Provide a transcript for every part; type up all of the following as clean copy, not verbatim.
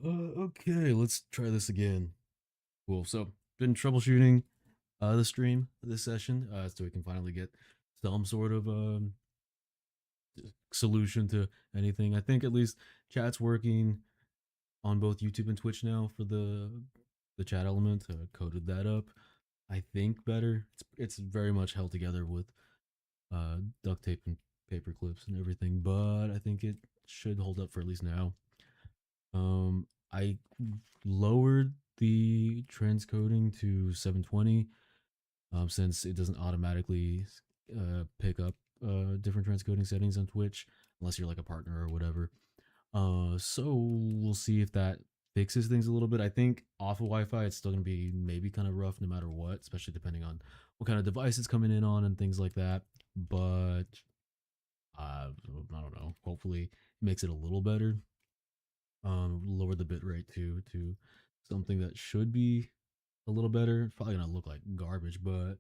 Okay, let's try this again. Cool. So, been troubleshooting the stream this session, so we can finally get some sort of solution to anything. I think at least chat's working on both YouTube and Twitch now for the chat element. Coded that up. I think better. It's very much held together with duct tape and paper clips and everything, but I think it should hold up for at least now. I lowered the transcoding to 720 since it doesn't automatically pick up different transcoding settings on Twitch unless you're like a partner or whatever. So we'll see if that fixes things a little bit. I think off of Wi-Fi, it's still gonna be maybe kind of rough no matter what, especially depending on what kind of device it's coming in on and things like that. But I don't know. Hopefully, it makes it a little better. Lower the bit rate to something that should be a little better. It's probably gonna look like garbage, but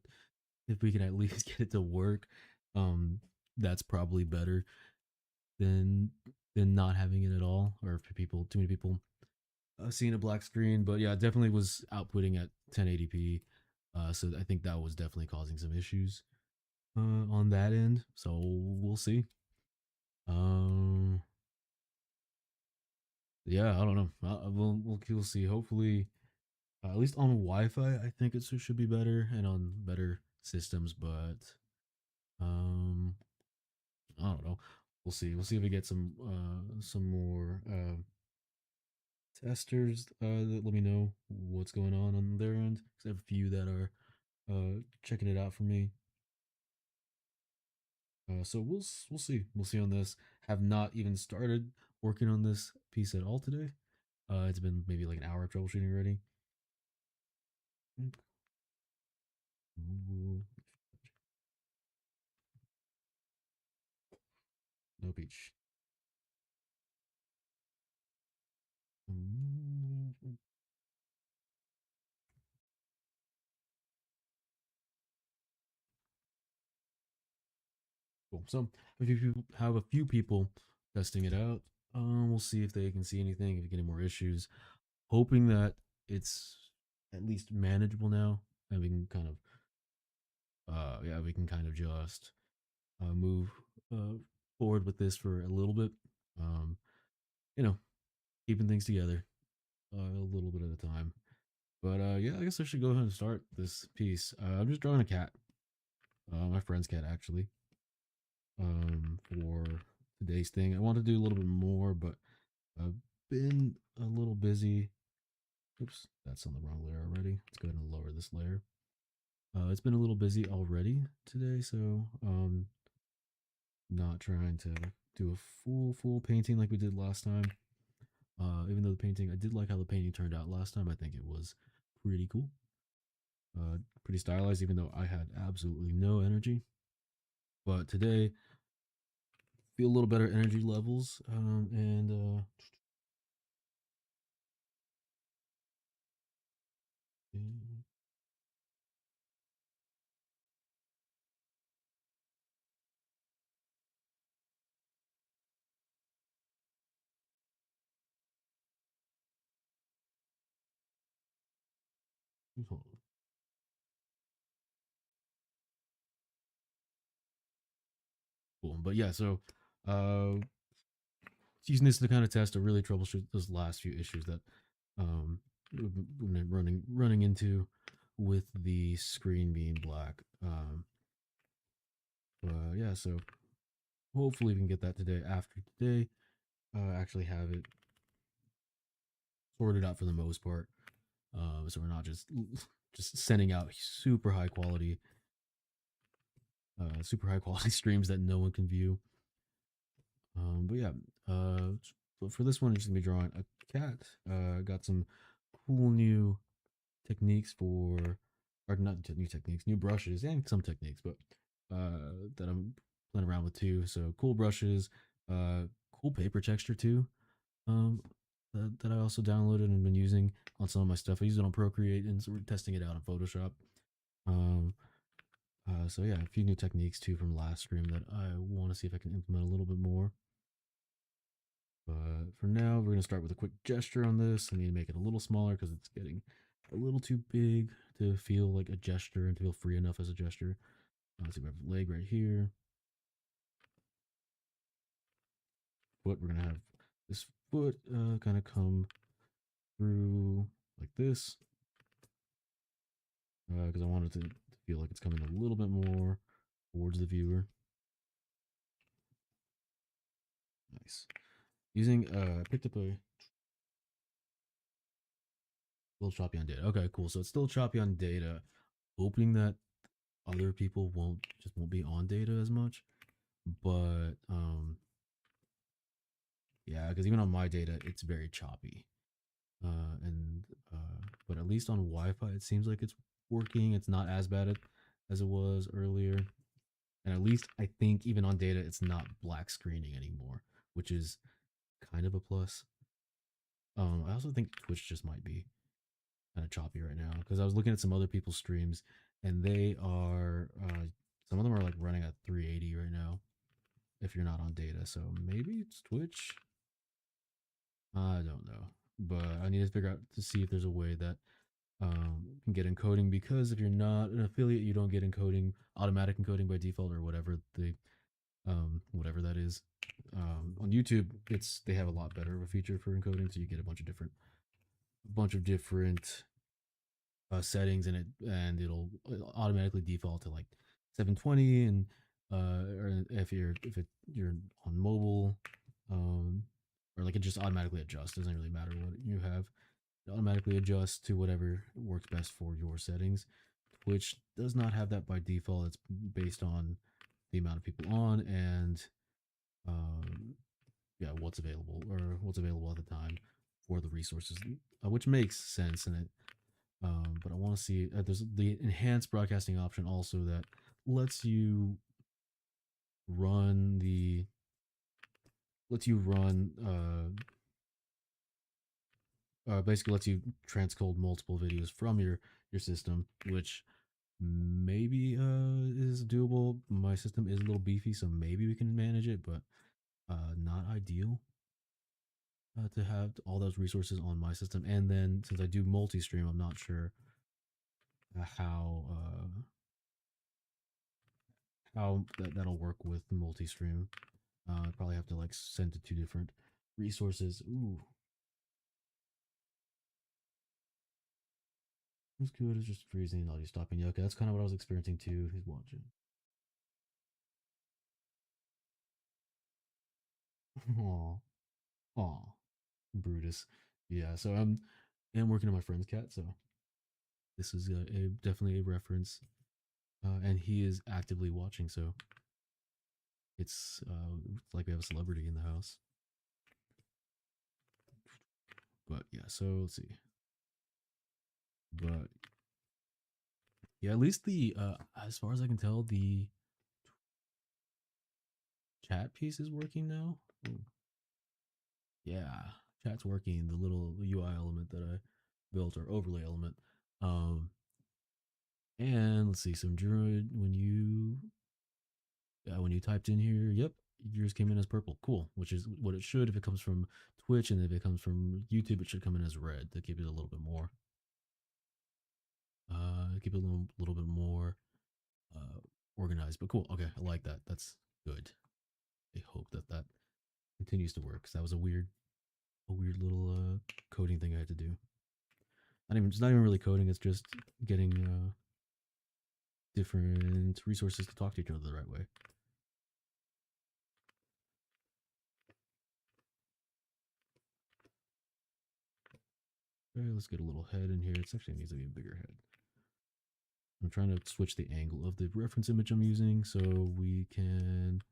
if we can at least get it to work, um, that's probably better than than not having it at all, or for people, too many people seeing a black screen. But yeah, it definitely was outputting at 1080p. So I think that was definitely causing some issues on that end. So we'll see. Um, yeah, I don't know. We'll see. Hopefully, at least on Wi-Fi, I think it should be better, and on better systems. But um, I don't know. We'll see. We'll see if we get some more testers that let me know what's going on their end. Because I have a few that are checking it out for me. So we'll see. We'll see on this. Have not even started working on this piece at all today. It's been maybe like an hour of troubleshooting already. Ooh, no peach. Cool. So if you have a few people testing it out, we'll see if they can see anything, if you get any more issues. Hoping that it's at least manageable now, and we can kind of, yeah, we can kind of just move uh, forward with this for a little bit. Um, you know, keeping things together a little bit at a time. But yeah, I guess I should go ahead and start this piece. I'm just drawing a cat, my friend's cat actually, for today's thing. I want to do a little bit more, but I've been a little busy. Oops, that's on the wrong layer already. Let's go ahead and lower this layer. It's been a little busy already today, so not trying to do a full painting like we did last time. Even though the painting, I did like how the painting turned out last time. I think it was pretty cool, pretty stylized. Even though I had absolutely no energy, but today feel a little better energy levels, and cool. But yeah, so uh, using this to kind of test to really troubleshoot those last few issues that we've been running into with the screen being black. Yeah, so hopefully we can get that today. After today, actually have it sorted out for the most part. So we're not just sending out super high quality streams that no one can view. But yeah, so for this one, I'm just gonna be drawing a cat. Got some cool new techniques for, or not new techniques, new brushes and some techniques, but that I'm playing around with too. So cool brushes, cool paper texture too. Um, that I also downloaded and been using on some of my stuff. I use it on Procreate and so we're testing it out in Photoshop. Um, so yeah, a few new techniques too from last stream that I want to see if I can implement a little bit more. But for now, we're going to start with a quick gesture on this. I need to make it a little smaller because it's getting a little too big to feel like a gesture and to feel free enough as a gesture. So we have leg right here. Foot, we're going to have this foot kind of come through like this because I want it to feel like it's coming a little bit more towards the viewer. Nice. Using, I picked up a little choppy on data. Okay, cool. So it's still choppy on data. Hoping that other people won't be on data as much. But yeah, because even on my data, it's very choppy. But at least on Wi-Fi, it seems like it's working. It's not as bad as it was earlier. And at least I think even on data, it's not black screening anymore, which is kind of a plus. I also think Twitch just might be kind of choppy right now because I was looking at some other people's streams and they are some of them are like running at 380 right now if you're not on data. So maybe it's Twitch. I don't know, but I need to figure out to see if there's a way that can get encoding, because if you're not an affiliate, you don't get encoding, automatic encoding by default, or whatever the whatever that is. On YouTube, they have a lot better of a feature for encoding, so you get a bunch of different settings in it, and it'll automatically default to like 720, and or if you're on mobile, or like it just automatically adjusts. Doesn't really matter what you have. It automatically adjusts to whatever works best for your settings. Twitch does not have that by default. It's based on the amount of people on and um, yeah, what's available at the time for the resources, which makes sense in it. But I want to see there's the enhanced broadcasting option also that lets you run the lets you run basically lets you transcode multiple videos from your system, which maybe is doable. My system is a little beefy, so maybe we can manage it, but not ideal to have all those resources on my system. And then since I do multi-stream, I'm not sure how that'll work with multi-stream. I probably have to like send to two different resources. Ooh, what's good is just freezing and audio stopping. Yeah, okay, that's kind of what I was experiencing too. He's watching. Aw, aw, Brutus. Yeah, so I'm working on my friend's cat, so this is definitely a reference, and he is actively watching, so it's like we have a celebrity in the house. But yeah, so let's see. But yeah, at least the as far as I can tell, the chat piece is working now. Ooh. Yeah, chat's working. The little UI element that I built, or overlay element. And let's see, some Druid when you typed in here, yep, yours came in as purple. Cool, which is what it should if it comes from Twitch, and if it comes from YouTube, it should come in as red to keep it a little bit more. Keep it a little bit more uh organized. But cool. Okay, I like that. That's good. I hope that continues to work, because that was a weird little coding thing I had to do. It's not even really coding. It's just getting different resources to talk to each other the right way. Okay, let's get a little head in here. It actually needs to be a bigger head. I'm trying to switch the angle of the reference image I'm using so we can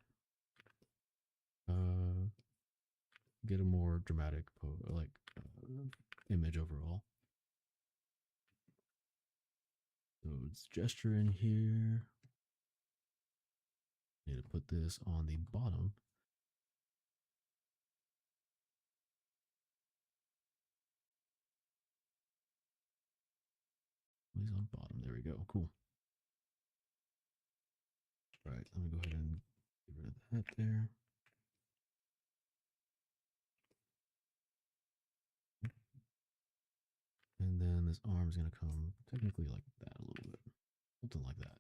get a more dramatic image overall. So it's gesture in here. Need to put this on the bottom. He's on bottom. There we go. Cool. Right. Let me go ahead and get rid of that there. And then this arm's going to come technically like that a little bit. Something like that.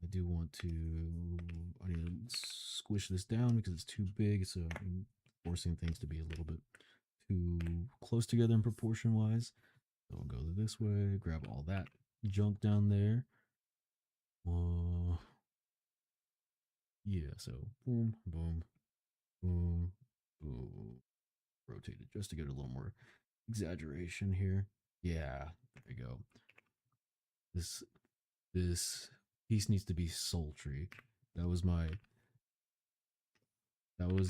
I do want to, I need to squish this down because it's too big. So I'm forcing things to be a little bit too close together in proportion wise. So we'll go this way, grab all that junk down there. Yeah, so boom, boom, boom, boom. Rotate it just to get a little more exaggeration here. Yeah, there we go. This piece needs to be sultry. That was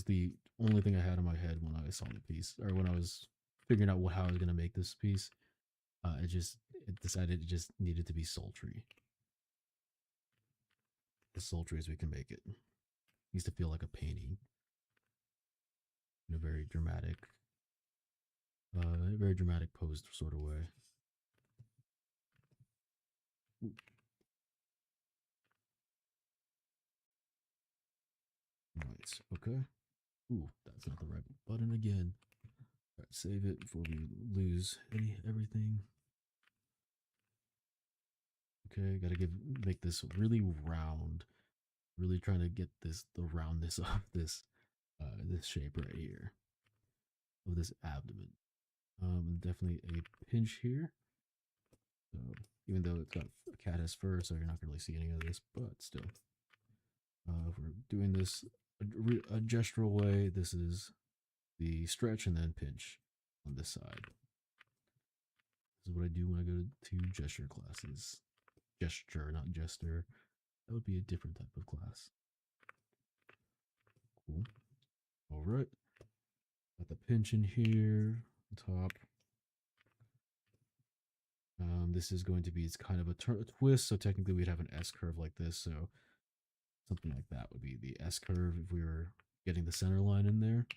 the only thing I had in my head when I saw the piece, or when I was figuring out how I was gonna make this piece. It decided it just needed to be sultry, as sultry as we can make it. It needs to feel like a painting in a very dramatic posed sort of way. Nice. Okay. Ooh, that's not the right button again. All right, save it before we lose everything. Okay, gotta make this really round. Really trying to get the roundness of this this shape right here of this abdomen. Definitely a pinch here. So even though it's got a cat has fur, so you're not gonna really see any of this, but still, if we're doing this a gestural way, this is the stretch and then pinch on this side. This is what I do when I go to gesture classes. Gesture, not jester. That would be a different type of class. Cool. All right. Got the pinch in here on top. This is going to be, it's kind of a twist, so technically we'd have an S curve like this, so something like that would be the S curve if we were getting the center line in there.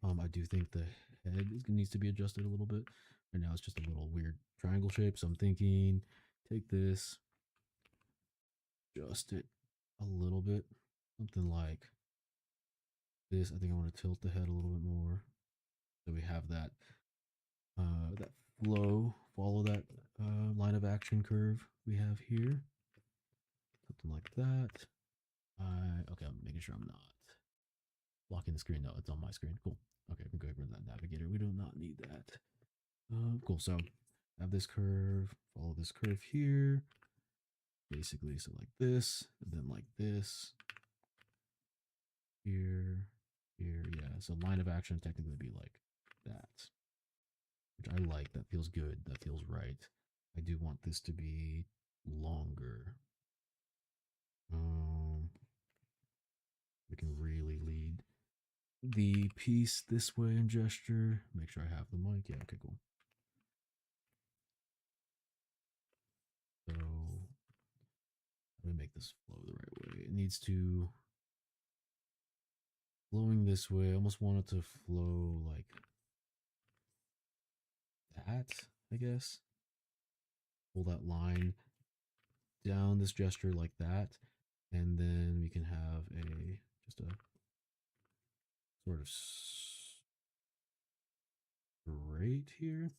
I do think the head needs to be adjusted a little bit. Right now it's just a little weird triangle shape, so I'm thinking take this, adjust it a little bit, something like this. I think I want to tilt the head a little bit more, so we have that that flow, follow that line of action curve we have here, something like that. Okay, I'm making sure I'm not blocking the screen. No, it's on my screen. Cool. Okay, we can go over that navigator. We do not need that. Cool. So have this curve, follow this curve here, basically. So like this, and then like this, here, here. Yeah. So line of action technically be like that, which I like. That feels good. That feels right. I do want this to be longer. We can really lead the piece this way in gesture. Make sure I have the mic. Yeah, okay, cool. So let me make this flow the right way. It needs to flowing this way. I almost want it to flow like that, I guess. Pull that line down this gesture like that. And then we can have just a sort of straight here.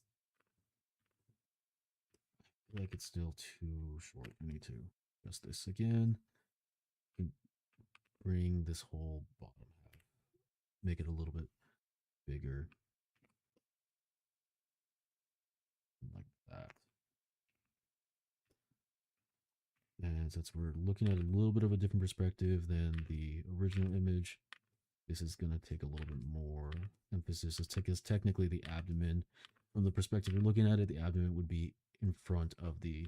I feel like it's still too short. We need to adjust this again. Bring this whole bottom half, make it a little bit bigger, like that. And since we're looking at a little bit of a different perspective than the original image, this is going to take a little bit more emphasis. Because technically the abdomen, from the perspective we're looking at it, the abdomen would be in front of the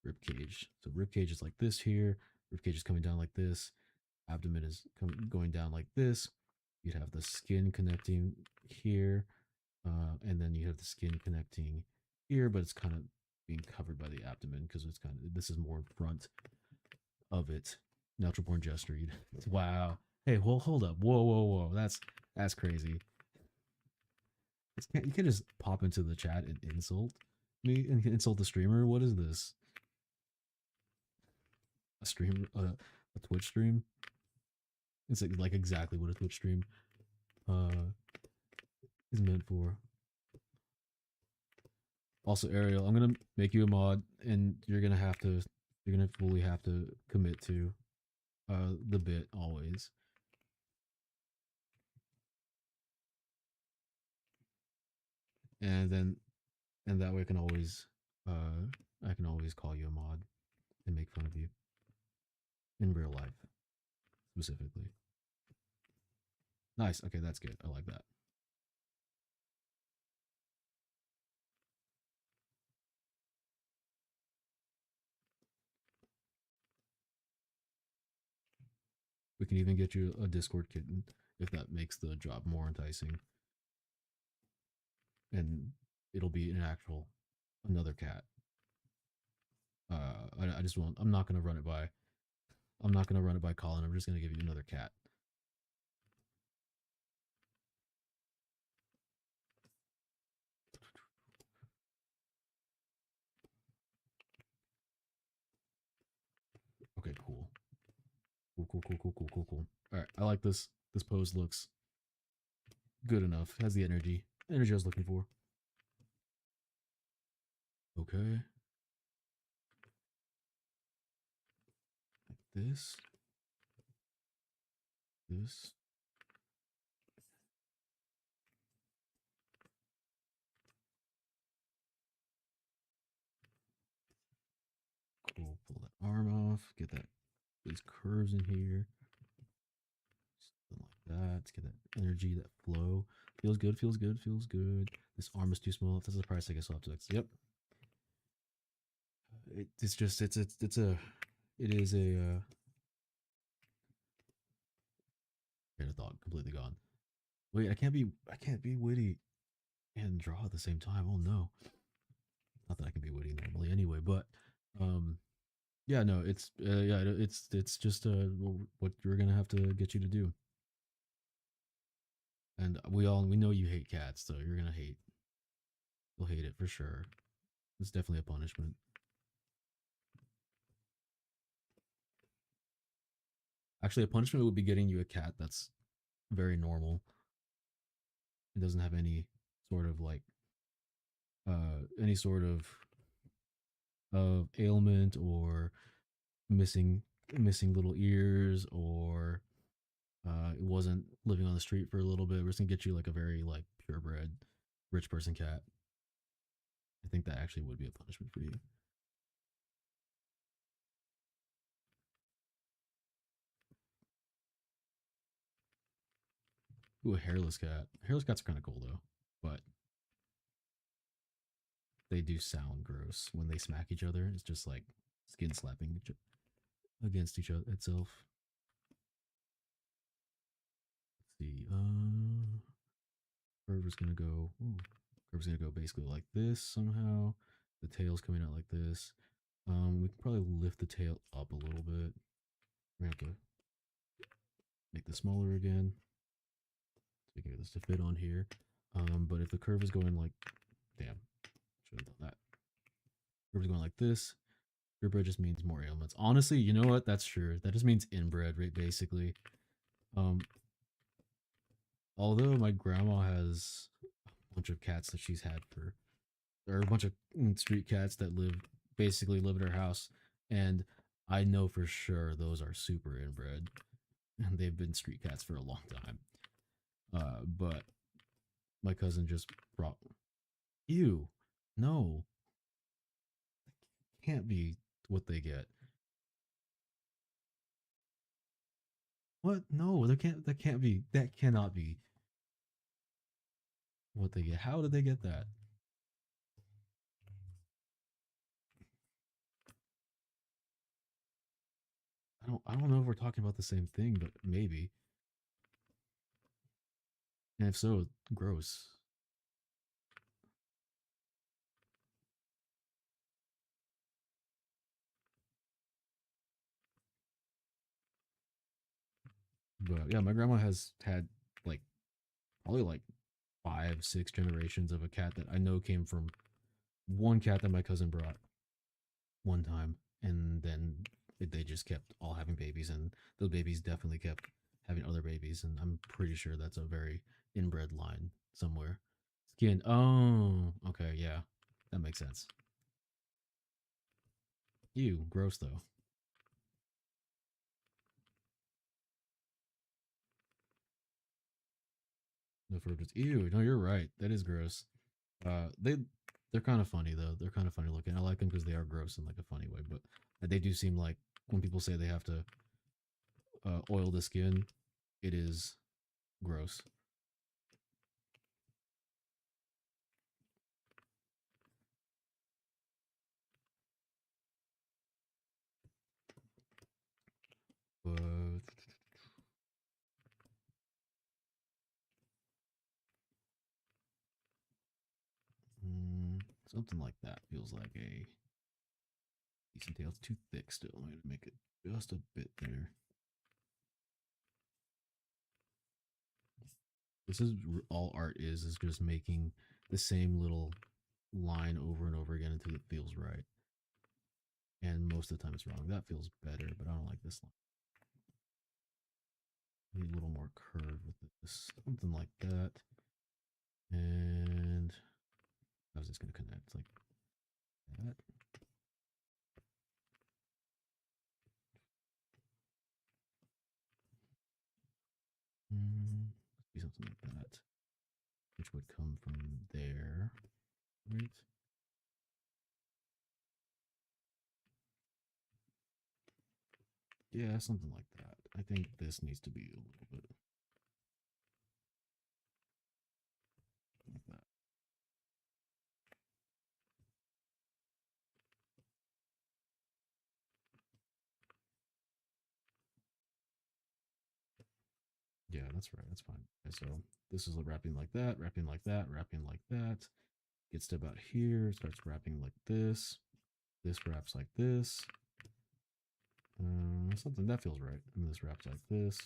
rib cage. So rib cage is like this here, rib cage is coming down like this, abdomen is going down like this. You'd have the skin connecting here, and then you have the skin connecting here, but it's kind of being covered by the abdomen because it's kind of, this is more in front of it. Natural born gesture. Wow. Hey, well, hold up. Whoa, whoa, whoa. That's crazy. You can't just pop into the chat and insult me and insult the streamer. What is this? A stream, a Twitch stream? It's like exactly what a Twitch stream is meant for. Also, Ariel, I'm gonna make you a mod, and you're gonna fully have to commit to the bit always, and then and that way uh I can always call you a mod and make fun of you in real life specifically. Nice. Okay, that's good. I like that. We can even get you a Discord kitten if that makes the job more enticing, and it'll be an actual another cat. I just won't. I'm not gonna run it by. I'm not gonna run it by Colin. I'm just gonna give you another cat. Okay, cool. Cool. All right, I like this. This pose looks good enough. Has the energy I was looking for. Okay, like this. Cool. Pull that arm off. Get that these curves in here. Something like that. Let's get that energy, that flow. Feels good. Feels good. Feels good. This arm is too small. If that's the price, I guess I'll have to. Yep. It's just it's a it is a train of thought completely gone. Wait, I can't be witty and draw at the same time. Oh no. Not that I can be witty normally anyway, but um yeah, no, it's just what you're going to have to get you to do. And we know you hate cats, so you'll hate it for sure. It's definitely a punishment. Actually, a punishment would be getting you a cat that's very normal. It doesn't have any sort of like any sort of ailment or missing little ears, or it wasn't living on the street for a little bit. We're just gonna get you like a very like purebred rich person cat. I think that actually would be a punishment for you. Ooh, a hairless cat. Hairless cats are kind of cool though, but they do sound gross when they smack each other. It's just like skin slapping against each other itself. Let's see. Curve is gonna go. Ooh, curve is gonna go basically like this somehow. The tail's coming out like this. We can probably lift the tail up a little bit. We're gonna have to make this smaller again. So we can get this to fit on here. But if the curve is going like, damn, should have done that. Curve is going like this. Purebred just means more ailments. Honestly, you know what? That's true. That just means inbred, right? Basically. Um, although my grandma has a bunch of cats that she's had for, or a bunch of street cats that basically live at her house, and I know for sure those are super inbred, and they've been street cats for a long time. But my cousin just brought. Ew, no, can't be what they get. What? No, there can't. That can't be. That cannot be what they get. How did they get that? I don't know if we're talking about the same thing, but maybe. And if so, gross. But yeah, my grandma has had like probably like 5, 6 generations of a cat that I know came from one cat that my cousin brought one time, and then they just kept all having babies, and those babies definitely kept having other babies, and I'm pretty sure that's a very inbred line somewhere. Skin. Oh, okay, yeah. That makes sense. Ew, gross though. No further. Ew, no, you're right. That is gross. They're kind of funny though. They're kind of funny looking. I like them because they are gross in like a funny way, but they do seem like when people say they have to oil the skin, it is gross. But something like that feels like a decent tail. It's too thick still. I'm going to make it just a bit thinner. This is all art is just making the same little line over and over again until it feels right. And most of the time it's wrong. That feels better, but I don't like this line. Need a little more curve with this. Something like that. And how's this going to connect? Like that. Be something like that, which would come from there, right? Yeah, something like that. I think this needs to be a little bit like that. Yeah, that's right. That's fine. Okay, so this is wrapping like that, wrapping like that, wrapping like that. Gets to about here, starts wrapping like this. This wraps like this. Something that feels right. And this wraps like this.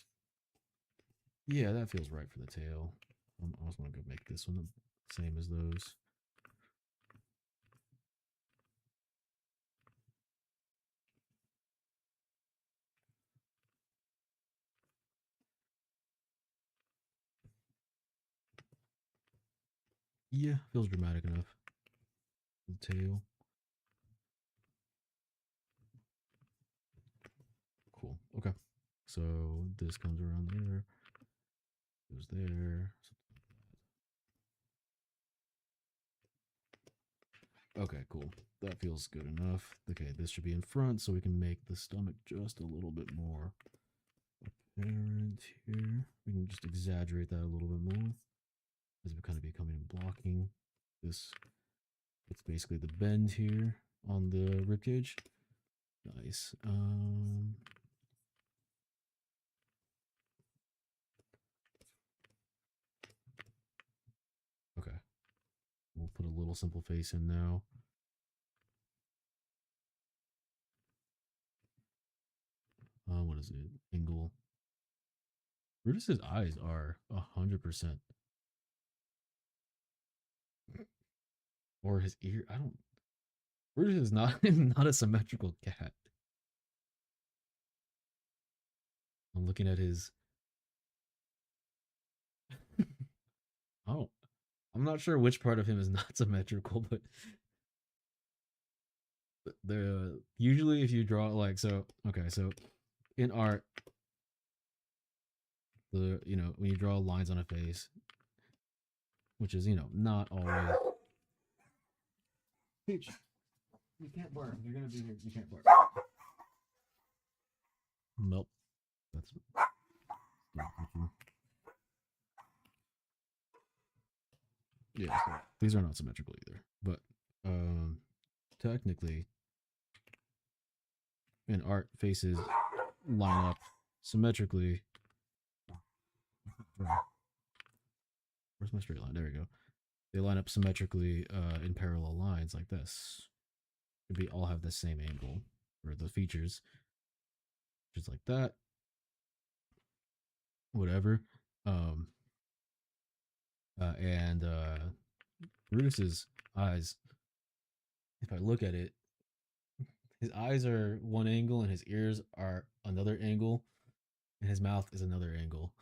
Yeah, that feels right for the tail. I also want to go make this one the same as those. Yeah, feels dramatic enough. The tail. Cool. Okay. So this comes around there. Goes there. Okay, cool. That feels good enough. Okay, this should be in front so we can make the stomach just a little bit more apparent here. We can just exaggerate that a little bit more as we kind of becoming blocking this. It's basically the bend here on the ribcage. Nice. Okay. We'll put a little simple face in now. What is it? Angle. Brutus's eyes are 100%. Or his ear. I don't. Brutus is not not a symmetrical cat. I'm looking at his. I don't. I'm not sure which part of him is not symmetrical, but the usually if you draw like so. Okay, so in art, the when you draw lines on a face, which is not always. Peach, you can't bark. You're gonna be here. You can't bark. Nope. That's. Yeah, so these are not symmetrical either. But technically, in art, faces line up symmetrically. Where's my straight line? There we go. They line up symmetrically in parallel lines like this. We all have the same angle for the features, just like that. Whatever. Um, and Brutus's eyes. If I look at it, his eyes are one angle and his ears are another angle, and his mouth is another angle.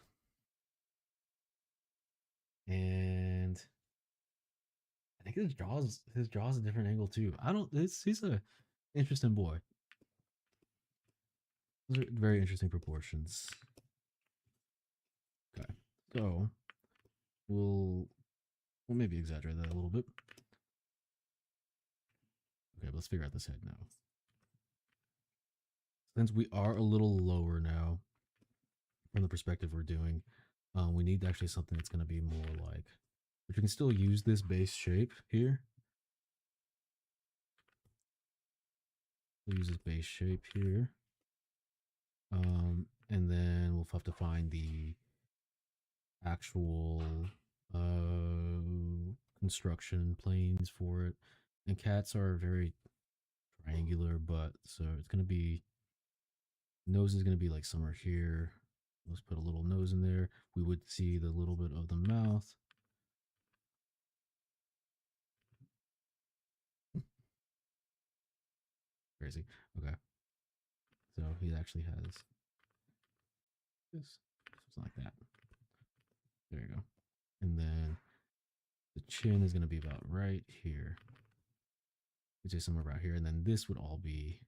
And I think his jaw's a different angle too. I don't. He's a interesting boy. Those are very interesting proportions. Okay, so we'll maybe exaggerate that a little bit. Okay, but let's figure out this head now. Since we are a little lower now from the perspective we're doing, we need actually something that's going to be more like, which we can still use this base shape here. We'll use this base shape here. And then we'll have to find the actual construction planes for it. And cats are very triangular, but so it's going to be, nose is going to be like somewhere here. Let's put a little nose in there. We would see the little bit of the mouth. Crazy. Okay. So he actually has this, something like that. There you go. And then the chin is going to be about right here. We'd say somewhere about here. And then this would all be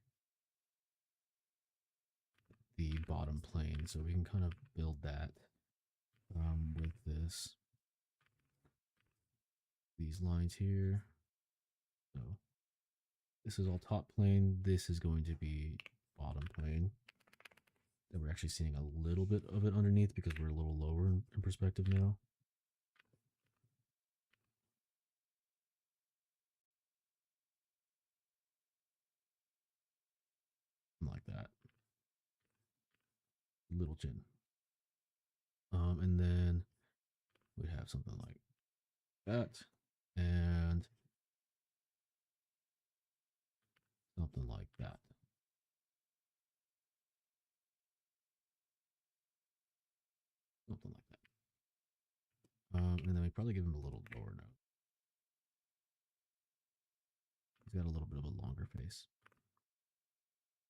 the bottom plane. So we can kind of build that with these lines here. So this is all top plane. This is going to be bottom plane. And we're actually seeing a little bit of it underneath because we're a little lower in perspective now. Like that. Little chin. And then we'd have something like that. And something like that. Something like that. And then we probably give him a little lower nose. He's got a little bit of a longer face.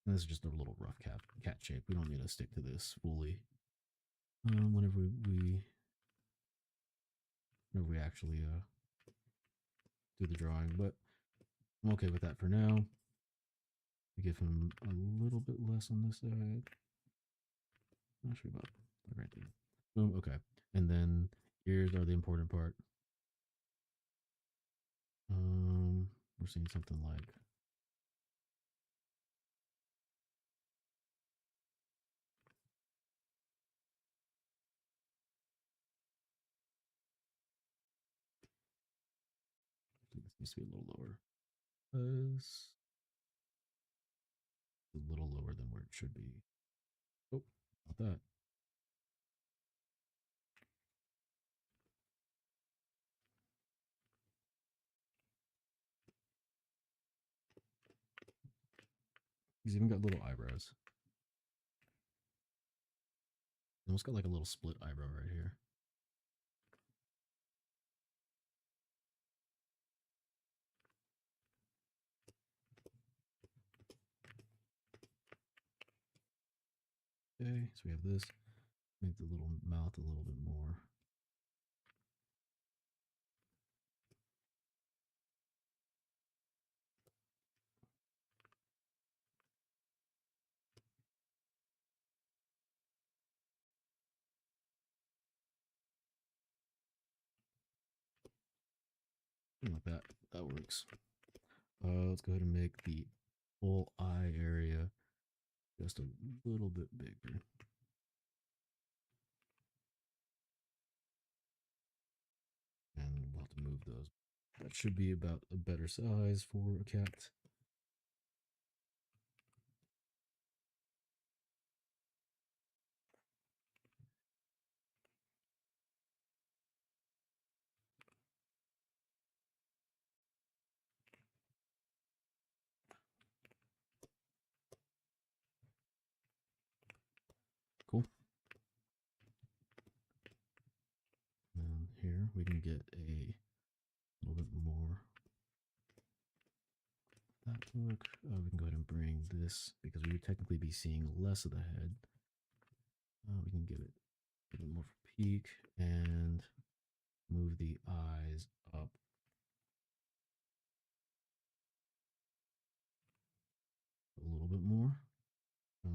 And this is just a little rough cat shape. We don't need to stick to this fully. Whenever we actually do the drawing, but I'm okay with that for now. We give him a little bit less on this side. Actually, about right there. Boom. Okay, and then ears are the important part. We're seeing something like I think this needs to be a little lower. Because a little lower than where it should be. Oh, not that. He's even got little eyebrows. He's almost got like a little split eyebrow right here. Okay, so we have this. Make the little mouth a little bit more. Something like that. That works. Let's go ahead and make the whole eye area just a little bit bigger. And we'll have to move those. That should be about a better size for a cat. Cool. And here we can get a little bit more. That look. We can go ahead and bring this because we would technically be seeing less of the head. We can give it a bit more for peak and move the eyes up little bit more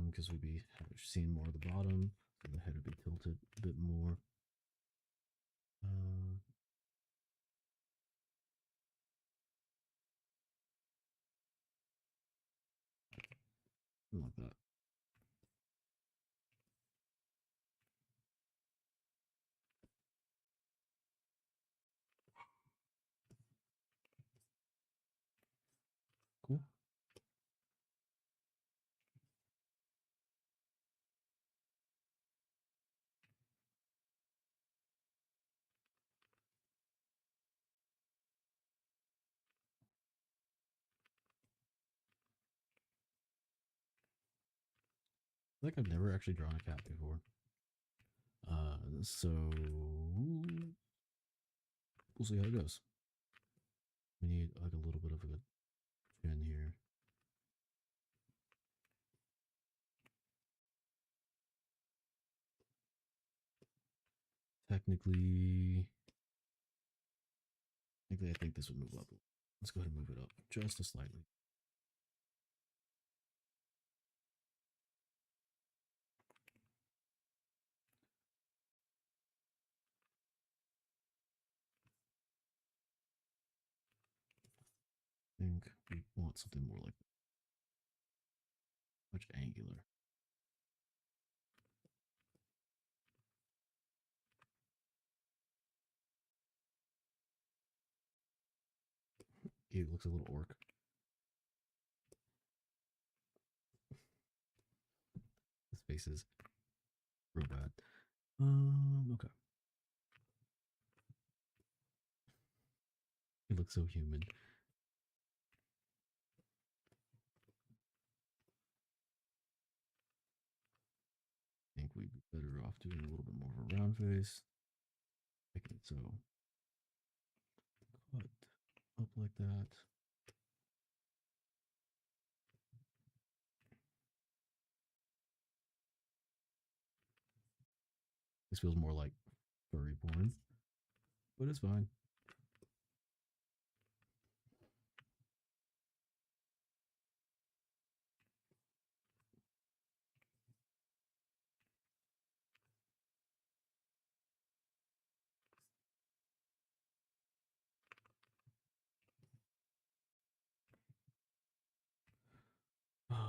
because we'd be seeing more of the bottom, so the head would be tilted a bit more. Like that. Cool. I think I've never actually drawn a cat before. So we'll see how it goes. We need like a little bit of a chin here. Technically, I think this would move up. Let's go ahead and move it up just a slightly. I think we want something more like much angular. It looks a little orc. His face is real bad. Okay. He looks so human. I think we'd be better off doing a little bit more of a round face. Make it so cut up like that. This feels more like furry porn, but it's fine.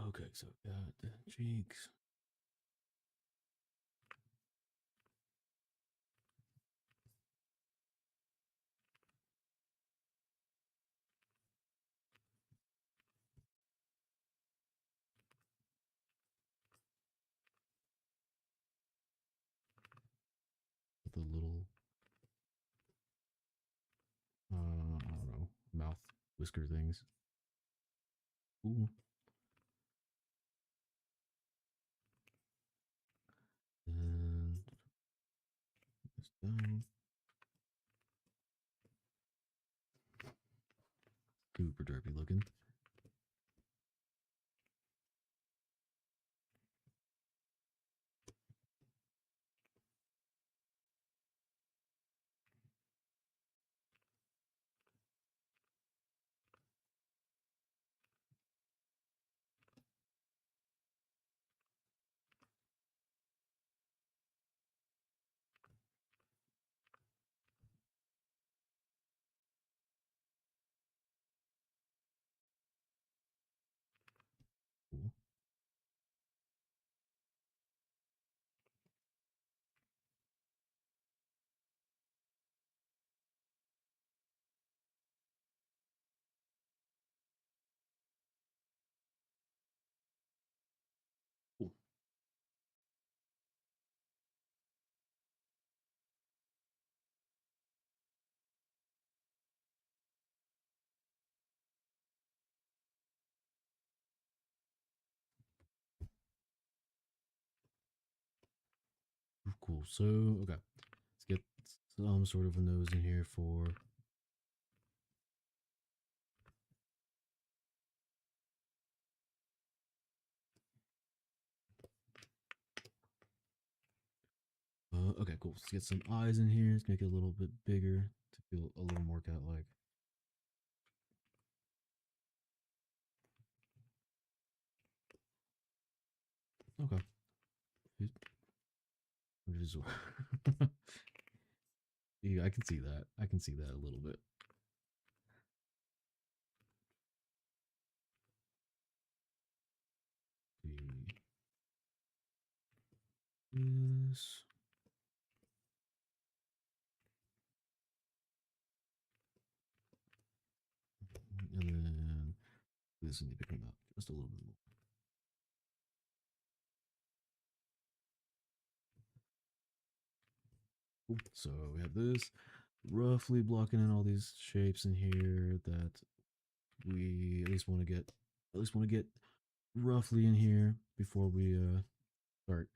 Okay, so got the cheeks. With the little, I don't know, mouth whisker things. Ooh. And this down. Super derpy looking. Cool. Cool. Cool. So, okay. Let's get some sort of a nose in here for okay, cool. Let's get some eyes in here. Let's make it a little bit bigger to feel a little more cat-like. Okay. Yeah, I can see that. I can see that a little bit. This. And then this need to come out just a little bit more. Cool. So we have this roughly blocking in all these shapes in here that we at least want to get roughly in here before we start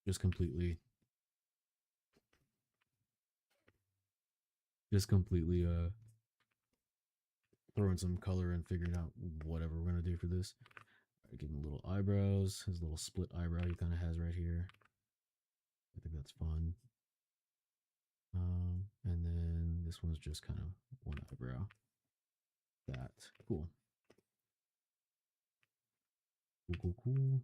just completely throwing some color and figuring out whatever we're gonna do for this. Right, give him little eyebrows, his little split eyebrow he kind of has right here. I think that's fun. And then this one's just kind of one eyebrow. That cool. Cool.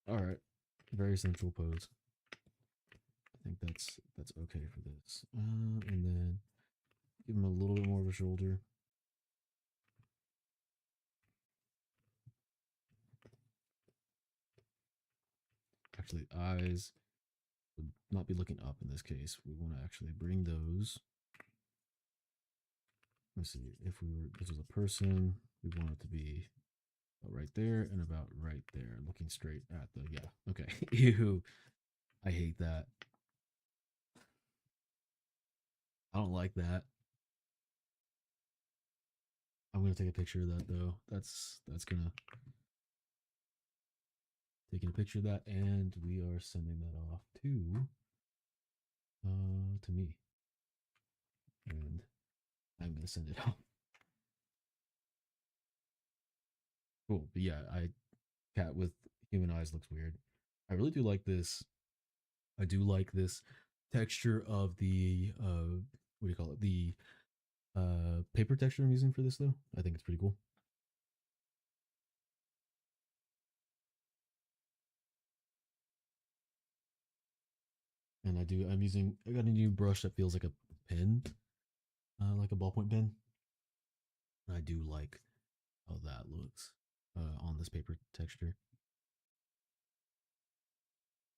All right, very central pose. I think that's okay for this. And then give him a little bit more of a shoulder. Actually, eyes would not be looking up in this case. We want to actually bring those. Let's see. If this was a person, we want it to be about right there and about right there, looking straight at the, yeah. Okay. Ew. I hate that. I don't like that. I'm gonna take a picture of that though. That's gonna taking a picture of that, and we are sending that off to me, and I'm gonna send it off. Cool, but yeah, cat with human eyes looks weird. I really do like this. I do like this texture of the what do you call it? The paper texture I'm using for this though. I think it's pretty cool. And I got a new brush that feels like a pen, like a ballpoint pen. I do like how that looks on this paper texture.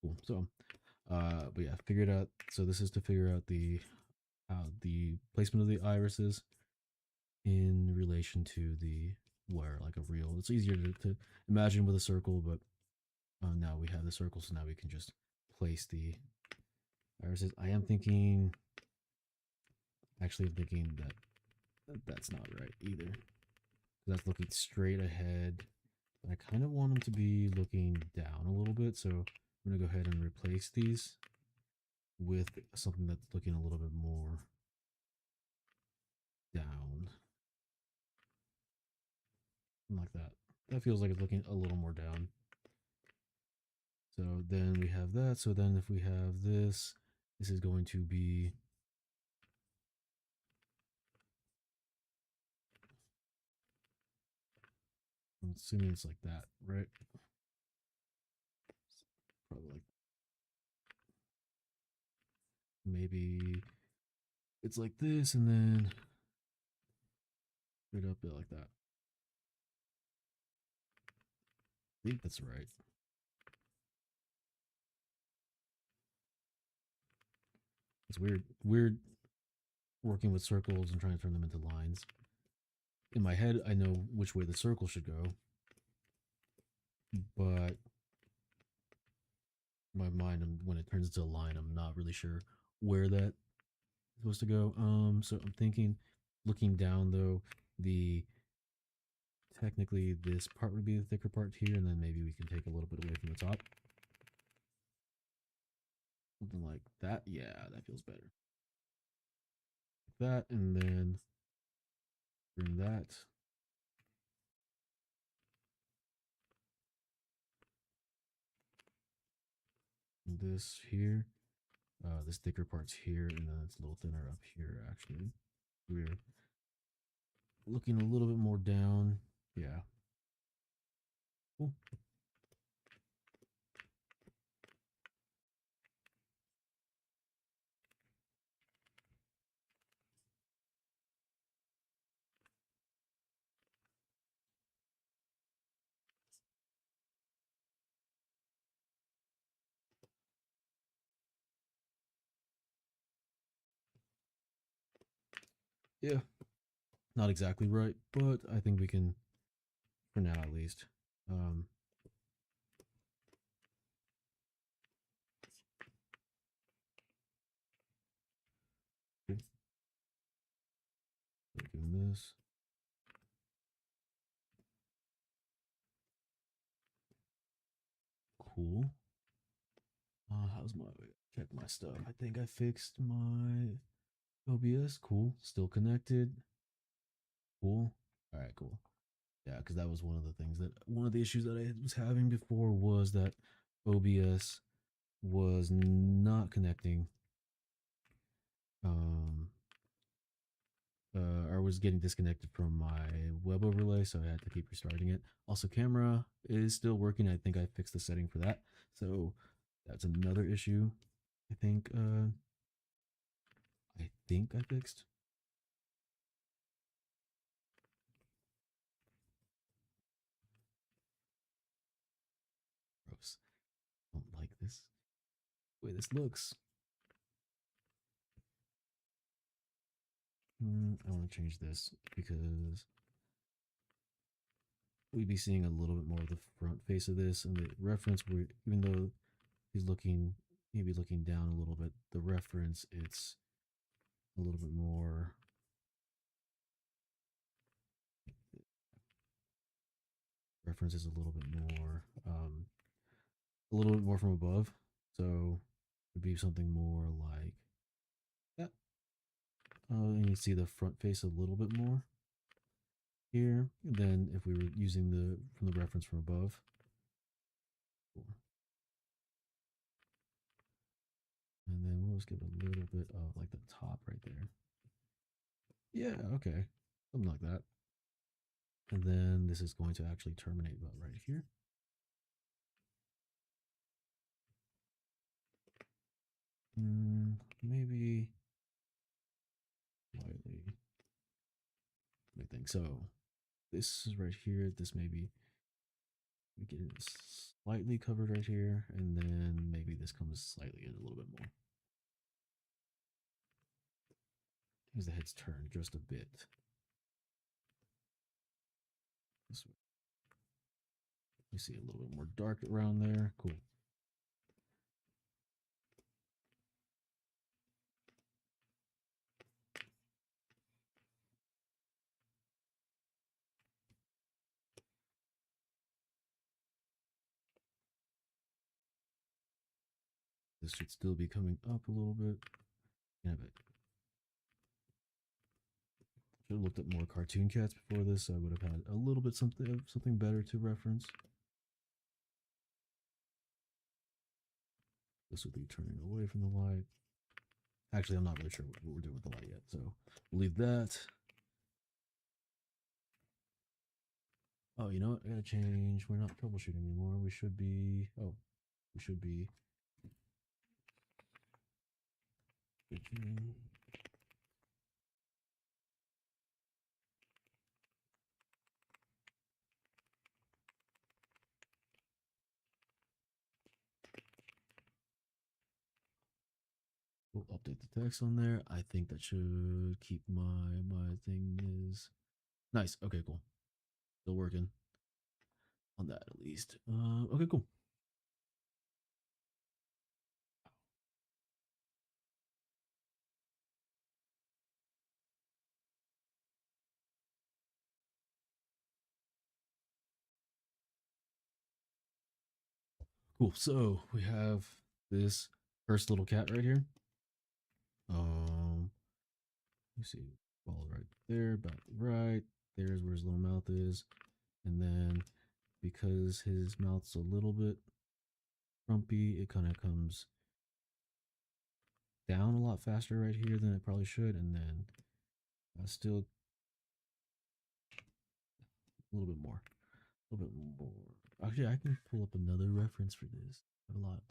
Cool. So, but yeah, figured out. So this is to figure out the placement of the irises in relation to the where like a real. It's easier to imagine with a circle, but now we have the circle, so now we can just place the irises. I am thinking, actually, I'm thinking that that's not right either. That's looking straight ahead. I kind of want them to be looking down a little bit, so I'm gonna go ahead and replace these with something that's looking a little bit more down, like that. That feels like it's looking a little more down. So then we have that. So then if we have this, this is going to be I'm assuming it's like that, right? Probably like maybe it's like this and then straight up like that. I think that's right. It's weird working with circles and trying to turn them into lines. In my head, I know which way the circle should go, but my mind, when it turns into a line, I'm not really sure where that's supposed to go. So I'm thinking, looking down though, the technically this part would be the thicker part here, and then maybe we can take a little bit away from the top. Something like that. Yeah, that feels better. Like that, and then bring that. This here. this thicker part's here, and then it's a little thinner up here, actually. We're looking a little bit more down. Yeah. Cool. Yeah. Not exactly right, but I think we can, for now at least. Um, cool. Doing this. Cool. How's my check my stuff? I think I fixed my OBS. Cool. Still connected. Cool. All right. Cool. Yeah, because that was one of the issues that I was having before was that OBS was not connecting. Um, I was getting disconnected from my web overlay, so I had to keep restarting it. Also, camera is still working. I think I fixed the setting for that, so that's another issue. I think I fixed. Gross. Don't like this the way this looks. I want to change this because we'd be seeing a little bit more of the front face of this, and the reference where even though he's looking maybe looking down a little bit, the reference it's a little bit more reference is a little bit more from above. So it'd be something more like that. And you see the front face a little bit more here than if we were using the from the reference from above. Cool. And then we'll just give a little bit of like the top right there. Yeah, okay. Something like that. And then this is going to actually terminate about right here. Maybe slightly. I think so. This is right here. This maybe we get it slightly covered right here, and then maybe this comes slightly in a little bit more. As the head's turned just a bit. This way. You see a little bit more dark around there. Cool. This should still be coming up a little bit. Yeah, but should have looked at more Cartoon Cats before this. So I would have had a little bit something better to reference. This would be turning away from the light. Actually, I'm not really sure what we're doing with the light yet, so we'll leave that. Oh, you know what? I gotta change. We're not troubleshooting anymore. We should be. Oh, we should be. We'll update the text on there. I think that should keep my thing is nice. Okay, cool. Still working on that at least. Okay, cool. Cool. So we have this first little cat right here. You see, ball right there, about right. There's where his little mouth is, and then because his mouth's a little bit frumpy, it kind of comes down a lot faster right here than it probably should, and then still a little bit more. A little bit more. Actually, I can pull up another reference for this. A lot.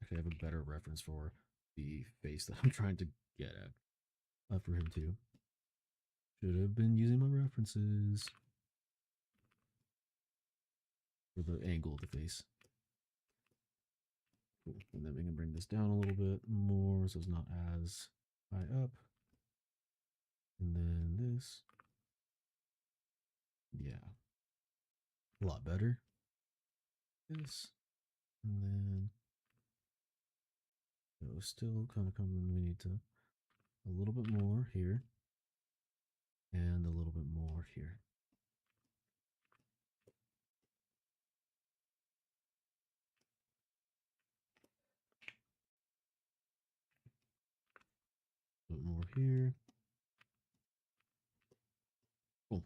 Actually, I have a better reference for the face that I'm trying to get at for him too. Should have been using my references for the angle of the face. Cool. And then we can bring this down a little bit more so it's not as high up. And then this. Yeah. A lot better. This. And then it was still kind of coming. We need to a little bit more here. And a little bit more here. A bit more here. Cool.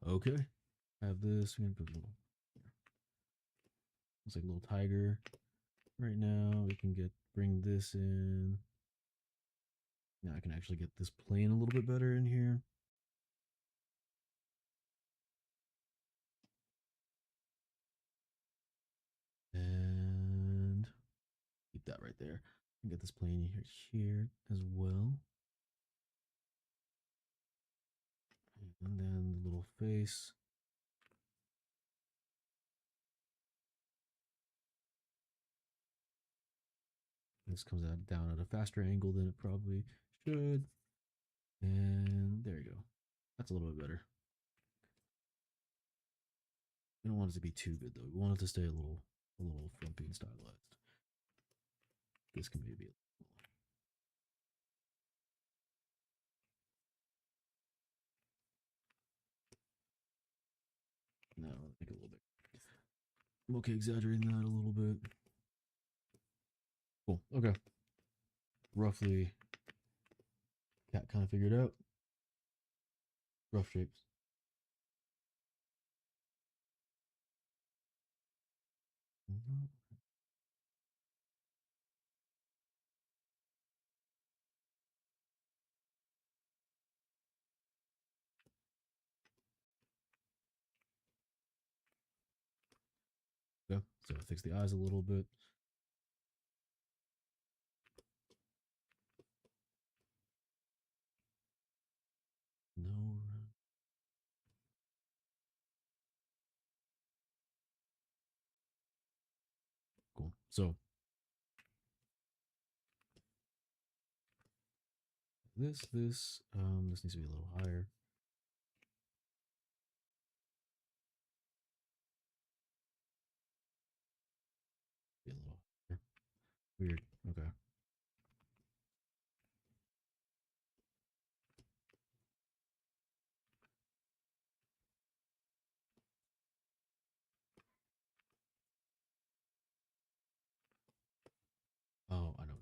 Okay. Have this. We're gonna put a little. It's like a little tiger. Right now, we can bring this in. Now I can actually get this plane a little bit better in here. And keep that right there. And get this plane here as well. And then the little face. This comes out down at a faster angle than it probably should. And there you go. That's a little bit better. We don't want it to be too good though. We want it to stay a little frumpy and stylized. This can maybe no, make it a little bit. I'm okay exaggerating that a little bit. Cool. Okay. Roughly cat kind of figured out. Rough shapes. Okay, so fix the eyes a little bit. No. Cool. So this needs to be a little higher. Be a little higher. Weird. Okay. Oh, I know.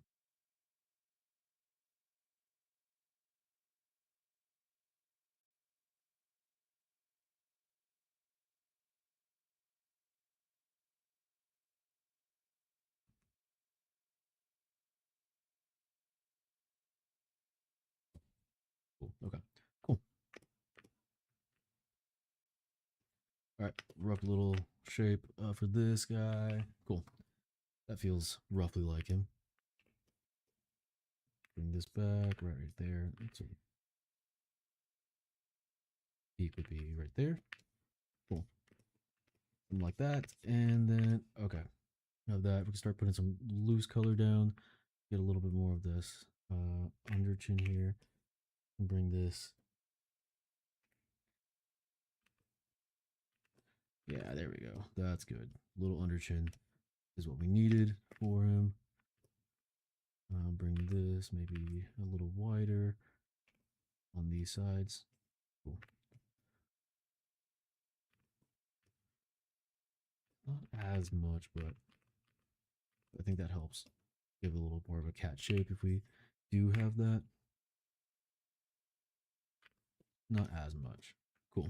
Cool. Okay. Cool. All right. Rough little shape for this guy. Cool. That feels roughly like him. Bring this back right there. So peak would be right there. Cool. Something like that. And then, okay. Now that we can start putting some loose color down, get a little bit more of this under chin here, and bring this. Yeah, there we go. That's good. Little under chin is what we needed for him. Bring this maybe a little wider on these sides. Cool. Not as much, but think that helps give it a little more of a cat shape if we do have that. Not as much. Cool.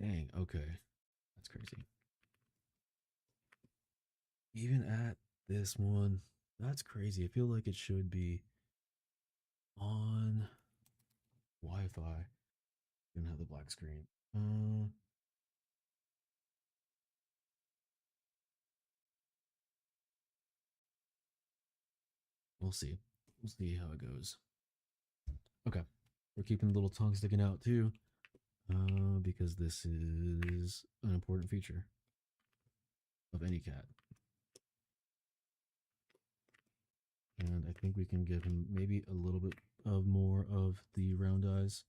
Dang, okay. That's crazy. Even at this one, that's crazy. I feel like it should be on Wi-Fi. Didn't have the black screen. We'll see. We'll see how it goes. Okay. We're keeping the little tongue sticking out too, because this is an important feature of any cat. And I think we can give him maybe a little bit of more of the round eyes.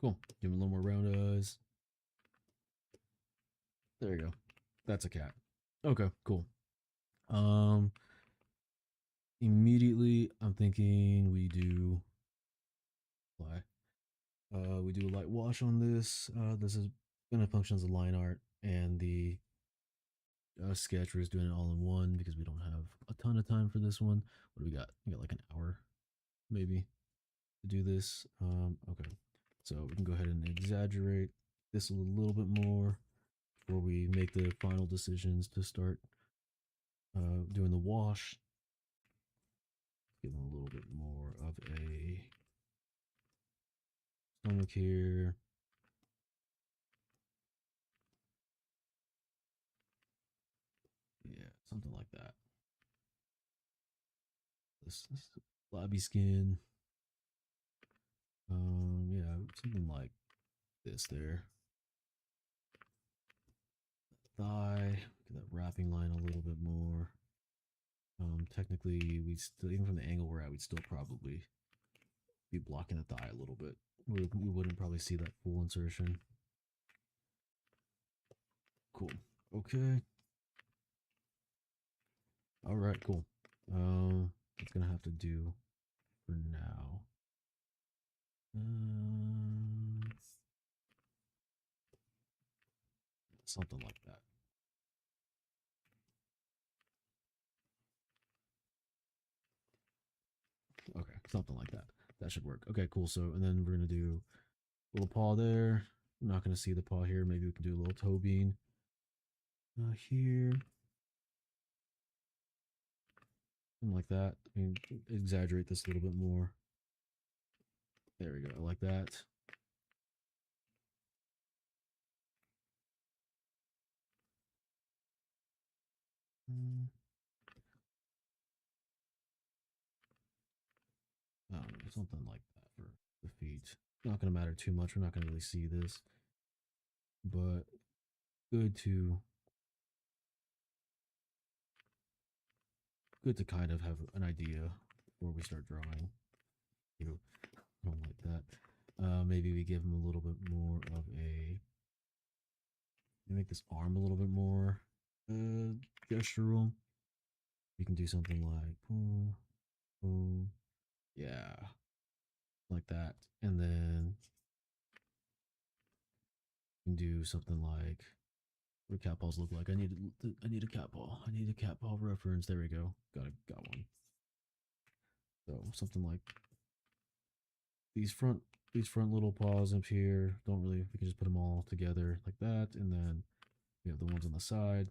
Cool. Give him a little more round eyes. There you go. That's a cat. Okay, cool. Immediately I'm thinking we do we do a light wash on this. This is gonna function as a line art, and the sketch we're just doing it all in one because we don't have a ton of time for this one. What do we got? We got like an hour, maybe, to do this. Okay, so we can go ahead and exaggerate this a little bit more before we make the final decisions to start doing the wash. Give them a little bit more of a stomach here. Yeah, something like that. This flabby skin. Yeah, something like this there. Thigh, get that wrapping line a little bit more. Technically, we still, even from the angle we're at, we'd still probably be blocking the thigh a little bit. We wouldn't probably see that full insertion. Cool. Okay. All right. Cool. It's gonna have to do for now. Something like that. Okay, something like that. That should work. Okay, cool. So, and then we're gonna do a little paw there. I'm not gonna see the paw here. Maybe we can do a little toe bean here, something like that. I mean, exaggerate this a little bit more. There we go. I like that. Something like that for the feet. Not going to matter too much. We're not going to really see this, but good to kind of have an idea before we start drawing. You don't like that. Maybe we give him a little bit more of a make this arm a little bit more gestural. You can do something like boom, boom, yeah, like that, and then you can do something like what do cat paws look like? I need a cat paw. I need a cat paw reference. There we go. Got one. So something like these front little paws up here. Don't really. We can just put them all together like that, and then we have the ones on the side,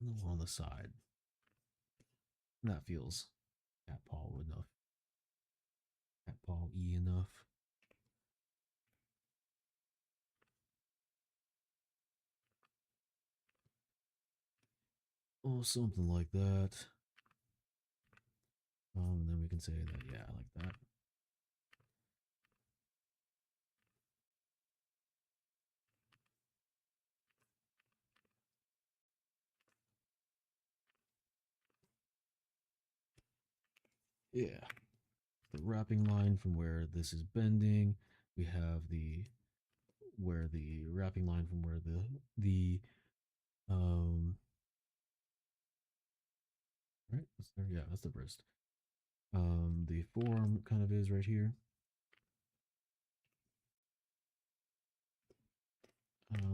and the one on the side. And that feels cat paw enough. Cat paw enough. Oh, something like that. And then we can say that, yeah, like that. Yeah. The wrapping line from where this is bending. We have the where the wrapping line from where the um right? That's there. Yeah, that's the wrist. The forearm kind of is right here.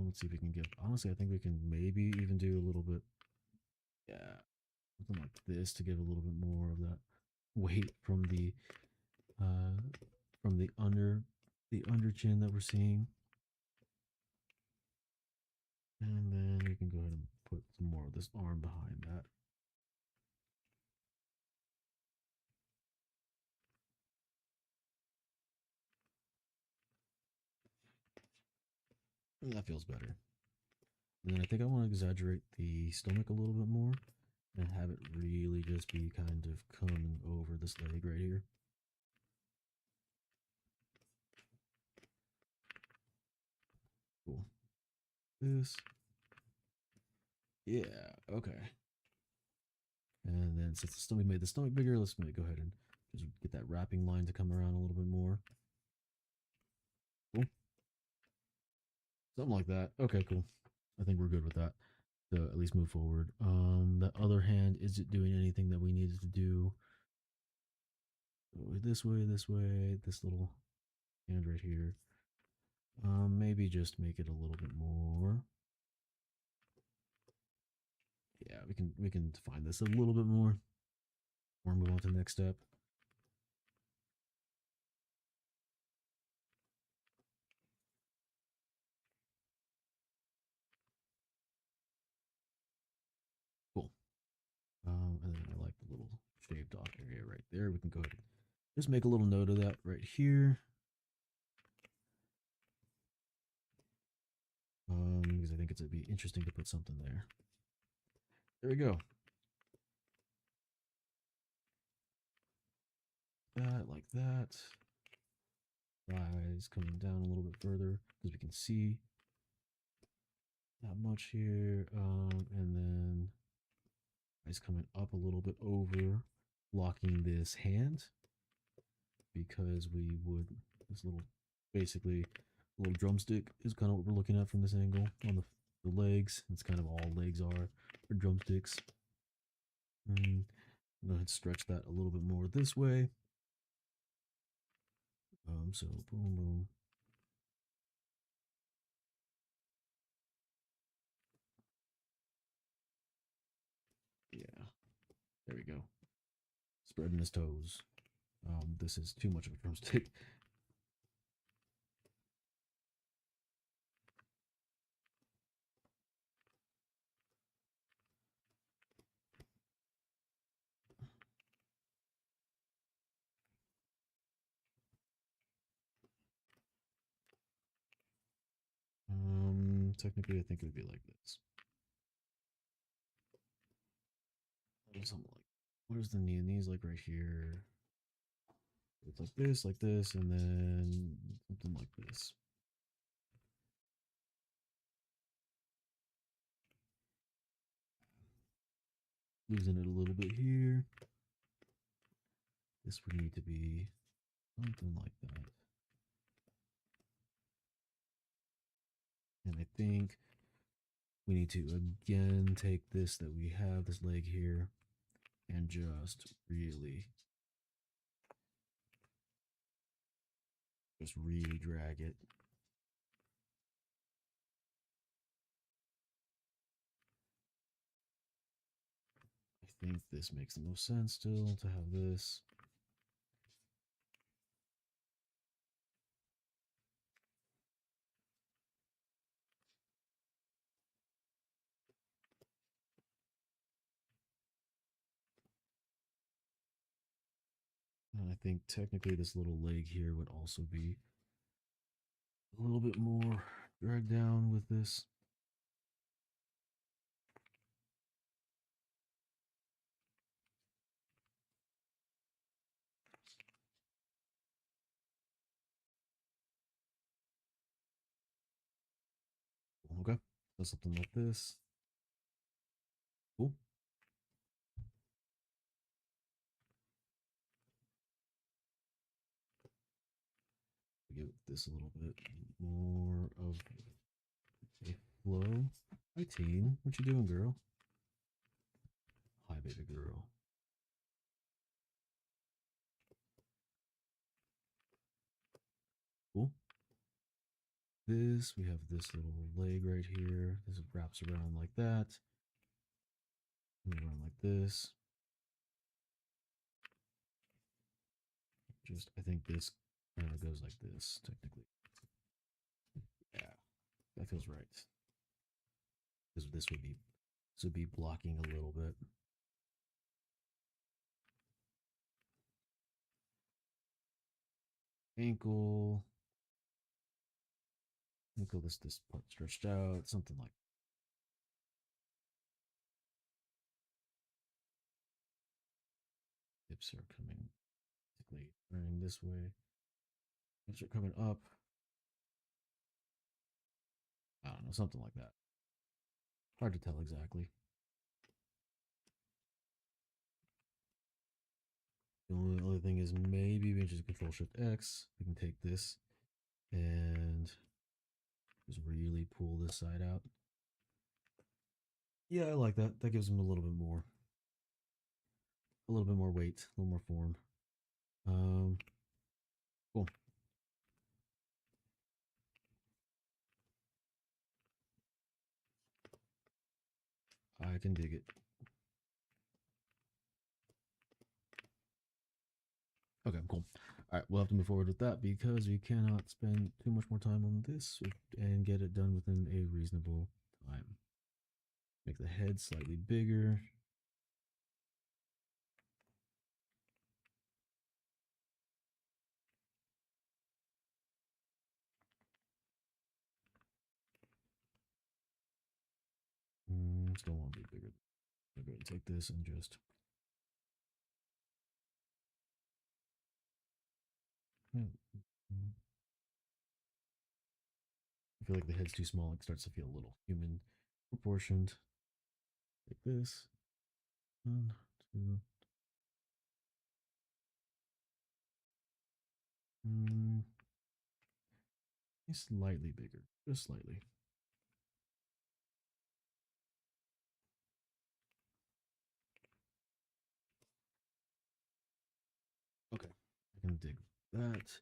Let's see if we can give. Honestly, I think we can maybe even do a little bit. Yeah, something like this to give a little bit more of that weight uh, from the under chin that we're seeing. And then we can go ahead and put some more of this arm behind that. And that feels better. And then I think I want to exaggerate the stomach a little bit more and have it really just be kind of coming over this leg right here. Cool. This. Yeah, okay. And then since the stomach made the stomach bigger, let's go ahead and just get that wrapping line to come around a little bit more. Cool. Something like that. Okay, cool. I think we're good with that. To at least move forward. The other hand, is it doing anything that we needed to do? This way, this little hand right here. Maybe just make it a little bit more. Yeah, we can define this a little bit more. Or move on to the next step. Cool. And then I like the little shaved off area right there. We can go ahead and just make a little note of that right here. Because I think it'd be interesting to put something there. There we go. That like that. Eyes coming down a little bit further because we can see not much here. And then eyes coming up a little bit over, blocking this hand because we would this little basically a little drumstick is kind of what we're looking at from this angle on the legs. It's kind of all legs are for drumsticks. And go ahead and stretch that a little bit more this way. So boom, boom. Yeah, there we go. Spreading his toes. This is too much of a drumstick. Technically, I think it would be like this. Something like, where's the knee? The knee's like right here. It's like this, and then something like this. Losing it a little bit here. This would need to be something like that. And I think we need to again take this that we have, this leg here, and just really drag it. I think this makes the most sense still to have this. And I think technically this little leg here would also be a little bit more dragged down with this. Okay, so something like this. Cool. Give this a little bit more of a flow. Hi, teen. What you doing, girl? Hi, baby girl. this. We have this little leg right here. This wraps around like that. And around like this. Just, I think this kind of goes like this, technically. Yeah, that feels right. This would be blocking a little bit. Ankle. Ankle, this part stretched out, something like hips are coming, basically turning this way. Hips are coming up. I don't know, something like that. Hard to tell exactly. The only other thing is maybe we can just Control Shift X. We can take this and just really pull this side out. Yeah, I like that. That gives them a little bit more weight, a little more form. Cool. I can dig it. Okay, cool. All right, we'll have to move forward with that because we cannot spend too much more time on this and get it done within a reasonable time. Make the head slightly bigger. Still want to be bigger. I'm going to take this and just. I feel like the head's too small. It starts to feel a little human proportioned. Like this. 1, 2. Slightly bigger, just slightly. Okay, I can dig that.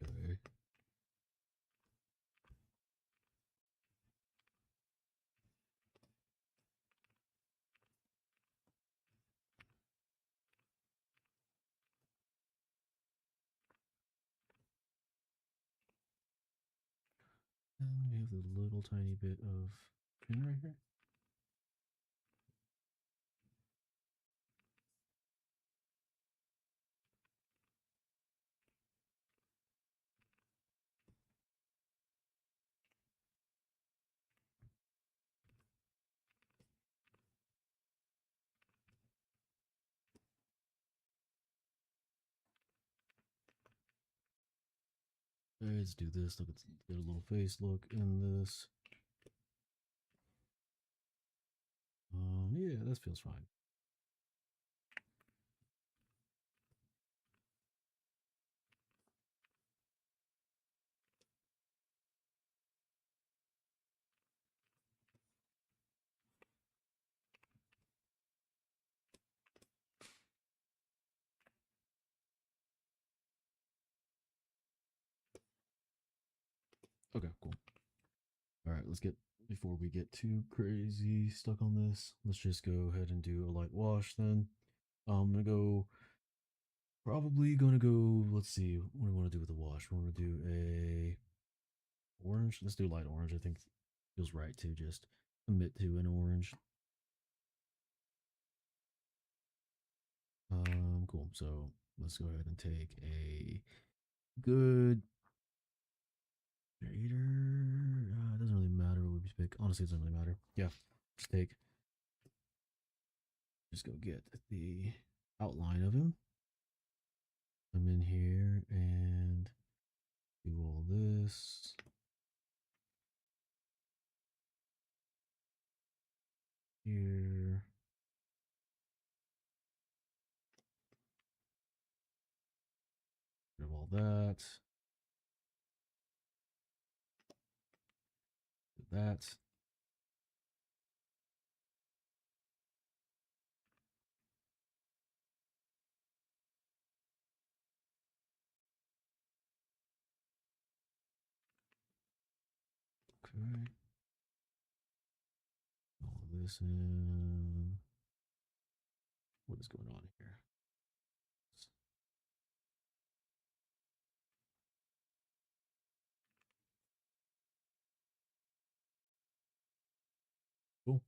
Okay. And we have the little tiny bit of pin right here. Let's do this. Look, let's get a little face look in this. Yeah, this feels fine. Okay, cool. All right, let's get, before we get too crazy stuck on this, let's just go ahead and do a light wash then. I'm gonna go, probably gonna go, let's see, what do we want to do with the wash? We want to do a orange. Let's do light orange. I think feels right to just commit to an orange. Cool. So let's go ahead and take a good shader. It doesn't really matter what we pick. Honestly, it doesn't really matter. Yeah, just go get the outline of him. Come in here and do all this. Here. Rid of all that. Do that. Okay. All this in. What is going on here? Cool.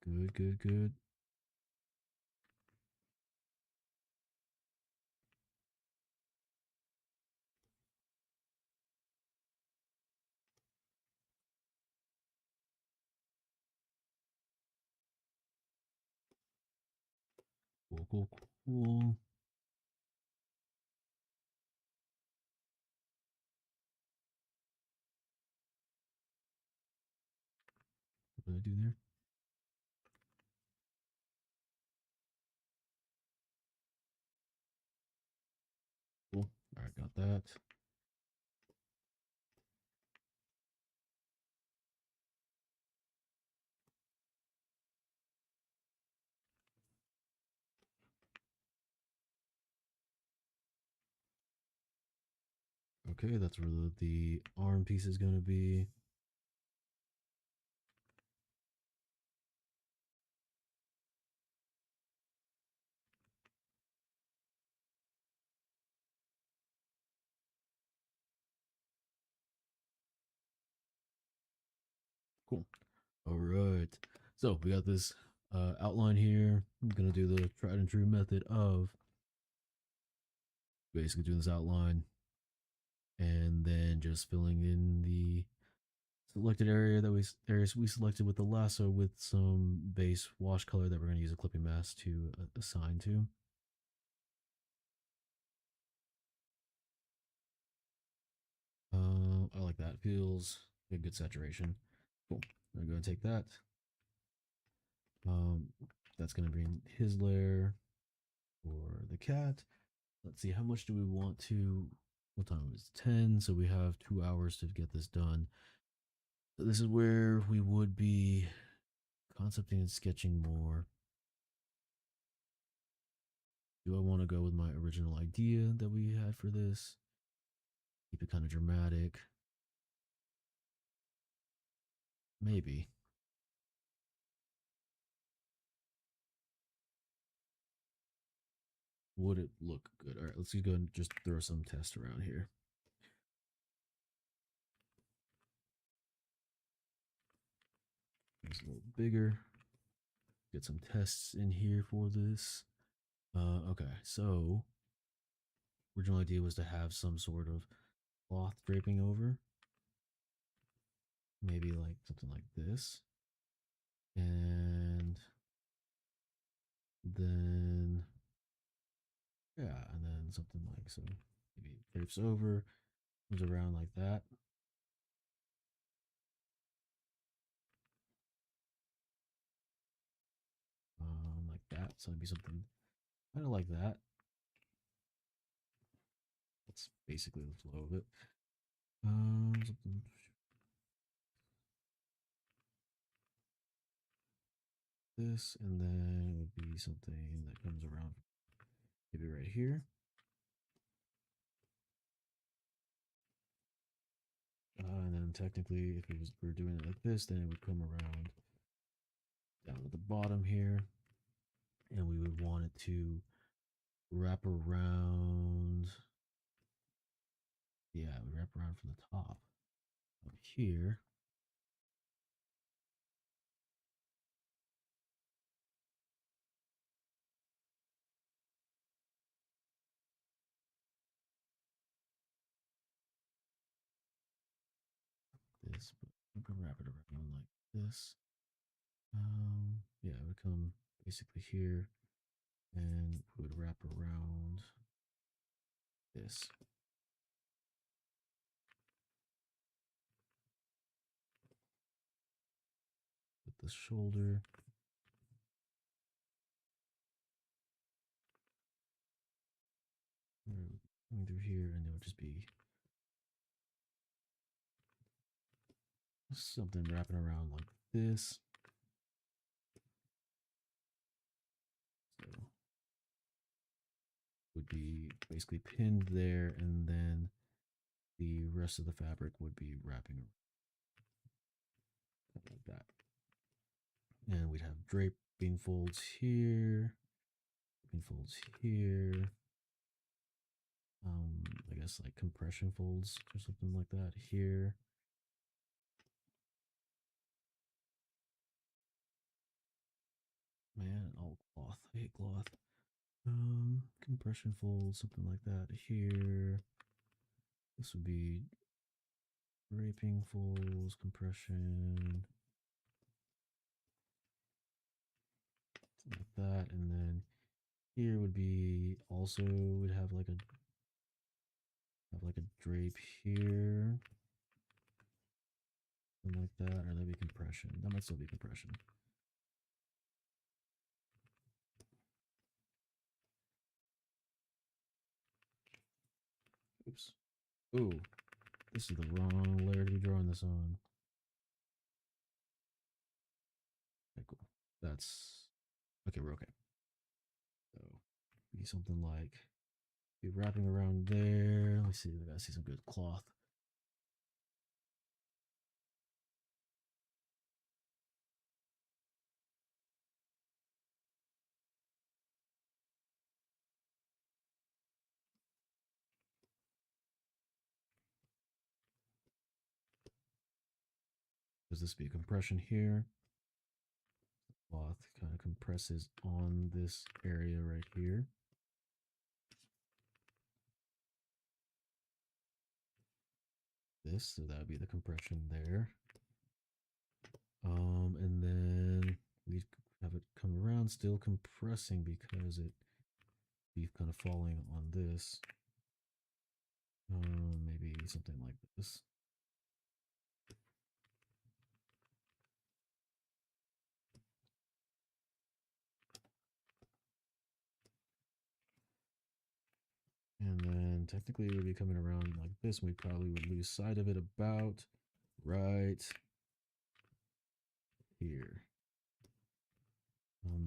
Good, good, good. Cool, cool, cool. What did I do there? Cool. All right, got that. Okay, that's where the arm piece is going to be. Cool. All right. So we got this outline here. I'm going to do the tried and true method of basically doing this outline and then just filling in the selected area that we selected with the lasso with some base wash color that we're going to use a clipping mask to assign to. I like that. Feels a good saturation. Cool. I'm going to take that. Um, that's going to bring his layer for the cat. Let's see, how much do we want to? What time is it? 10? So we have 2 hours to get this done. So this is where we would be concepting and sketching more. Do I want to go with my original idea that we had for this? Keep it kind of dramatic. Maybe. Would it look good? All right, let's go and just throw some tests around here. It's a little bigger. Get some tests in here for this. Okay, so original idea was to have some sort of cloth draping over. Maybe like something like this. And then, yeah, and then something like so. Maybe it drapes over, comes around like that. Like that. So it'd be something kind of like that. That's basically the flow of it. Something this, and then it would be something that comes around maybe right here. And then technically, if it was we're doing it like this, then it would come around down at the bottom here, and we would want it to wrap around. Yeah, it would wrap around from the top up here. This, but we can wrap it around like this. Yeah, it would come basically here, and we would wrap around this. With the shoulder. Going through here, and it would just be something wrapping around like this. So would be basically pinned there, and then the rest of the fabric would be wrapping like that. And we'd have draping folds here, draping folds here. I guess like compression folds or something like that here. Man, all cloth. I hate cloth. Compression folds, something like that here. This would be draping folds, compression, something like that, and then here would be also would have like a drape here, something like that, or that'd be compression. That might still be compression. Oops. Ooh, this is the wrong layer to be drawing this on. Okay, cool. That's okay. We're okay. So be something like be wrapping around there. Let me see. I gotta see some good cloth. Does this be a compression here? Cloth kind of compresses on this area right here. This, so that would be the compression there. And then we have it come around, still compressing because it be kind of falling on this. Maybe something like this. And then technically it would be coming around like this, and we probably would lose sight of it about right here.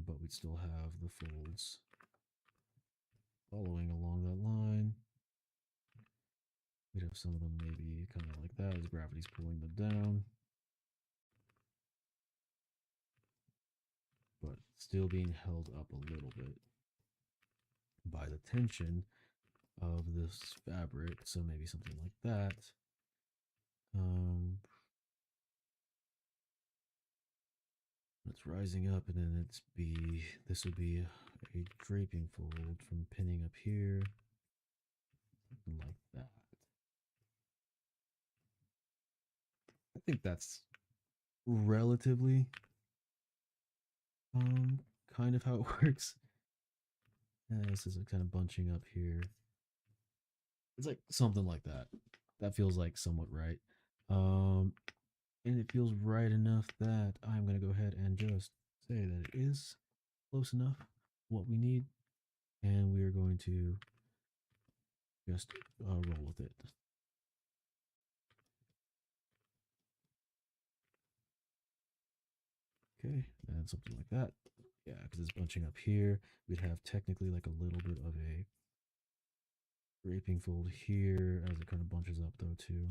But we'd still have the folds following along that line. We'd have some of them maybe kind of like that as gravity's pulling them down. But still being held up a little bit by the tension of this fabric. So maybe something like that. It's rising up, and then this would be a draping fold from pinning up here, something like that. I think that's relatively kind of how it works. This is kind of bunching up here. It's like something like that. That feels like somewhat right. And it feels right enough that I'm going to go ahead and just say that it is close enough what we need, and we are going to just roll with it. Okay, and something like that. Yeah, because it's bunching up here. We'd have technically like a little bit of a draping fold here as it kind of bunches up though too.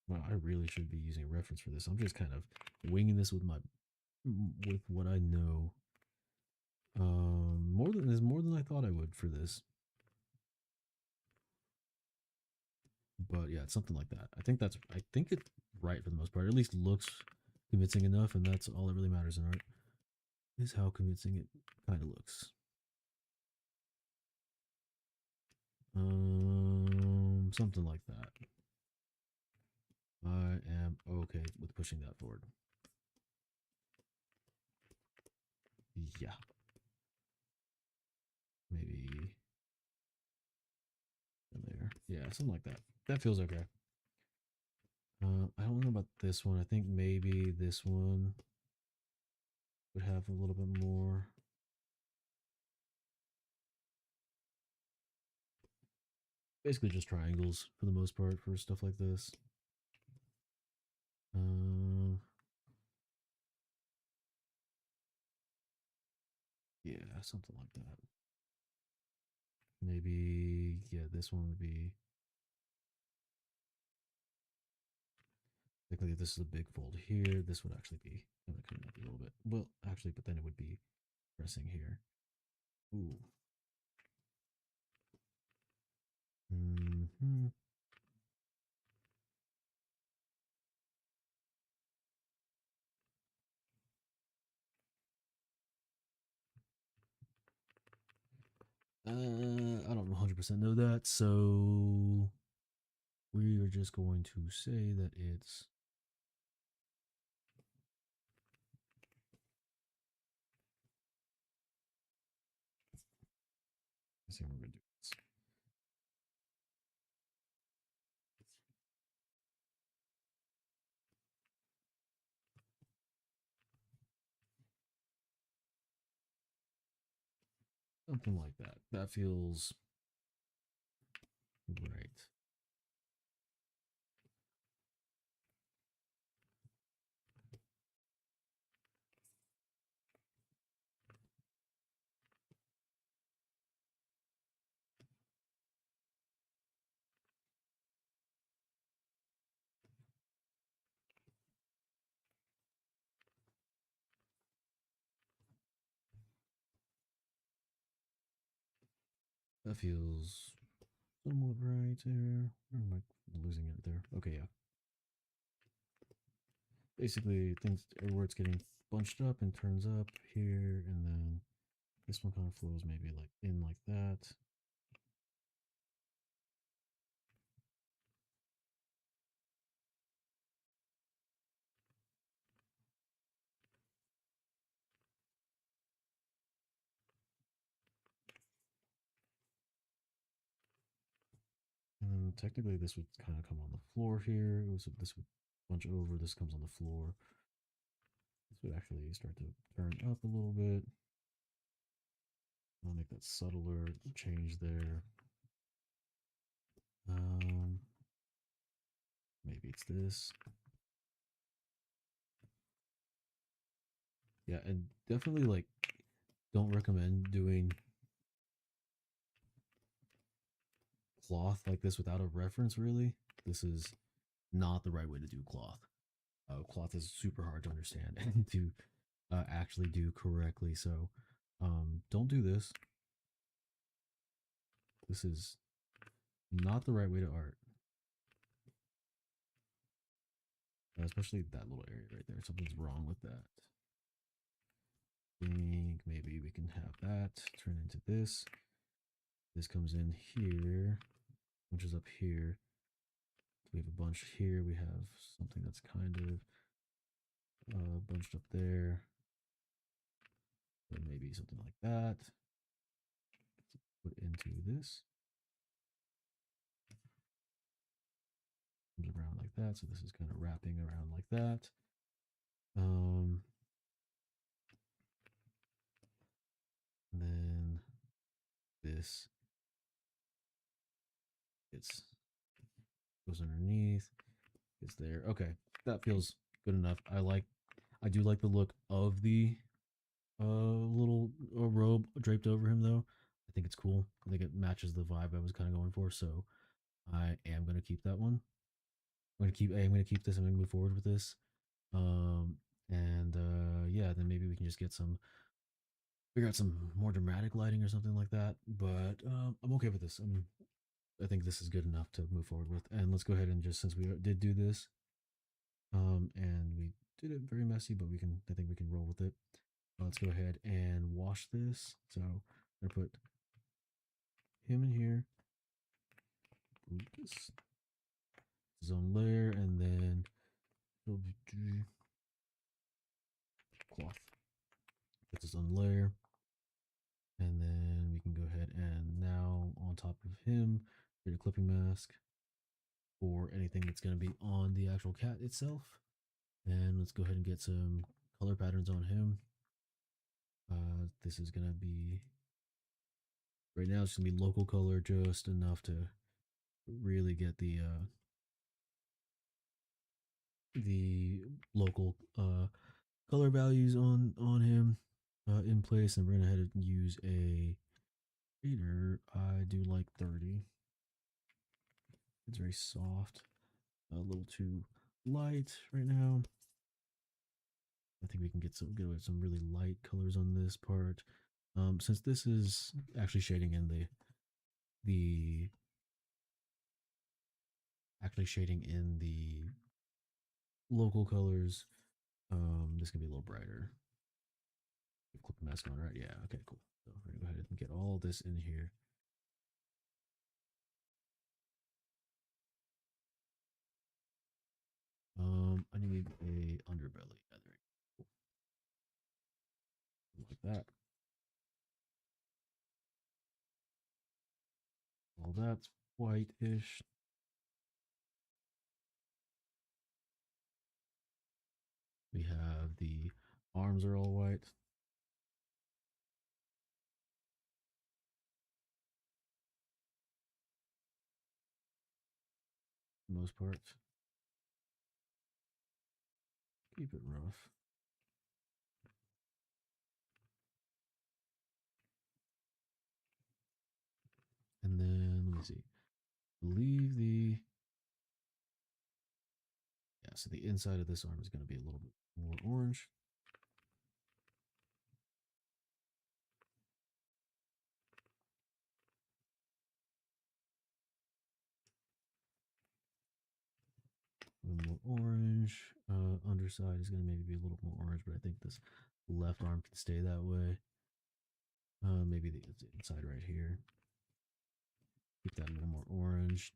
Wow, I really should be using a reference for this. I'm just kind of winging this with what I know. There's more than I thought I would for this. But yeah, it's something like that. I think it's right for the most part. It at least looks convincing enough, and that's all that really matters in art, is how convincing it kind of looks. Something like that. I am okay with pushing that forward. Yeah. Maybe in there. Yeah, something like that. That feels okay. I don't know about this one. I think maybe this one would have a little bit more. Basically just triangles for the most part for stuff like this. Yeah, something like that. Maybe, yeah, this one would be. Technically, if this is a big fold here, this would actually be kind of coming up a little bit. Well, actually, but then it would be pressing here. Ooh. Hmm. I don't 100% know that, so we are just going to say that it's. Let's see what we're gonna do. This. Something like that. That feels right. That feels somewhat right there. Or am I losing it there? Okay, yeah. Basically, things where it's getting bunched up and turns up here, and then this one kind of flows maybe like in like that. And then technically this would kind of come on the floor here. This would bunch over. This comes on the floor. This would actually start to turn up a little bit. I'll make that subtler change there. Maybe it's this. Yeah, and definitely like don't recommend doing cloth like this without a reference, really. This is not the right way to do cloth. Cloth is super hard to understand and to actually do correctly. So don't do this. This is not the right way to art. Especially that little area right there. Something's wrong with that. I think maybe we can have that turn into this. This comes in here, which is up here. We have a bunch here. We have something that's kind of bunched up there. So maybe something like that. Put into this. Comes around like that. So this is kind of wrapping around like that. And then this goes underneath. It's there. Okay, that feels good enough. I do like the look of the little robe draped over him though. I think it's cool. I think it matches the vibe I was kind of going for. So I am gonna keep that one. I'm gonna keep this. I'm gonna move forward with this. And yeah, then maybe we can just figure out some more dramatic lighting or something like that. But I'm okay with this. I think this is good enough to move forward with. And let's go ahead and just since we did do this, and we did it very messy, but I think we can roll with it. Let's go ahead and wash this. So I'm gonna put him in here. This his own layer, and then cloth. Put his own layer. mask for anything that's going to be on the actual cat itself. And let's go ahead and get some color patterns on him. This is going to be, right now it's going to be local color, just enough to really get the local color values on him in place. And we're going to head and use a shader. I do like 30. It's very soft, a little too light right now. I think we can get some really light colors on this part. Since this is actually shading in the local colors, this can be a little brighter. Clip mask on, right? Yeah. Okay. Cool. So we're gonna go ahead and get all this in here. I need a underbelly. Yeah, there we go. Cool. Like that. All that's white-ish. We have the arms are all white. For the most part. Keep it rough. And then let me see. Leave the so the inside of this arm is going to be a little bit more orange. A little more orange. Underside is going to maybe be a little more orange, but I think this left arm can stay that way. Maybe the inside right here. Keep that a little more orange.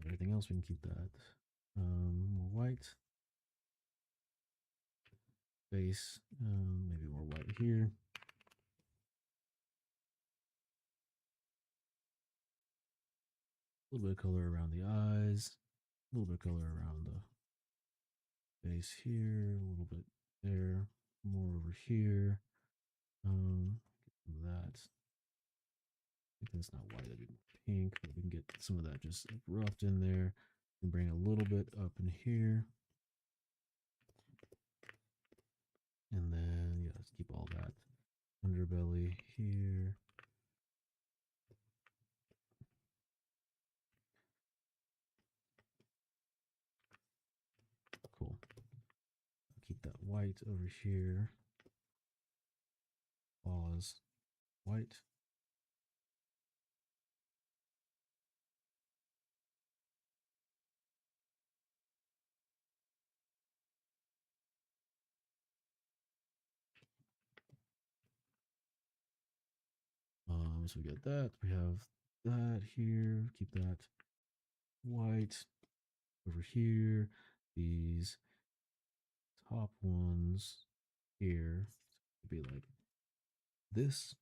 Everything else we can keep that more white. Face, maybe more white here. A little bit of color around the eyes. A little bit of color around the face here. A little bit there. More over here. Get some of that. I think that's not white, that'd be pink, but we can get some of that just like roughed in there and bring a little bit up in here. And then, yeah, let's keep all that underbelly here. Cool. Keep that white over here. Paws, white. So we got that. We have that here. Keep that white over here. These top ones here would be like this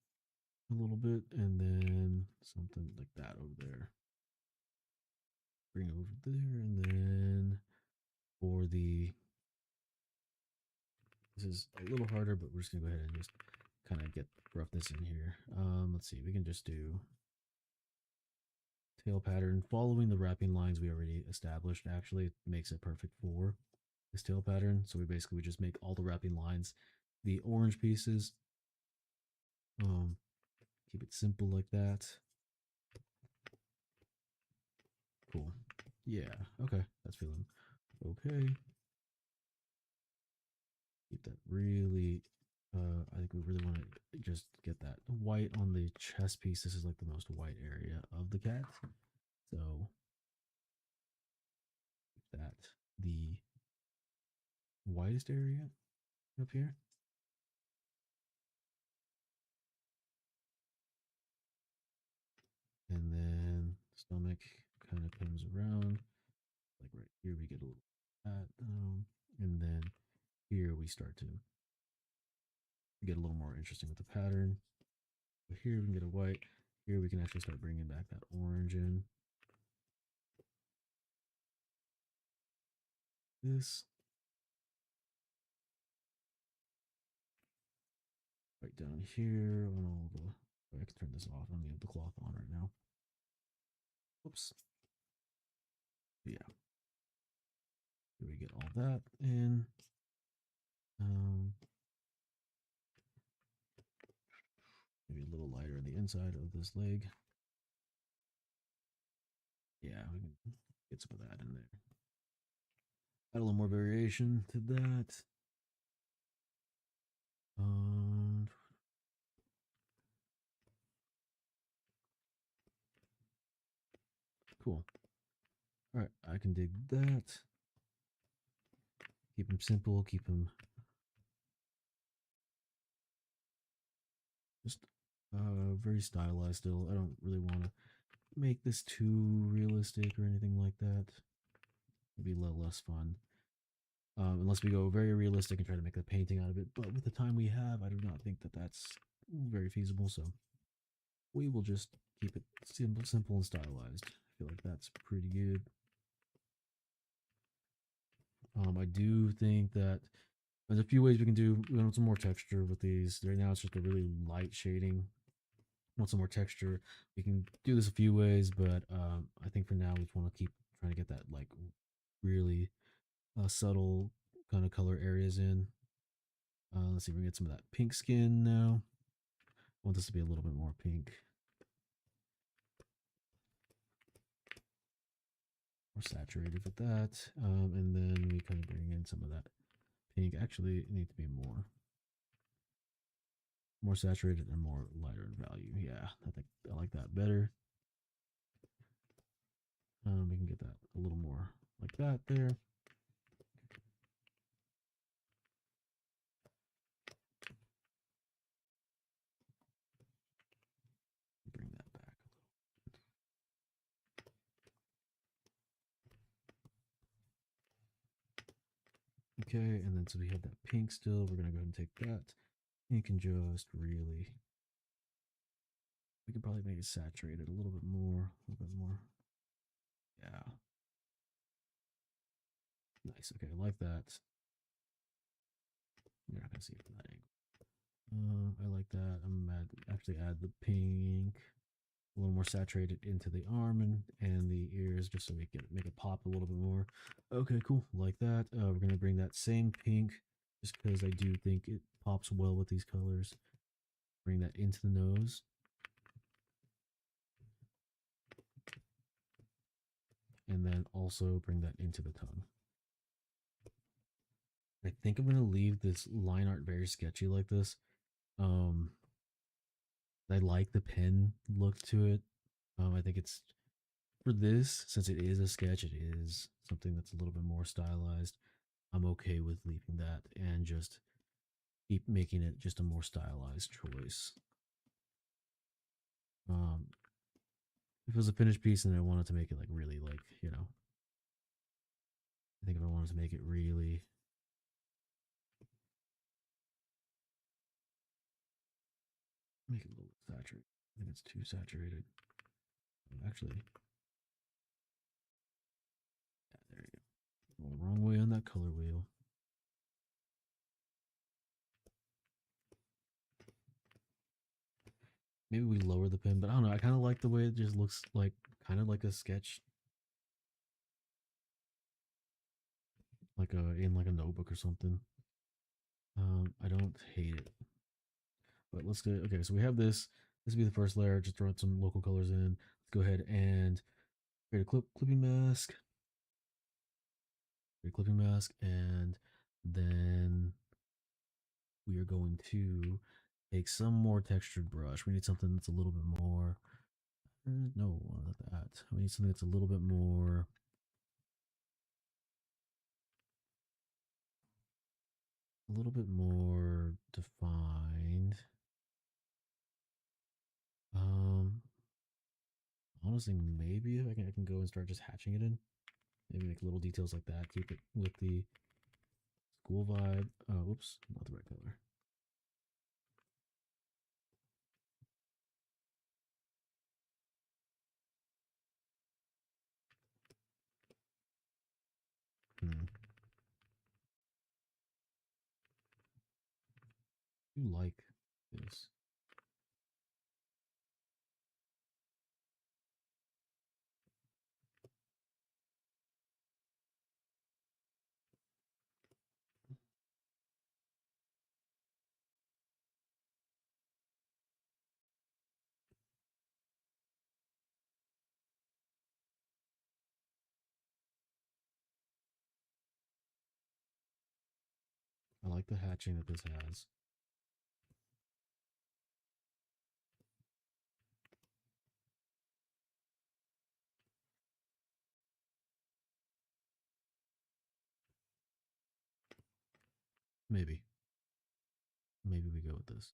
a little bit, and then something like that over there. Bring it over there, and then for the this is a little harder, but we're just gonna go ahead and just kind of get roughness in here. Let's see, we can just do tail pattern following the wrapping lines we already established. Actually, it makes it perfect for this tail pattern. So we just make all the wrapping lines the orange pieces. Keep it simple like that. Cool. Yeah. Okay. That's feeling okay. Keep that really. I think we really want to just get that white on the chest piece. This is like the most white area of the cat. So that the whitest area up here. And then stomach kind of comes around. Like right here, we get a little that. And then here we start to get a little more interesting with the pattern. So here we can get a white. Here we can actually start bringing back that orange in. This. Right down here on all the. Oh, I can turn this off. I don't need the cloth on right now. Whoops. Yeah. Here we get all that in. Maybe a little lighter on the inside of this leg. Yeah, we can get some of that in there. Add a little more variation to that. Cool. All right, I can dig that. Keep them simple. Keep them just very stylized. Still, I don't really want to make this too realistic or anything like that. It'd be a little less fun. Unless we go very realistic and try to make a painting out of it. But with the time we have, I do not think that that's very feasible. So we will just keep it simple and stylized. I feel like that's pretty good. I do think that there's a few ways we can do. We want some more texture with these. Right now, it's just a really light shading. Want some more texture. We can do this a few ways, but I think for now we just want to keep trying to get that like really subtle kind of color areas in. Let's see, we get some of that pink skin now. I want this to be a little bit more pink. More saturated with that. And then we kind of bring in some of that pink. Actually, it needs to be more saturated and more lighter in value. Yeah, I think I like that better. We can get that a little more like that there. Bring that back a little. Okay, and then so we have that pink still. We're gonna go ahead and take that. You can just really, we could probably make it saturated a little bit more, a little bit more. Yeah. Nice. Okay, I like that. You're not gonna see it from that angle. I like that. I'm gonna actually add the pink, a little more saturated into the arm and the ears, just so we can make it pop a little bit more. Okay, cool. Like that. We're gonna bring that same pink, just because I do think it pops well with these colors. Bring that into the nose. And then also bring that into the tongue. I think I'm gonna leave this line art very sketchy like this. I like the pen look to it. I think it's for this, since it is a sketch, it is something that's a little bit more stylized. I'm okay with leaving that and just keep making it just a more stylized choice. If it was a finished piece and I wanted to make it like really like, I think if I wanted to make it really make it a little saturated. I think it's too saturated. Actually, yeah, there you go. Going the wrong way on that color wheel. Maybe we lower the pen, but I don't know. I kind of like the way it just looks like kind of like a sketch, like in like a notebook or something. I don't hate it, but let's go. Okay, so we have this. This will be the first layer. Just throw some local colors in. Let's go ahead and create a clipping mask. Create a clipping mask, and then we are going to take some more textured brush. We need something that's a little bit more. No, not that. We need something that's a little bit more. A little bit more defined. Honestly, maybe if I can go and start just hatching it in. Maybe make little details like that. Keep it with the school vibe. Oh, whoops, not the right color. do like this. I like the hatching that this has. Maybe. Maybe we go with this.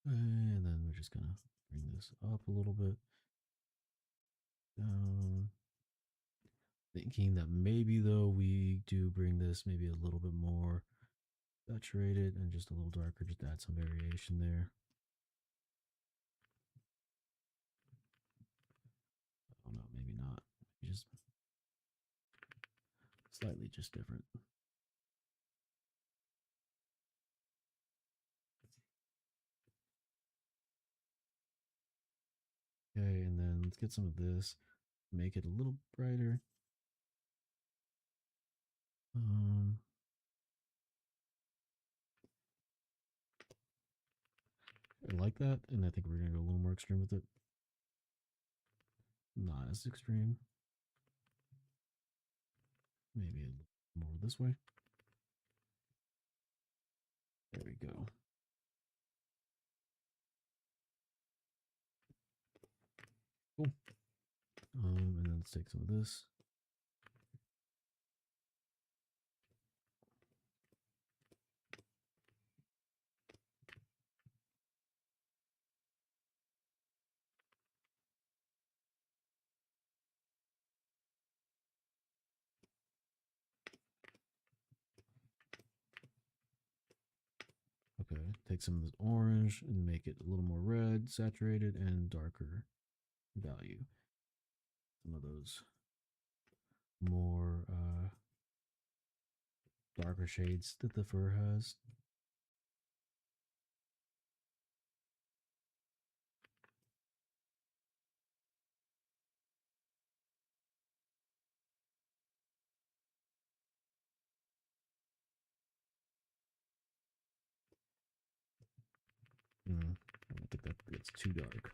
And then we're just gonna bring this up a little bit. Down. Thinking that maybe though we do bring this maybe a little bit more saturated and just a little darker, just to add some variation there. I don't know, maybe not. Maybe just slightly just different. Okay, and then let's get some of this, make it a little brighter. I like that, and I think we're gonna go a little more extreme with it. Not as extreme. Maybe a little more this way. There we go. Cool. And then let's take some of this. Okay, take some of this orange and make it a little more red, saturated, and darker value. Some of those more darker shades that the fur has. I don't think that gets too dark.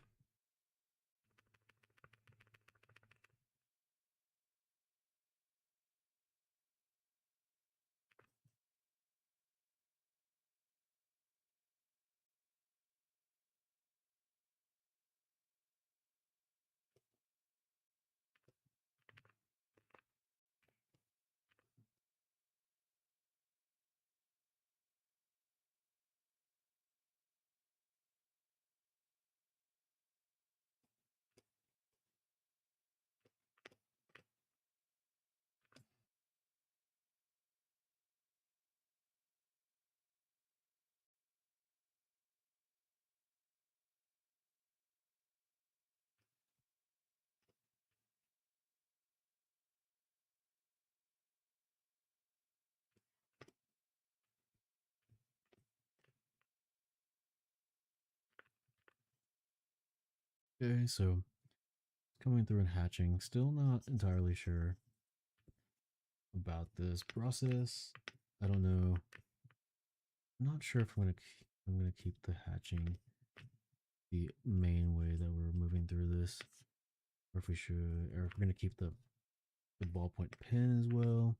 Okay, so coming through and hatching, still not entirely sure about this process. I don't know. I'm not sure if I'm gonna keep the hatching the main way that we're moving through this, or if we should, or if we're gonna keep the ballpoint pen as well.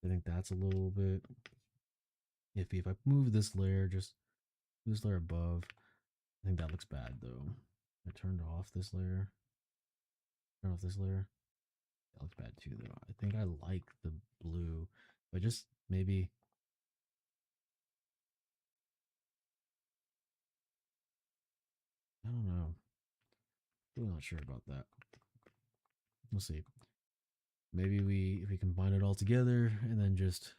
I think that's a little bit iffy. If I move this layer, just this layer above, I think that looks bad though. I turned off this layer. Turn off this layer. That looks bad too though. I think I like the blue, but just maybe. I don't know. Really not sure about that. We'll see. Maybe if we combine it all together and then just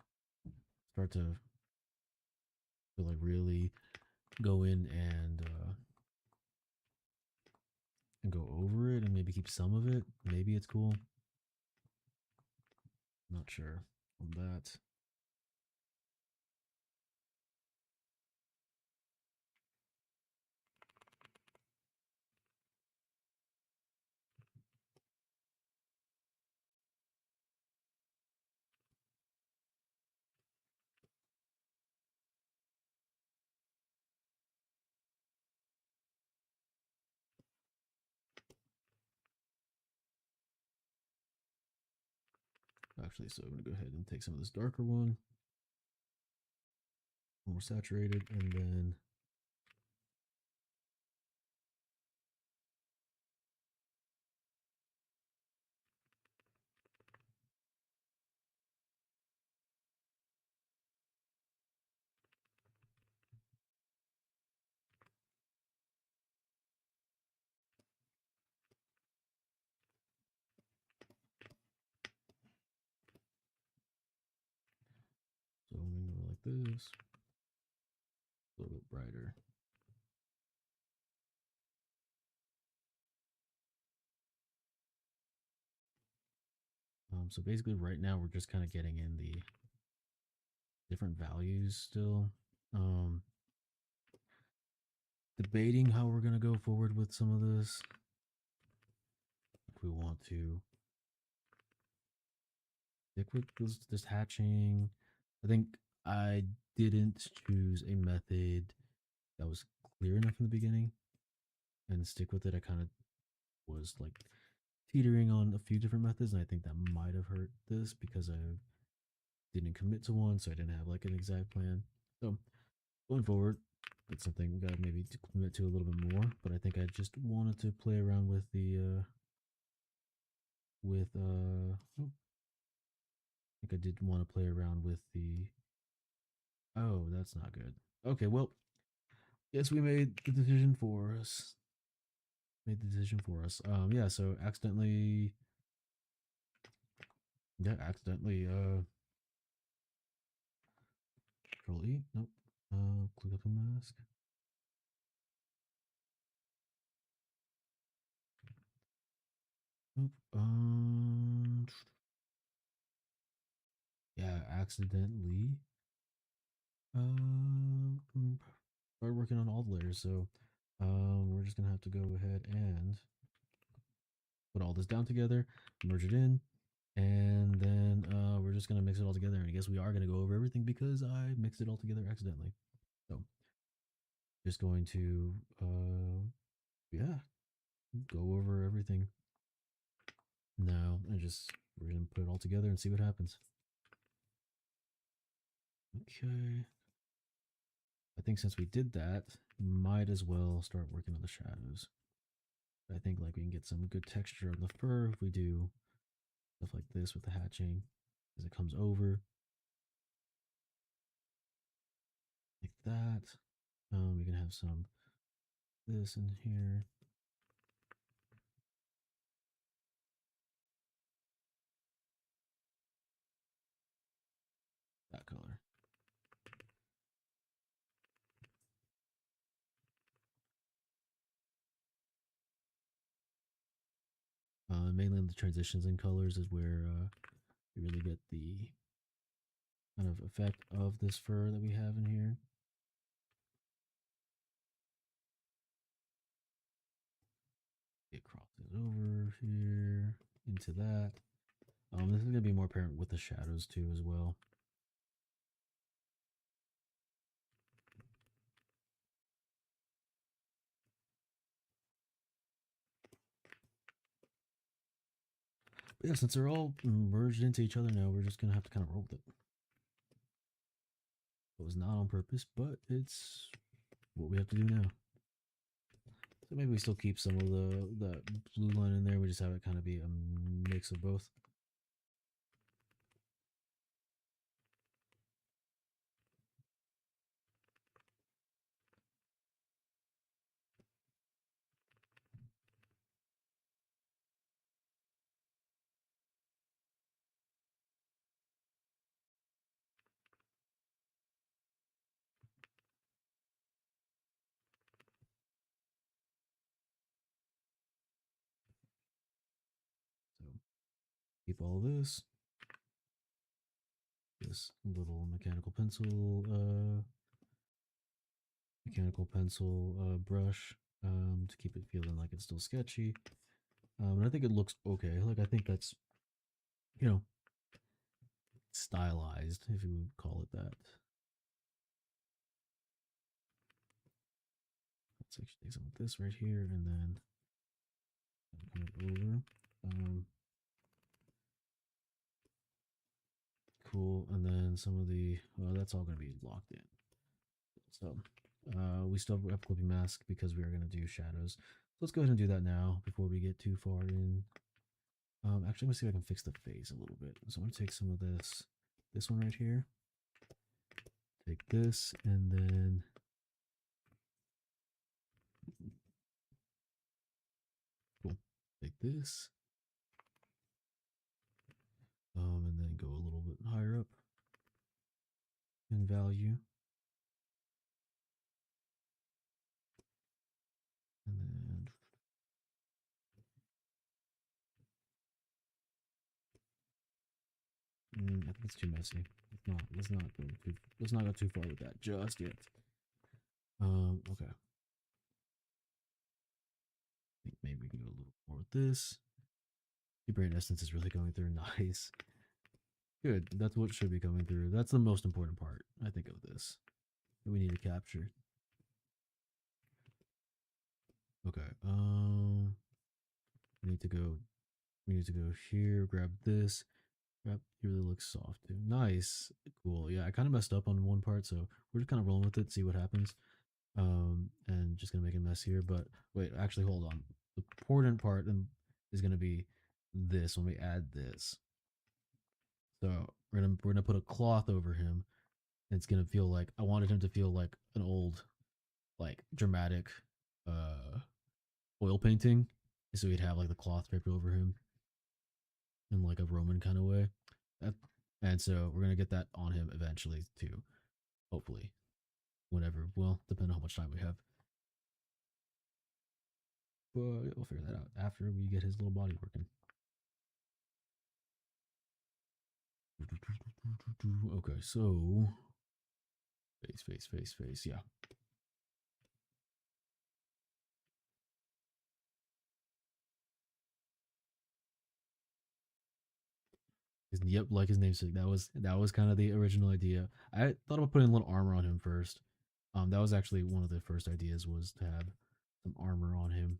start to like really go in and go over it and maybe keep some of it. Maybe it's cool. Not sure on that. Actually, so I'm gonna go ahead and take some of this darker one, more saturated, and then so I'm gonna go like this, a little bit brighter. So basically right now we're just kind of getting in the different values still. Debating how we're going to go forward with some of this. If we want to stick with this hatching. I think I didn't choose a method that was clear enough in the beginning and stick with it. I kind of was like teetering on a few different methods, and I think that might have hurt this because I didn't commit to one, so I didn't have like an exact plan. So going forward, that's something we got maybe to commit to a little bit more. But I think I just wanted to play around with the I think I did want to play around with the. Oh, that's not good. Okay, well, yes, we made the decision for us. Made the decision for us. Yeah. So accidentally. Yeah, accidentally. Control E. Nope. Click up a mask. Nope. Yeah, accidentally. Start working on all the layers. So, we're just gonna have to go ahead and put all this down together, merge it in, and then we're just gonna mix it all together. And I guess we are gonna go over everything because I mixed it all together accidentally. So, just going to yeah, go over everything now, and just we're gonna put it all together and see what happens. Okay. I think since we did that, might as well start working on the shadows. I think like we can get some good texture on the fur if we do stuff like this with the hatching as it comes over like that. We can have some this in here, that color. Mainly the transitions and colors is where you really get the kind of effect of this fur that we have in here. It crosses over here into that. This is gonna be more apparent with the shadows too as well. But yeah, since they're all merged into each other now, we're just gonna have to kind of roll with it. It was not on purpose, but it's what we have to do now. So maybe we still keep some of the blue line in there. We just have it kind of be a mix of both. So keep all this. this little mechanical pencil brush to keep it feeling like it's still sketchy. And I think it looks okay. Like I think that's, you know, stylized, if you would call it that. Let's actually take some of this right here and then come over. Cool. And then some of the, well, that's all going to be locked in. So we still have clipping mask because we are going to do shadows. So let's go ahead and do that now before we get too far in. Actually, I'm going to see if I can fix the face a little bit. So I'm going to take some of this one right here. Take this and then cool. Take this. And then go a little bit higher up in value. And then I think it's too messy. Let's not go too far with that just yet. Okay. I think maybe we can go a little more with this. The brain essence is really going through. Nice. Good. That's what should be coming through. That's the most important part, I think, of this that we need to capture. Okay. We need to go here, grab this. Grab, it really looks soft too. Nice. Cool. Yeah, I kind of messed up on one part, so we're just kind of rolling with it, see what happens. And just gonna make a mess here. But wait, actually hold on. The important part is gonna be this when we add this. So we're gonna put a cloth over him. It's gonna feel like I wanted him to feel like an old, like dramatic oil painting. So he'd have like the cloth draped over him in like a Roman kind of way. That, and so we're gonna get that on him eventually too. Hopefully. Whenever, well, depending on how much time we have. But we'll figure that out after we get his little body working. Okay, so face. Yeah. Yep, like his namesake. That was kind of the original idea. I thought about putting a little armor on him first. That was actually one of the first ideas was to have some armor on him.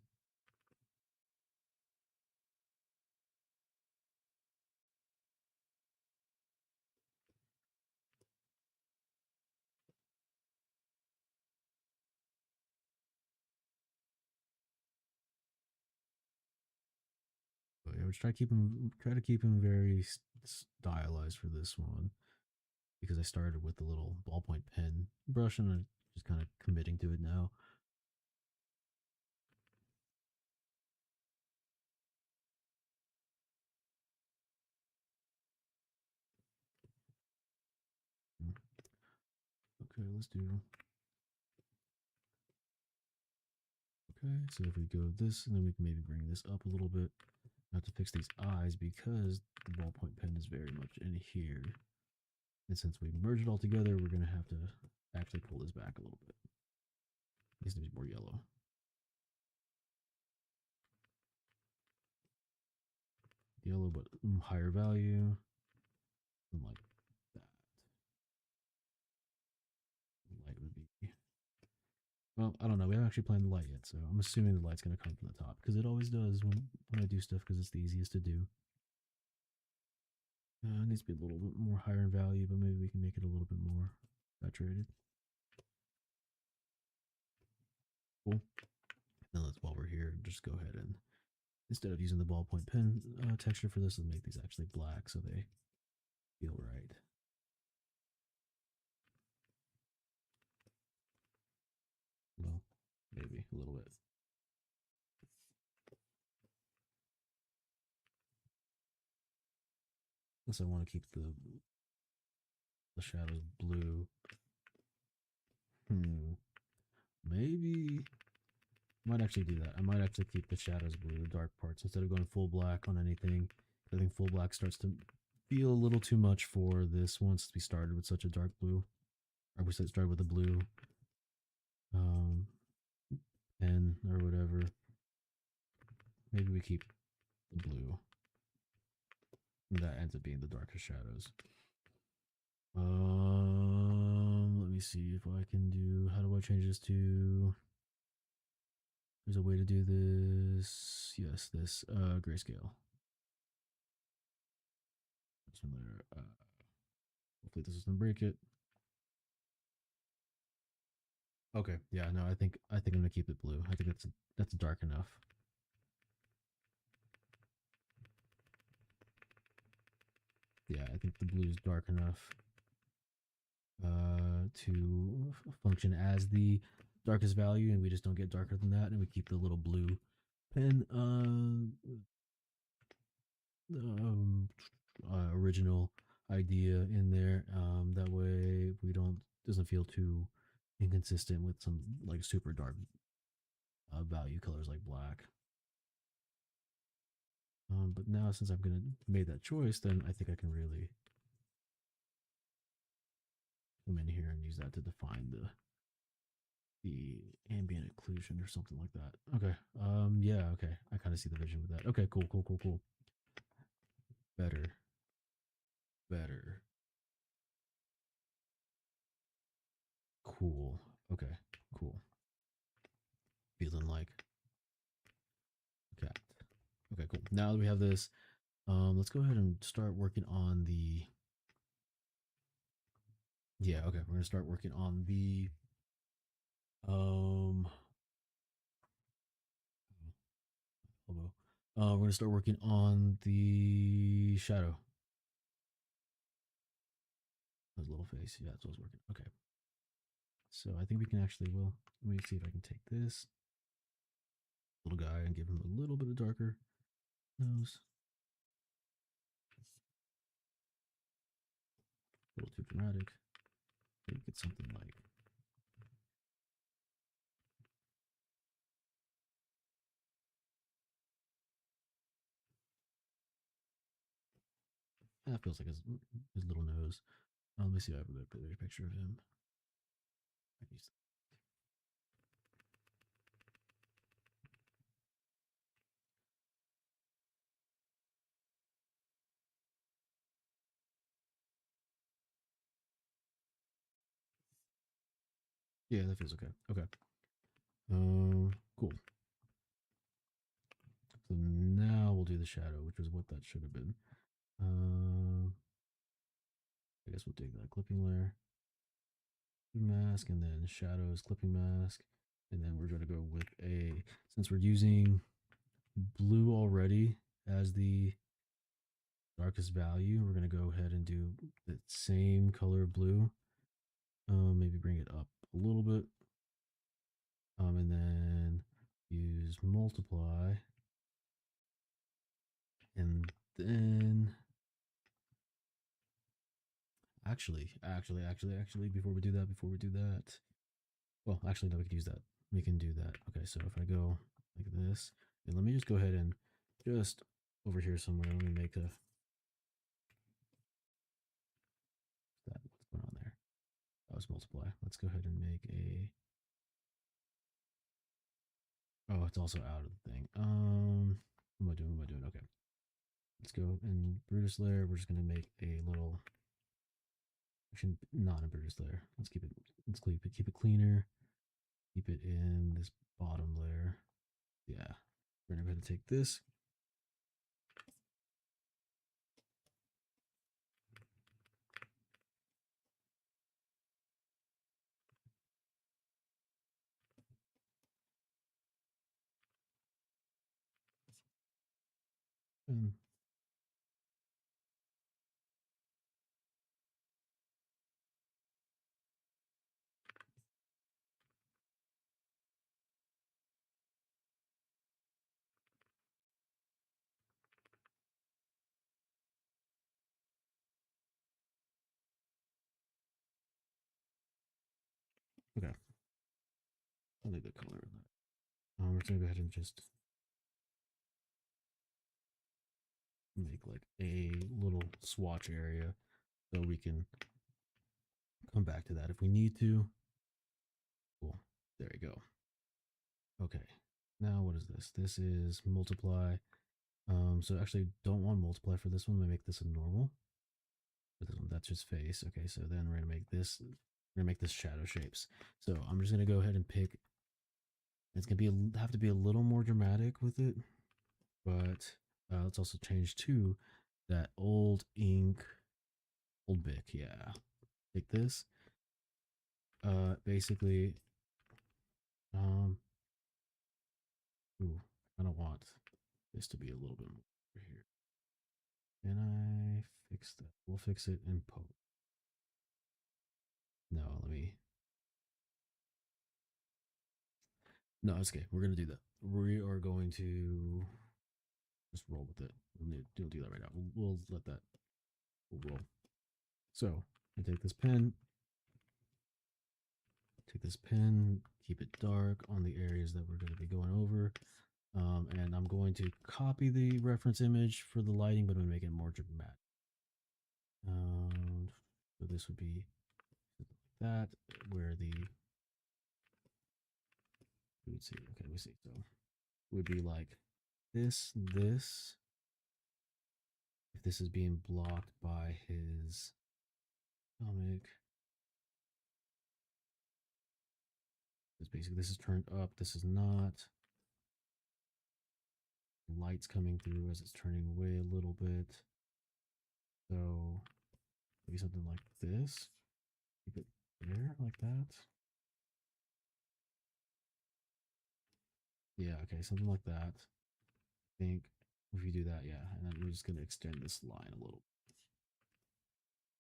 But yeah, try to keep him very stylized for this one because I started with the little ballpoint pen brush and I'm just kind of committing to it now. Okay, let's do. Okay, so if we go this, and then we can maybe bring this up a little bit. I have to fix these eyes because the ballpoint pen is very much in here. And since we merged it all together, we're going to have to actually pull this back a little bit. It needs to be more yellow. Yellow, but higher value. Like that. Light would be. Well, I don't know. We haven't actually planned the light yet, so I'm assuming the light's going to come from the top because it always does when I do stuff because it's the easiest to do. It needs to be a little bit more higher in value, but maybe we can make it a little bit more saturated. Cool. Now let's, while we're here, just go ahead and instead of using the ballpoint pen texture for this, let's make these actually black so they feel right. Well, maybe a little bit. Unless I want to keep the shadows blue. Maybe I might actually do that. I might actually keep the shadows blue, the dark parts, instead of going full black on anything. I think full black starts to feel a little too much for this once we started with such a dark blue. Or we started with a blue um, pen or whatever. Maybe we keep the blue. And that ends up being the darkest shadows. Let me see if I can do. How do I change this to? There's a way to do this. Yes, this grayscale. This one there. Hopefully this doesn't break it. Okay, yeah, no, I think I'm gonna keep it blue. I think that's dark enough. Yeah, I think the blue is dark enough to function as the darkest value, and we just don't get darker than that, and we keep the little blue pen original idea in there. That way we don't doesn't feel too inconsistent with some like super dark value colors like black. But now since I'm gonna made that choice, then I think I can really come in here and use that to define the ambient occlusion or something like that. Okay. Yeah. Okay. I kind of see the vision with that. Okay. Cool. Cool. Cool. Cool. Better. Better. Cool. Okay. Cool. Feeling like cat. Okay. Cool. Now that we have this, let's go ahead and start working on the. Yeah. Okay. We're gonna start working on the. Um. Elbow. We're gonna start working on the shadow. His little face. Yeah, that's what I was working. Okay. So I think we can actually. Well, let me see if I can take this little guy and give him a little bit of darker nose. A little too dramatic. Maybe get something like. That feels like his little nose. Let me see if I have a better picture of him. Yeah, that feels okay. Okay. Cool. So now we'll do the shadow, which is what that should have been. I guess we'll take that clipping layer, mask, and then shadows, clipping mask, and then we're going to go with a, since we're using blue already as the darkest value, we're going to go ahead and do the same color of blue. Maybe bring it up a little bit. And then use multiply. And then actually, before we do that, well, actually, no, we could use that. We can do that. Okay, so if I go like this, and let me just go ahead and just over here somewhere, let me make a, that, what's going on there? That was multiply. Let's go ahead and make a, oh, it's also out of the thing. What am I doing? What am I doing? Okay. Let's go in Brutus layer. We're just going to make a little, actually not a Brutus layer. Let's keep it cleaner. Keep it in this bottom layer. Yeah. We're going to go ahead and take this. And okay. I'll leave the color of that. We're going to go ahead and just make like a little swatch area so we can come back to that if we need to. Cool. There you go. Okay. Now what is this? This is multiply. So actually don't want multiply for this one. I'm gonna make this a normal. For this one, that's just face. Okay, so then we're gonna make this. We're gonna make this shadow shapes. So I'm just gonna go ahead and pick. It's gonna be have to be a little more dramatic with it, but let's also change to that old ink, old Bic. Yeah, take this. Basically, um, ooh, I don't want this to be a little bit more over here. Can I fix that? We'll fix it in post. No, let me. No, it's okay. We're gonna do that. We are going to just roll with it. We'll do that right now. We'll let that. We'll roll. So I take this pen. Take this pen. Keep it dark on the areas that we're going to be going over. And I'm going to copy the reference image for the lighting, but I'm going to make it more dramatic. So this would be that, where the, we would see, okay, we see. So it would be like this, if this is being blocked by his stomach. It's basically, this is turned up, this is not. Light's coming through as it's turning away a little bit. So maybe something like this. Keep it there like that. Yeah, okay, something like that. I think if you do that, yeah, and then we're just gonna extend this line a little.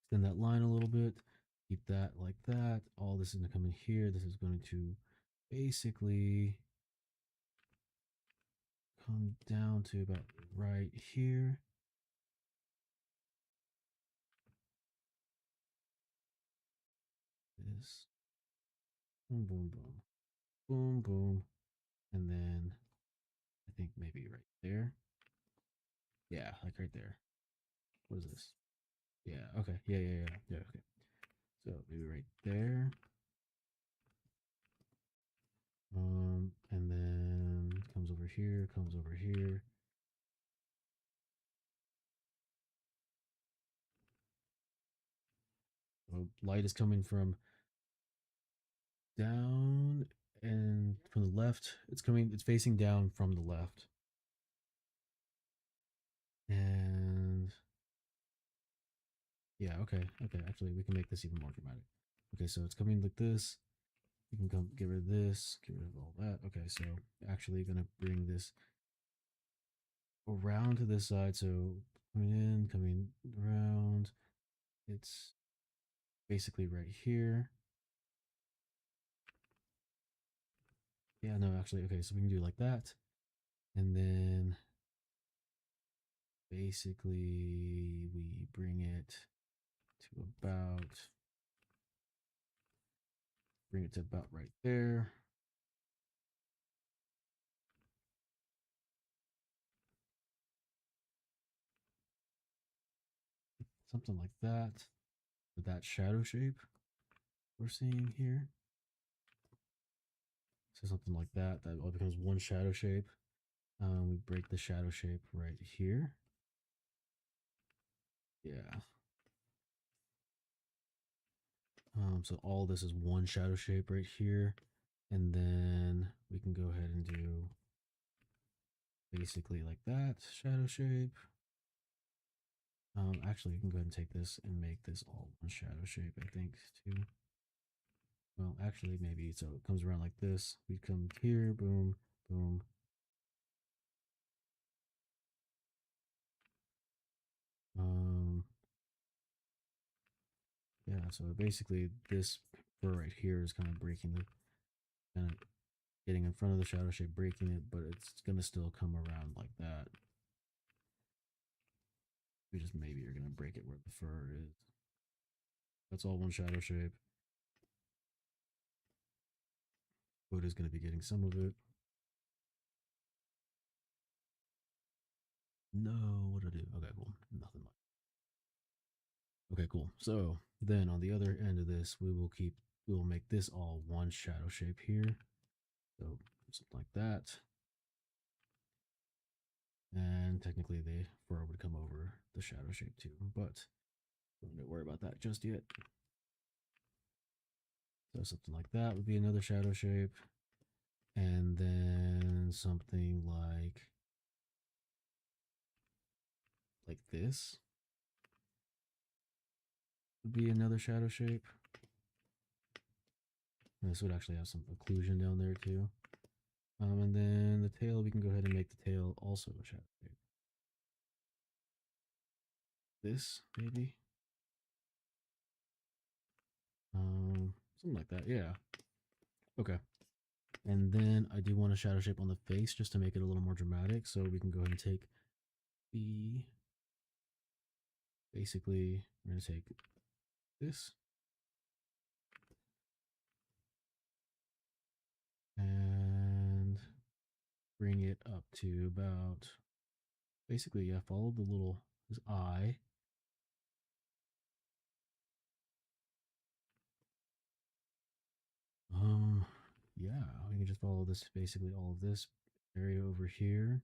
Extend that line a little bit. Keep that like that. All this is gonna come in here. This is going to basically come down to about right here. This. Boom, boom, boom. Boom, boom. And then I think maybe right there. Yeah, like right there. What is this? Yeah, okay. Yeah, okay. So maybe right there. And then comes over here, comes over here. So light is coming from down and from the left. It's facing down from the left. And yeah, okay. Actually, we can make this even more dramatic. Okay, so it's coming like this. You can come get rid of this, get rid of all that. Okay, so actually gonna bring this around to this side. So coming in, coming around. It's basically right here. Yeah, no, actually, okay, so we can do it like that. And then basically we bring it to about right there. Something like that. With that shadow shape we're seeing here. So something like that. That all becomes one shadow shape. We break the shadow shape right here. Yeah. So all this is one shadow shape right here. And then we can go ahead and do basically like that shadow shape. Actually, you can go ahead and take this and make this all one shadow shape, I think, too. Well, actually, maybe. So it comes around like this. We come here, boom, boom. Yeah, so basically this fur right here is kind of breaking the, kind of getting in front of the shadow shape, breaking it, but it's gonna still come around like that. We just maybe are gonna break it where the fur is. That's all one shadow shape. Hood is gonna be getting some of it. No, what did I do? Okay, cool. Nothing much. Okay, cool. So then on the other end of this, we will make this all one shadow shape here. So something like that. And technically the fur would come over the shadow shape too, but don't need to worry about that just yet. So something like that would be another shadow shape. And then something like this would be another shadow shape. And this would actually have some occlusion down there too. And then the tail, we can go ahead and make the tail also a shadow shape. This, maybe. Something like that, yeah. Okay. And then I do want a shadow shape on the face just to make it a little more dramatic. So we can go ahead and take basically, we're going to take this and bring it up to about, basically, yeah, follow the little, his eye. Yeah, we can just follow this, basically all of this area over here.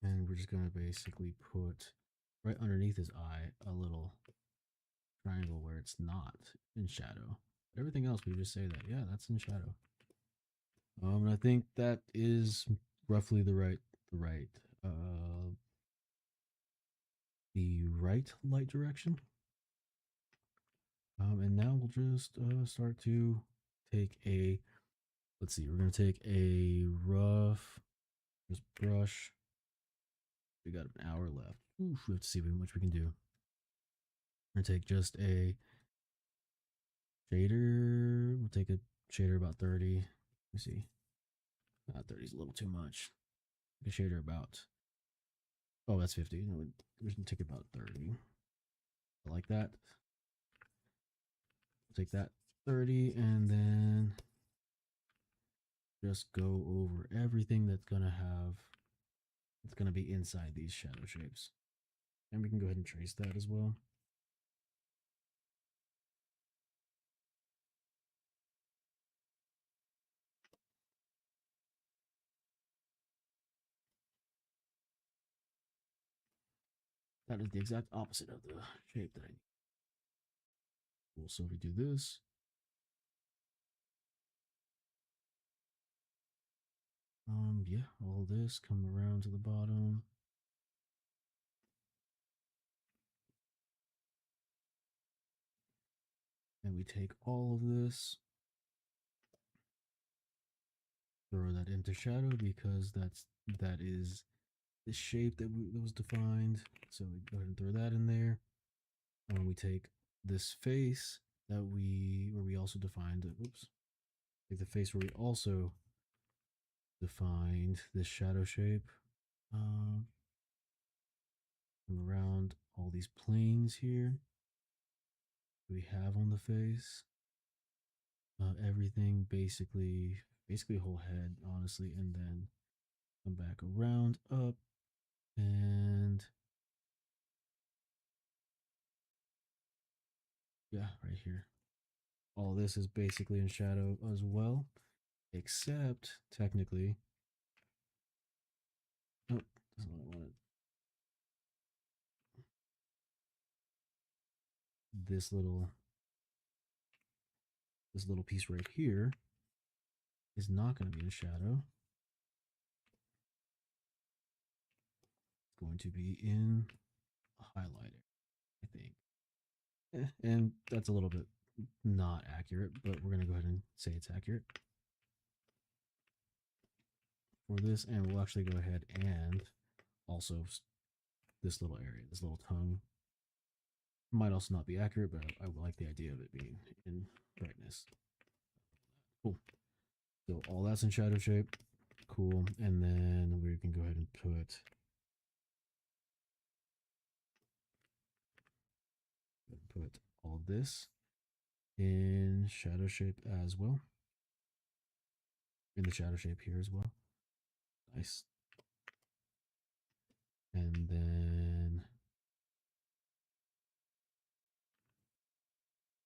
And we're just going to basically put right underneath his eye a little triangle where it's not in shadow. But everything else, we just say that, yeah, that's in shadow. And I think that is roughly uh, the right light direction. And now we'll just start to take a, let's see, we're going to take a rough, just brush. We got an hour left. Oof, we have to see how much we can do. We're going to take just a shader. We'll take a shader about 30. Let me see. 30 is a little too much. A shader about, oh, that's 50. No, we're going to take about 30. I like that. Take that 30 and then just go over everything that's going to have, it's going to be inside these shadow shapes. And we can go ahead and trace that as well. That is the exact opposite of the shape that I need. Cool, so if we do this, yeah, all this come around to the bottom. And we take all of this, throw that into shadow because that is the shape that was defined. So we go ahead and throw that in there. We take this face that where we also defined it. Oops. Take the face where we also defined this shadow shape. Around all these planes here we have on the face. Everything basically whole head, honestly, and then come back around up and yeah, right here. All this is basically in shadow as well, except technically, oh, that's not what I wanted. This little piece right here is not going to be in shadow. It's going to be in a highlighter, I think. And that's a little bit not accurate, but we're going to go ahead and say it's accurate for this. And we'll actually go ahead and also this little area, this little tongue, might also not be accurate, but I like the idea of it being in brightness. Cool. So all that's in shadow shape. Cool. And then we can go ahead and put all this in shadow shape as well. In the shadow shape here as well. Nice. And then,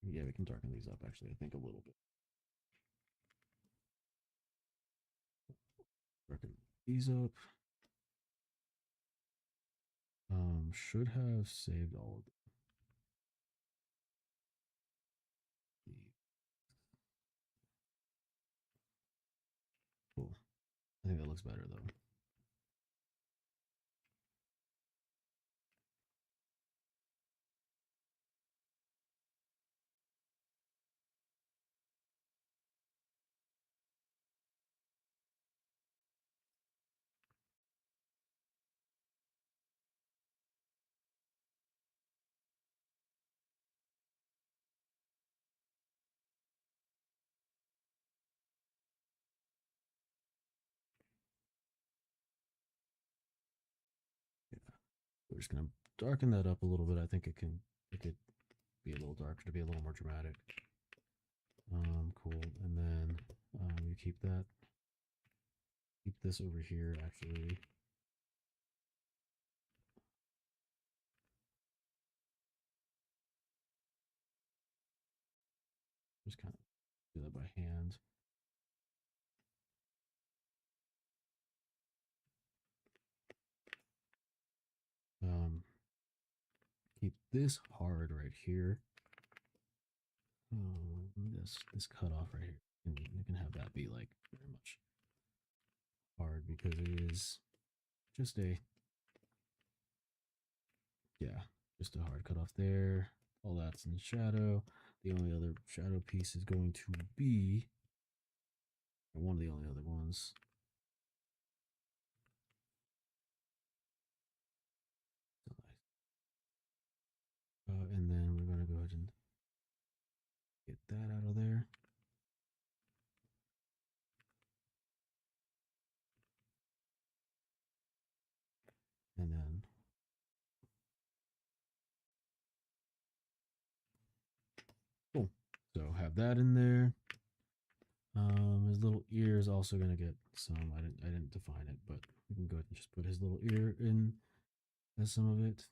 yeah, we can darken these up actually, I think a little bit. Darken these up. Should have saved all of the. Cool. I think that looks better though. Yeah. We're just gonna darken that up a little bit. I think it could be a little darker to be a little more dramatic. Cool. And then you keep that. Keep this over here actually. Just kind of do that by hand. Keep this hard right here. This cutoff right here. And you can have that be like very much hard because it is just a just a hard cutoff there. All that's in shadow. The only other shadow piece is going to be, or one of the only other ones. And then we're going to go ahead and get that out of there. And then cool. So have that in there. His little ear is also gonna get some. I didn't define it, but we can go ahead and just put his little ear in as some of it.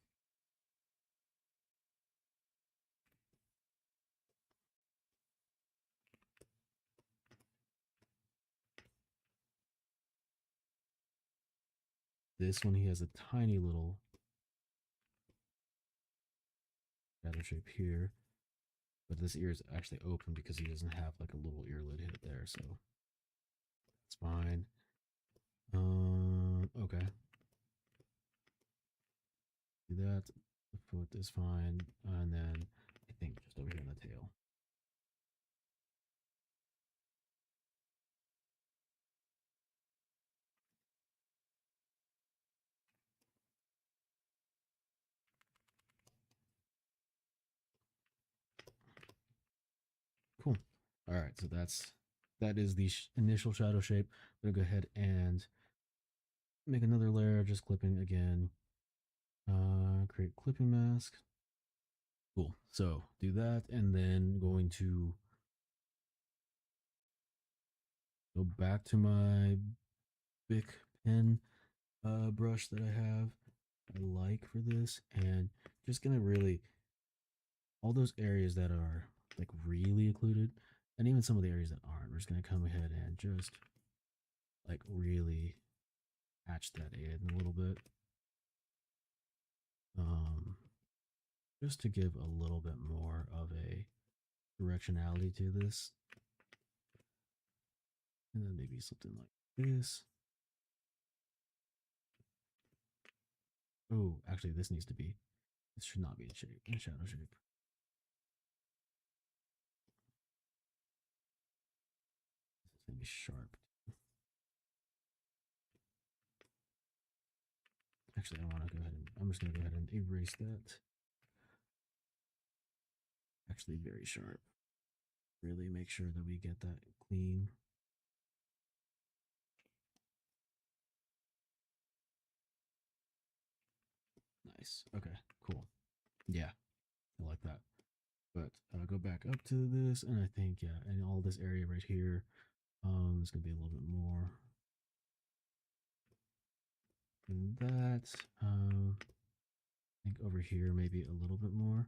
This one, he has a tiny little shadow shape here, but this ear is actually open because he doesn't have like a little ear lid hit there, so it's fine. Okay. Do that. The foot is fine, and then I think just over here in the tail. Cool. All right, so that is the initial shadow shape. I'm gonna go ahead and make another layer, just clipping again. Create clipping mask. Cool. So do that, and then going to go back to my Bic pen brush that I have. I like for this, and just gonna really all those areas that are like really occluded, and even some of the areas that aren't. We're just gonna come ahead and just like really hatch that in a little bit. Just to give a little bit more of a directionality to this. And then maybe something like this. Oh, actually, this should not be a shape, a shadow shape. It's gonna be sharp. Actually, I want to go ahead and, I'm just gonna go ahead and erase that. Actually, very sharp. Really make sure that we get that clean. Nice. Okay, cool. Yeah, I like that. But go back up to this, and I think, yeah, and all this area right here, it's gonna be a little bit more. And that, I think over here maybe a little bit more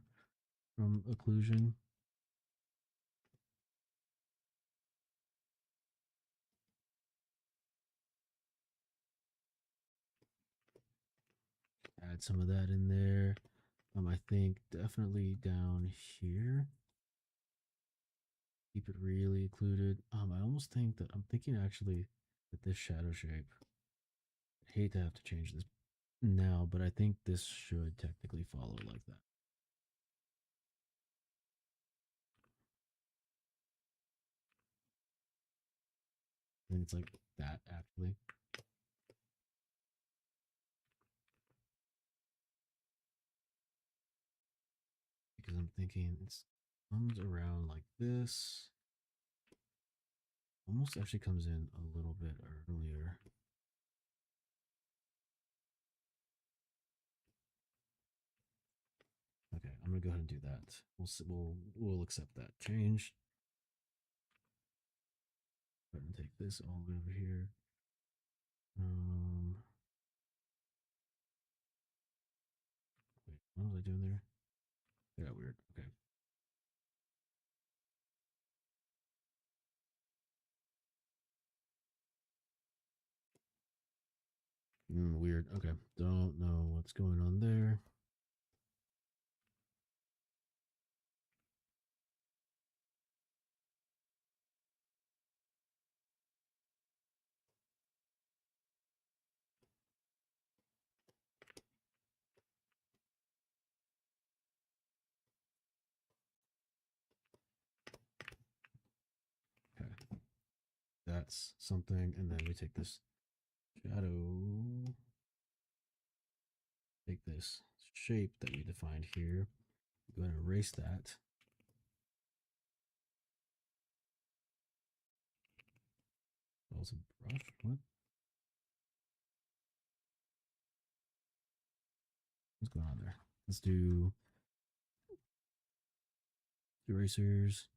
from occlusion. Add some of that in there. I think definitely down here. Keep it really occluded. I almost think that I'm thinking actually that this shadow shape. I hate to have to change this now, but I think this should technically follow like that. I think it's like that actually. Because I'm thinking it comes around like this. Almost actually comes in a little bit earlier. Okay, I'm gonna go ahead and do that. We'll accept that change. Go ahead and take this all the way over here. Wait, what was I doing there? Yeah, weird. Okay. Weird. Okay. Don't know what's going on there. Okay. That's something. And then we take this shadow, take this shape that we defined here. Go ahead and erase that. Also brush. What? What's going on there? Let's do erasers.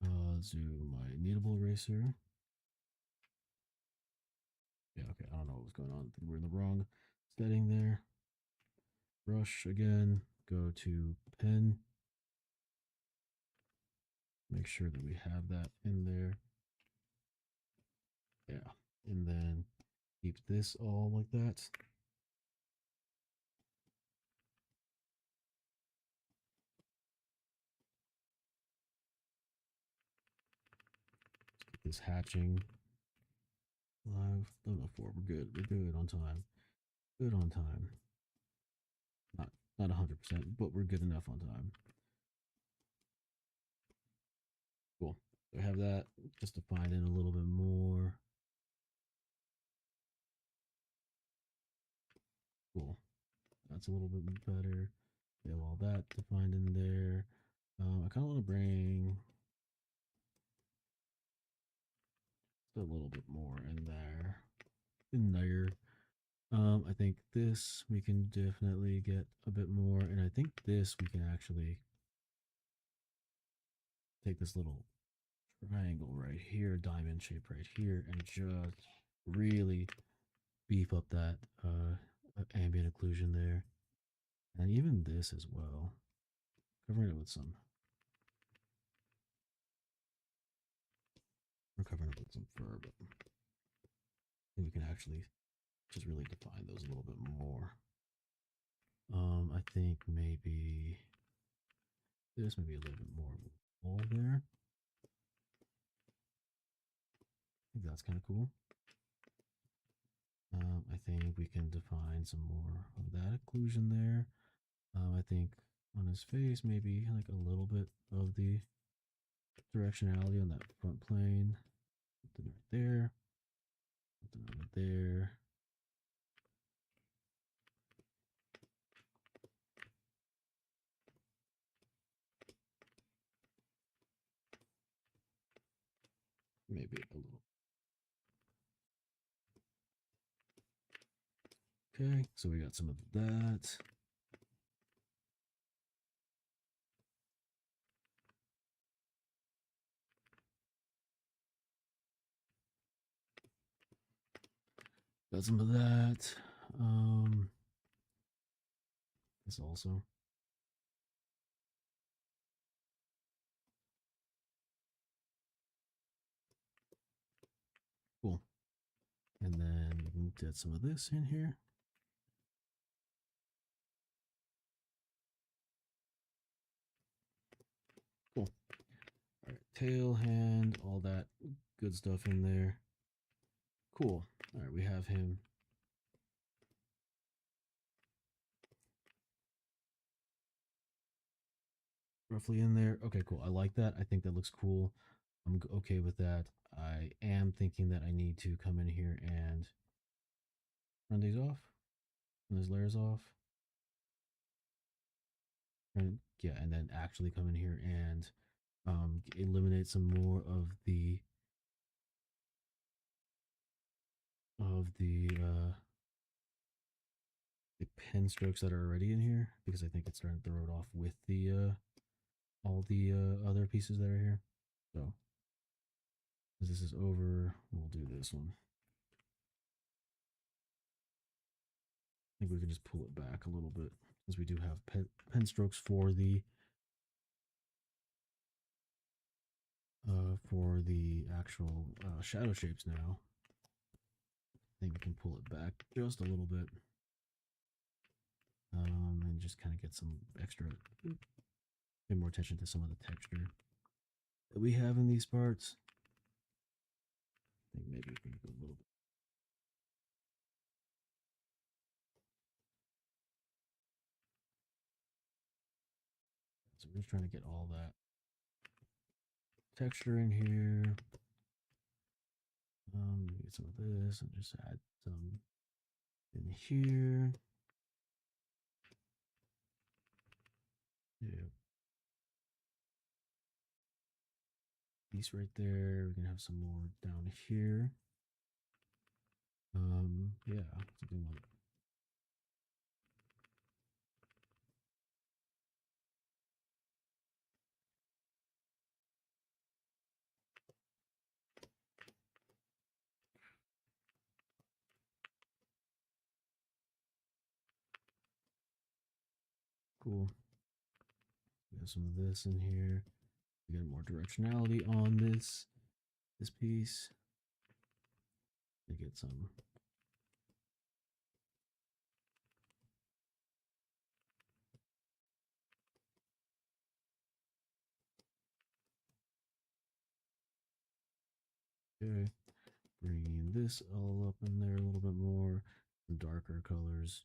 Let's do my kneadable eraser. Yeah, okay. I don't know what was going on. I think we're in the wrong setting there. Brush again. Go to pen. Make sure that we have that in there. Yeah. And then keep this all like that. Keep this hatching live. 1104. We're good. We're good on time. Good on time. Not 100%, but we're good enough on time. Cool. So I have that just defined in a little bit more. Cool. That's a little bit better. We have all that defined in there. I kind of want to bring a little bit more in there. In there. I think this we can definitely get a bit more, and I think this we can actually take this little triangle right here, diamond shape right here, and just really beef up that ambient occlusion there, and even this as well. Covering it with some, we're covering it with some fur, but I think we can actually just really define those a little bit more. I think maybe this maybe a little bit more wool there. I think that's kind of cool. I think we can define some more of that occlusion there. I think on his face, maybe like a little bit of the directionality on that front plane. Something right there. Something over there. Maybe a little. Okay, so we got some of that. Got some of that. This also. Cool. And then we can get some of this in here. Cool. All right, tail, hand, all that good stuff in there. Cool. All right, we have him. Roughly in there. Okay, cool. I like that. I think that looks cool. I'm okay with that. I am thinking that I need to come in here and run these off, run these layers off. And yeah, and then actually come in here and eliminate some more of the pen strokes that are already in here, because I think it's starting to throw it off with the all the other pieces that are here. So as this is over, we'll do this one. I think we can just pull it back a little bit, since we do have pen strokes for the actual shadow shapes now. I think we can pull it back just a little bit, and just kind of get some extra, pay more attention to some of the texture that we have in these parts. I think maybe we can go a little bit. So we're just trying to get all that texture in here. Get some of this and just add some in here. Yeah. Piece right there. We're gonna have some more down here. Yeah, something like. Cool. We have some of this in here. We get more directionality on this piece. We get some. Okay, bringing this all up in there a little bit more, some darker colors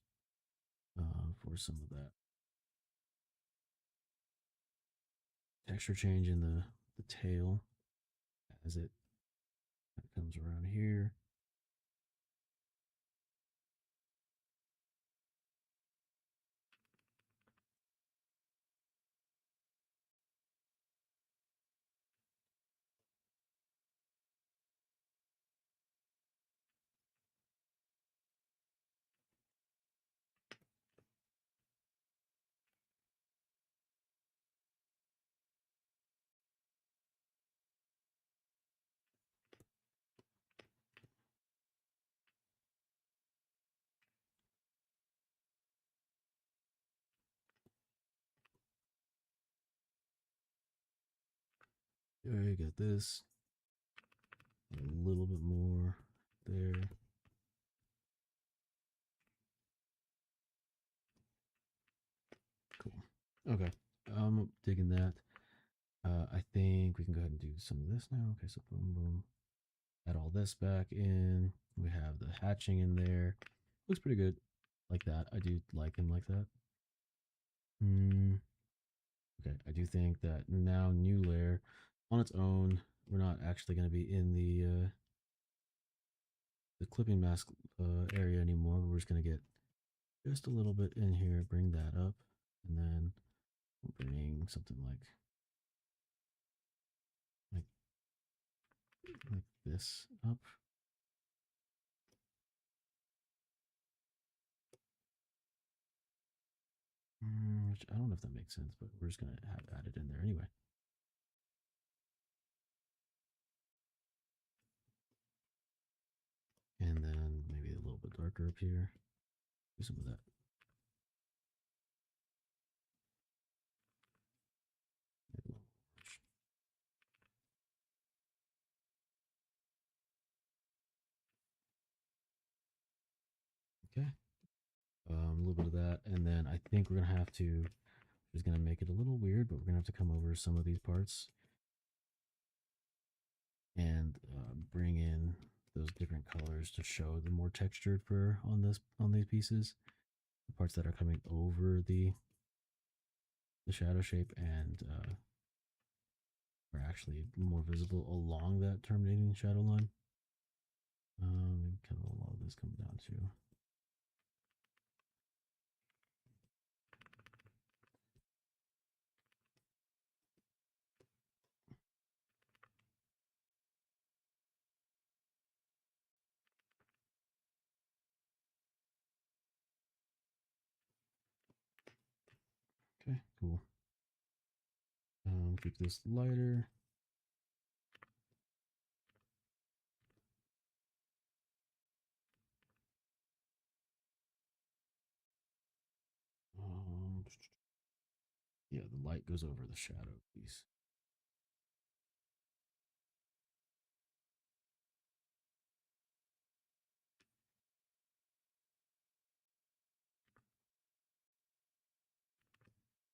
for some of that texture change in the tail as it comes around here. Okay, got this. A little bit more there. Cool. Okay. I'm digging that. I think we can go ahead and do some of this now. Okay, so boom, boom. Add all this back in. We have the hatching in there. Looks pretty good. Like that. I do like him like that. Okay, I do think that now new layer on its own, we're not actually going to be in the clipping mask area anymore. We're just going to get just a little bit in here, bring that up, and then we'll bring something like like this up. Which I don't know if that makes sense, but we're just gonna have add it in there anyway. And then maybe a little bit darker up here. Do some of that. Okay. A little bit of that, and then I think we're gonna have to. Just gonna make it a little weird, but we're gonna have to come over some of these parts and bring in those different colors to show the more textured fur on these pieces. The parts that are coming over the shadow shape and are actually more visible along that terminating shadow line. Kind of a lot of this comes down to. Okay, cool. Keep this lighter. Yeah, the light goes over the shadow piece.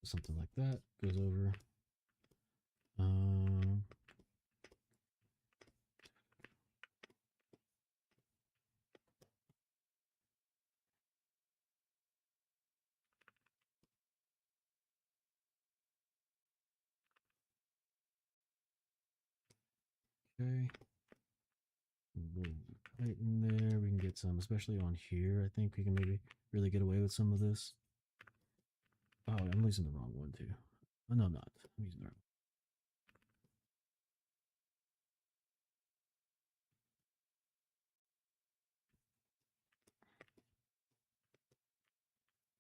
Something like that goes over. Okay. A little light in there. We can get some, especially on here. I think we can maybe really get away with some of this. Oh, I'm using the wrong one too. Oh, no, I'm not. I'm using the wrong.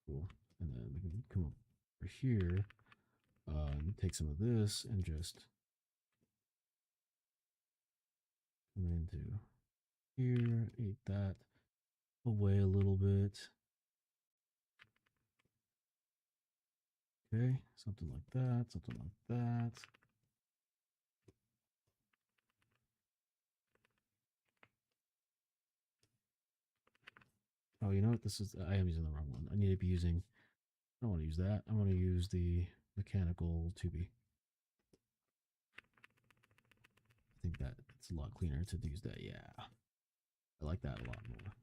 Cool. And then we can come over here, take some of this and just come into here, eat that away a little bit. Okay, something like that, something like that. Oh, you know what? I am using the wrong one. I need to be using, I don't want to use that. I want to use the mechanical 2B. I think that it's a lot cleaner to use that. Yeah. I like that a lot more.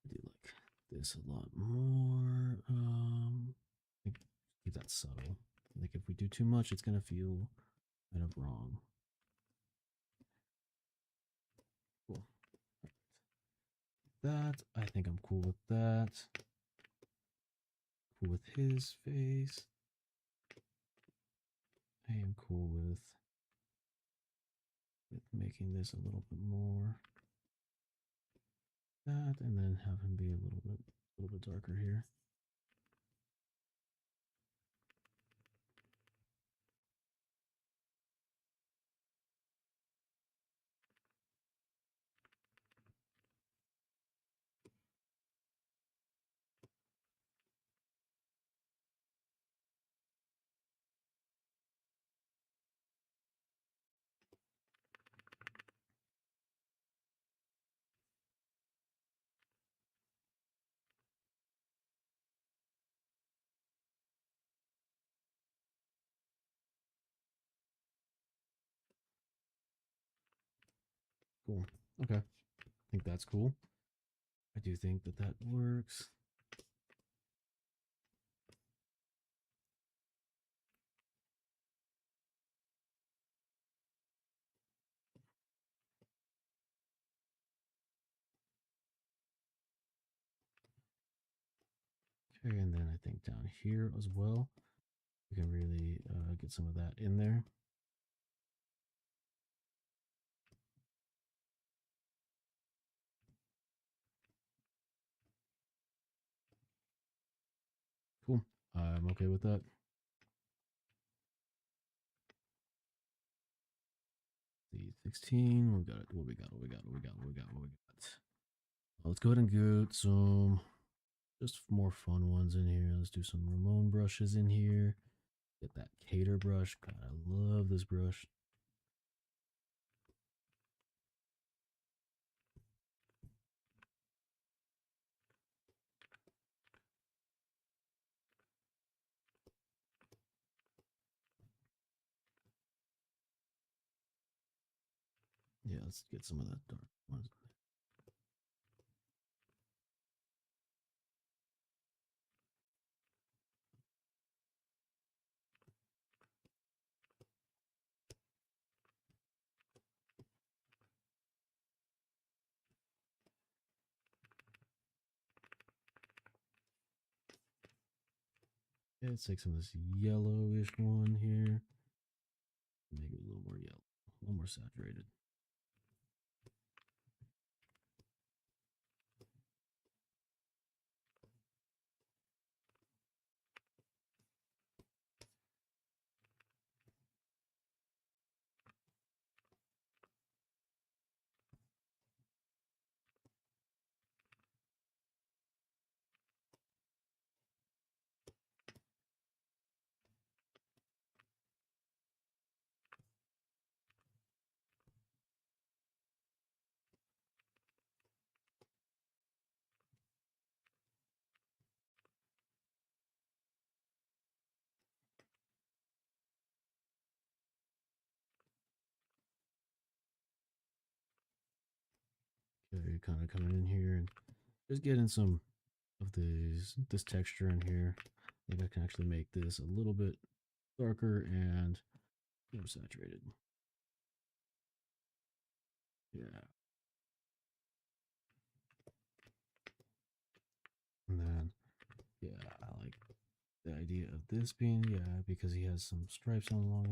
I do like this a lot more. I think keep that subtle. Like if we do too much, it's gonna feel kind of wrong. Cool. That I think I'm cool with that. Cool with his face. I am cool with making this a little bit more that, and then have him be a little bit darker here. Cool. Okay. I think that's cool. I do think that that works. Okay, and then I think down here as well, we can really get some of that in there. I'm okay with that. The 16. We got it. What we got? What we got? What we got? What we got? What we got? Let's go ahead and get some just more fun ones in here. Let's do some Ramon brushes in here. Get that Cater brush. God, I love this brush. Yeah, let's get some of that dark ones. Yeah, let's take some of this yellowish one here. Make it a little more yellow, a little more saturated. Okay, kind of coming in here and just getting some of this texture in here. I think I can actually make this a little bit darker and more saturated. Yeah. And then, yeah, I like the idea of this being, yeah, because he has some stripes on along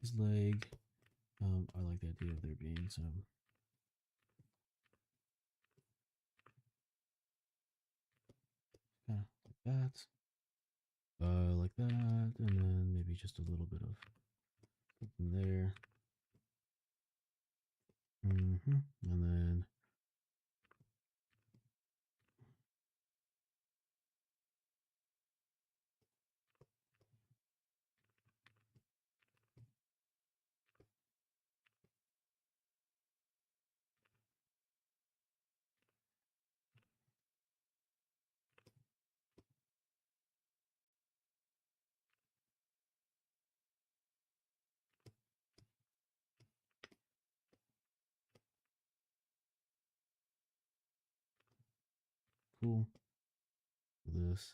his leg. I like the idea of there being some kind of like that. Like that, and then maybe just a little bit of something there. And then cool. This.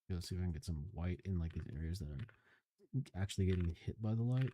Yeah, let's see if I can get some white in like these areas that are actually getting hit by the light.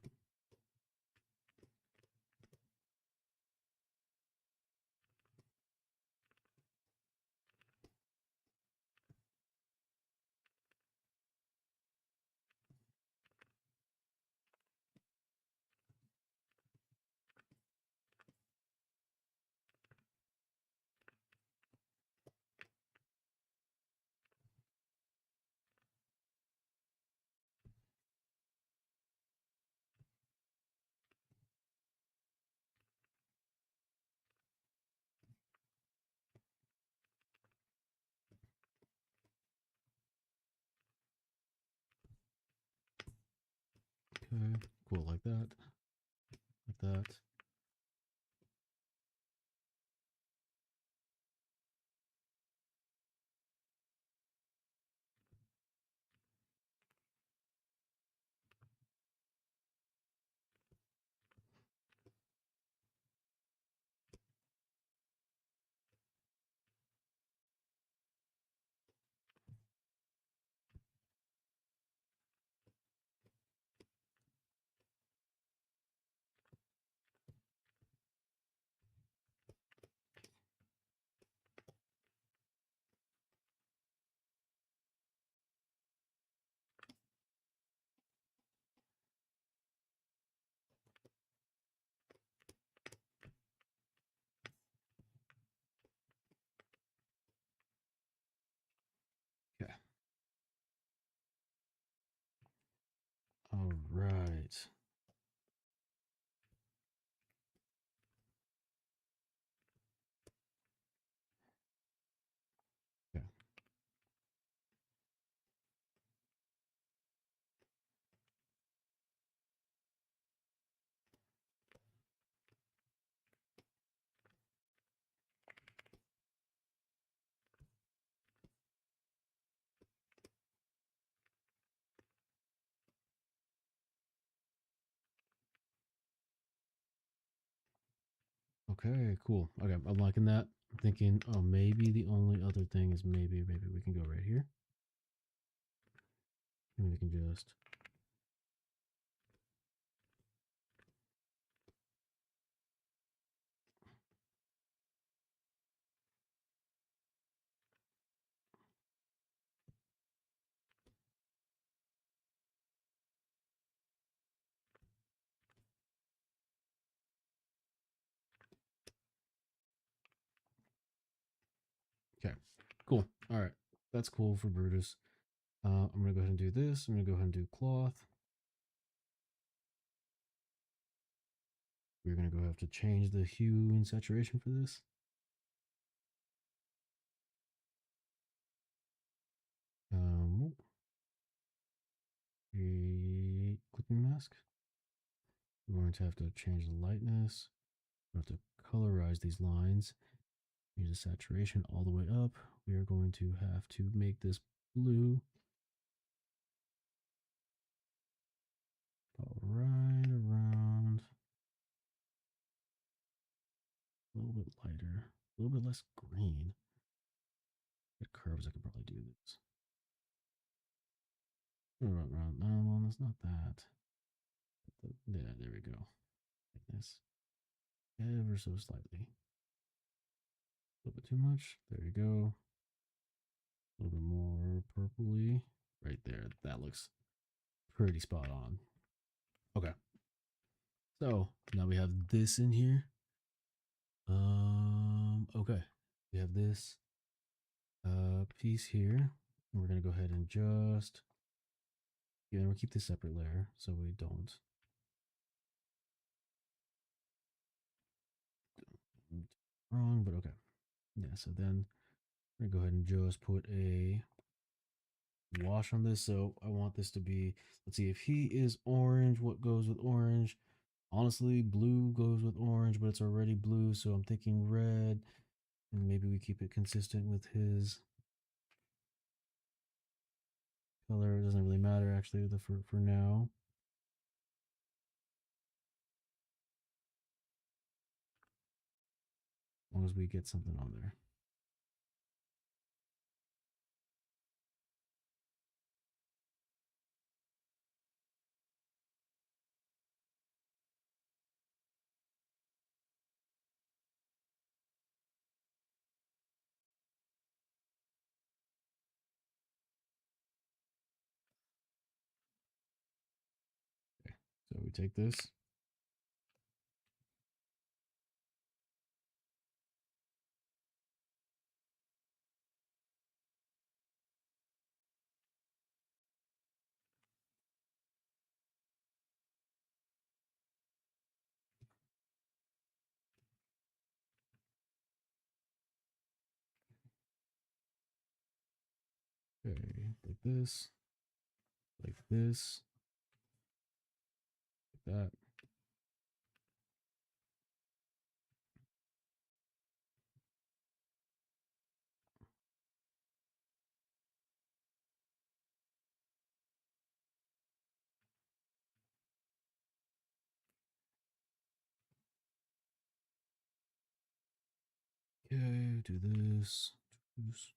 Okay, cool, like that, like that. Okay, cool. Okay, I'm liking that. I'm thinking, oh, maybe the only other thing is maybe we can go right here. And we can just okay, cool. All right, that's cool for Brutus. I'm gonna go ahead and do this. I'm gonna go ahead and do cloth. We're gonna go have to change the hue and saturation for this. Create clipping mask. We're going to have to change the lightness. We have to colorize these lines. Change the saturation all the way up. We are going to have to make this blue. About right around a little bit lighter, a little bit less green. Get curves, I could probably do this. Around, no, that's not that. Yeah, there we go. Like this. Ever so slightly. A little bit too much. There you go. A little bit more purpley. Right there. That looks pretty spot on. Okay. So now we have this in here. Okay. We have this piece here. And we're gonna go ahead and just we'll keep this separate layer so we don't wrong, but okay. Yeah, so then I'm gonna go ahead and just put a wash on this. So I want this to be, let's see, if he is orange, what goes with orange? Honestly, blue goes with orange, but it's already blue, so I'm thinking red. And maybe we keep it consistent with his color. It doesn't really matter actually for now. As long as we get something on there. Okay, so we take this. Okay, like this, like this, like that. Okay, do this. Do this.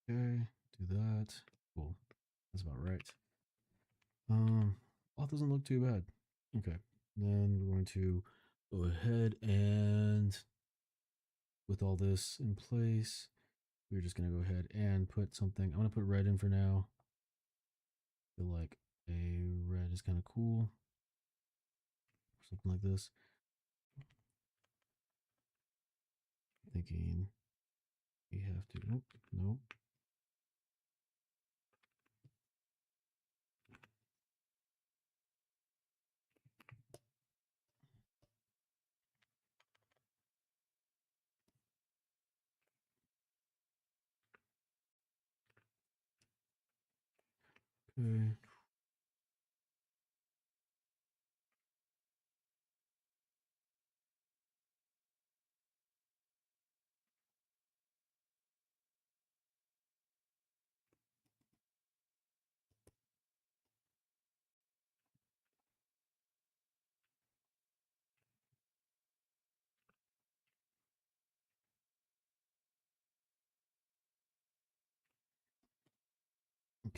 Okay, do that. Cool. That's about right. That doesn't look too bad. Okay. Then we're going to go ahead and with all this in place, we're just gonna go ahead and put something. I'm gonna put red in for now. I feel like a red is kind of cool. Something like this. Thinking we have to. Nope. Nope. Okay.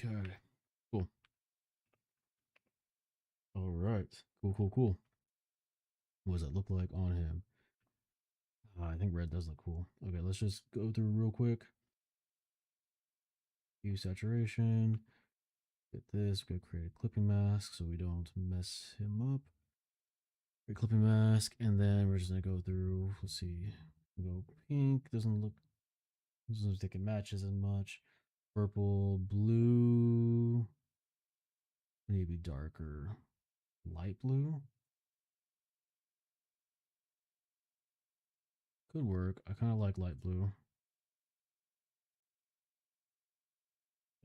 Okay. Cool. All right. Cool. What does that look like on him? I think red does look cool. Okay, let's just go through real quick. Hue saturation. Get this. We're gonna create a clipping mask so we don't mess him up. Create clipping mask, and then we're just gonna go through. Let's see. We'll go pink. Doesn't look like it matches as much. Purple, blue. Maybe darker. Light blue. Could work. I kind of like light blue.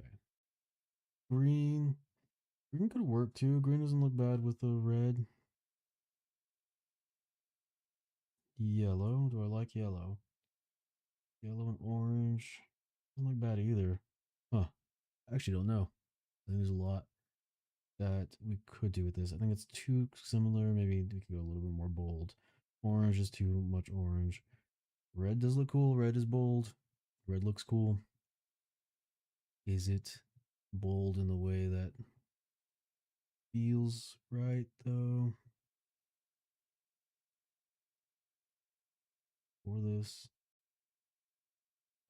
Okay. Green. Green could work too. Green doesn't look bad with the red. Yellow. Do I like yellow? Yellow and orange. Doesn't look bad either. Huh. I actually don't know. I think there's a lot that we could do with this. I think it's too similar. Maybe we could go a little bit more bold. Orange is too much orange. Red does look cool. Red is bold. Red looks cool. Is it bold in the way that feels right though? For this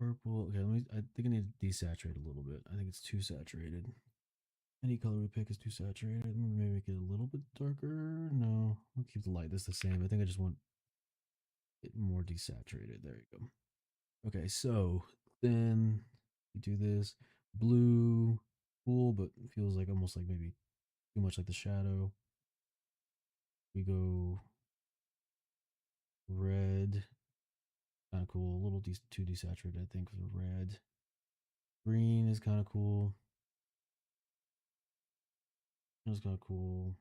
purple, okay, I think I need to desaturate a little bit. I think it's too saturated. Any color we pick is too saturated. Maybe make it a little bit darker. No, we'll keep the lightness the same. I think I just want it more desaturated. There you go. Okay, so then we do this blue, cool, but feels like almost like maybe too much like the shadow. We go red, kind of cool. A little too desaturated, I think, for the red. Green is kind of cool. It's kind of cool.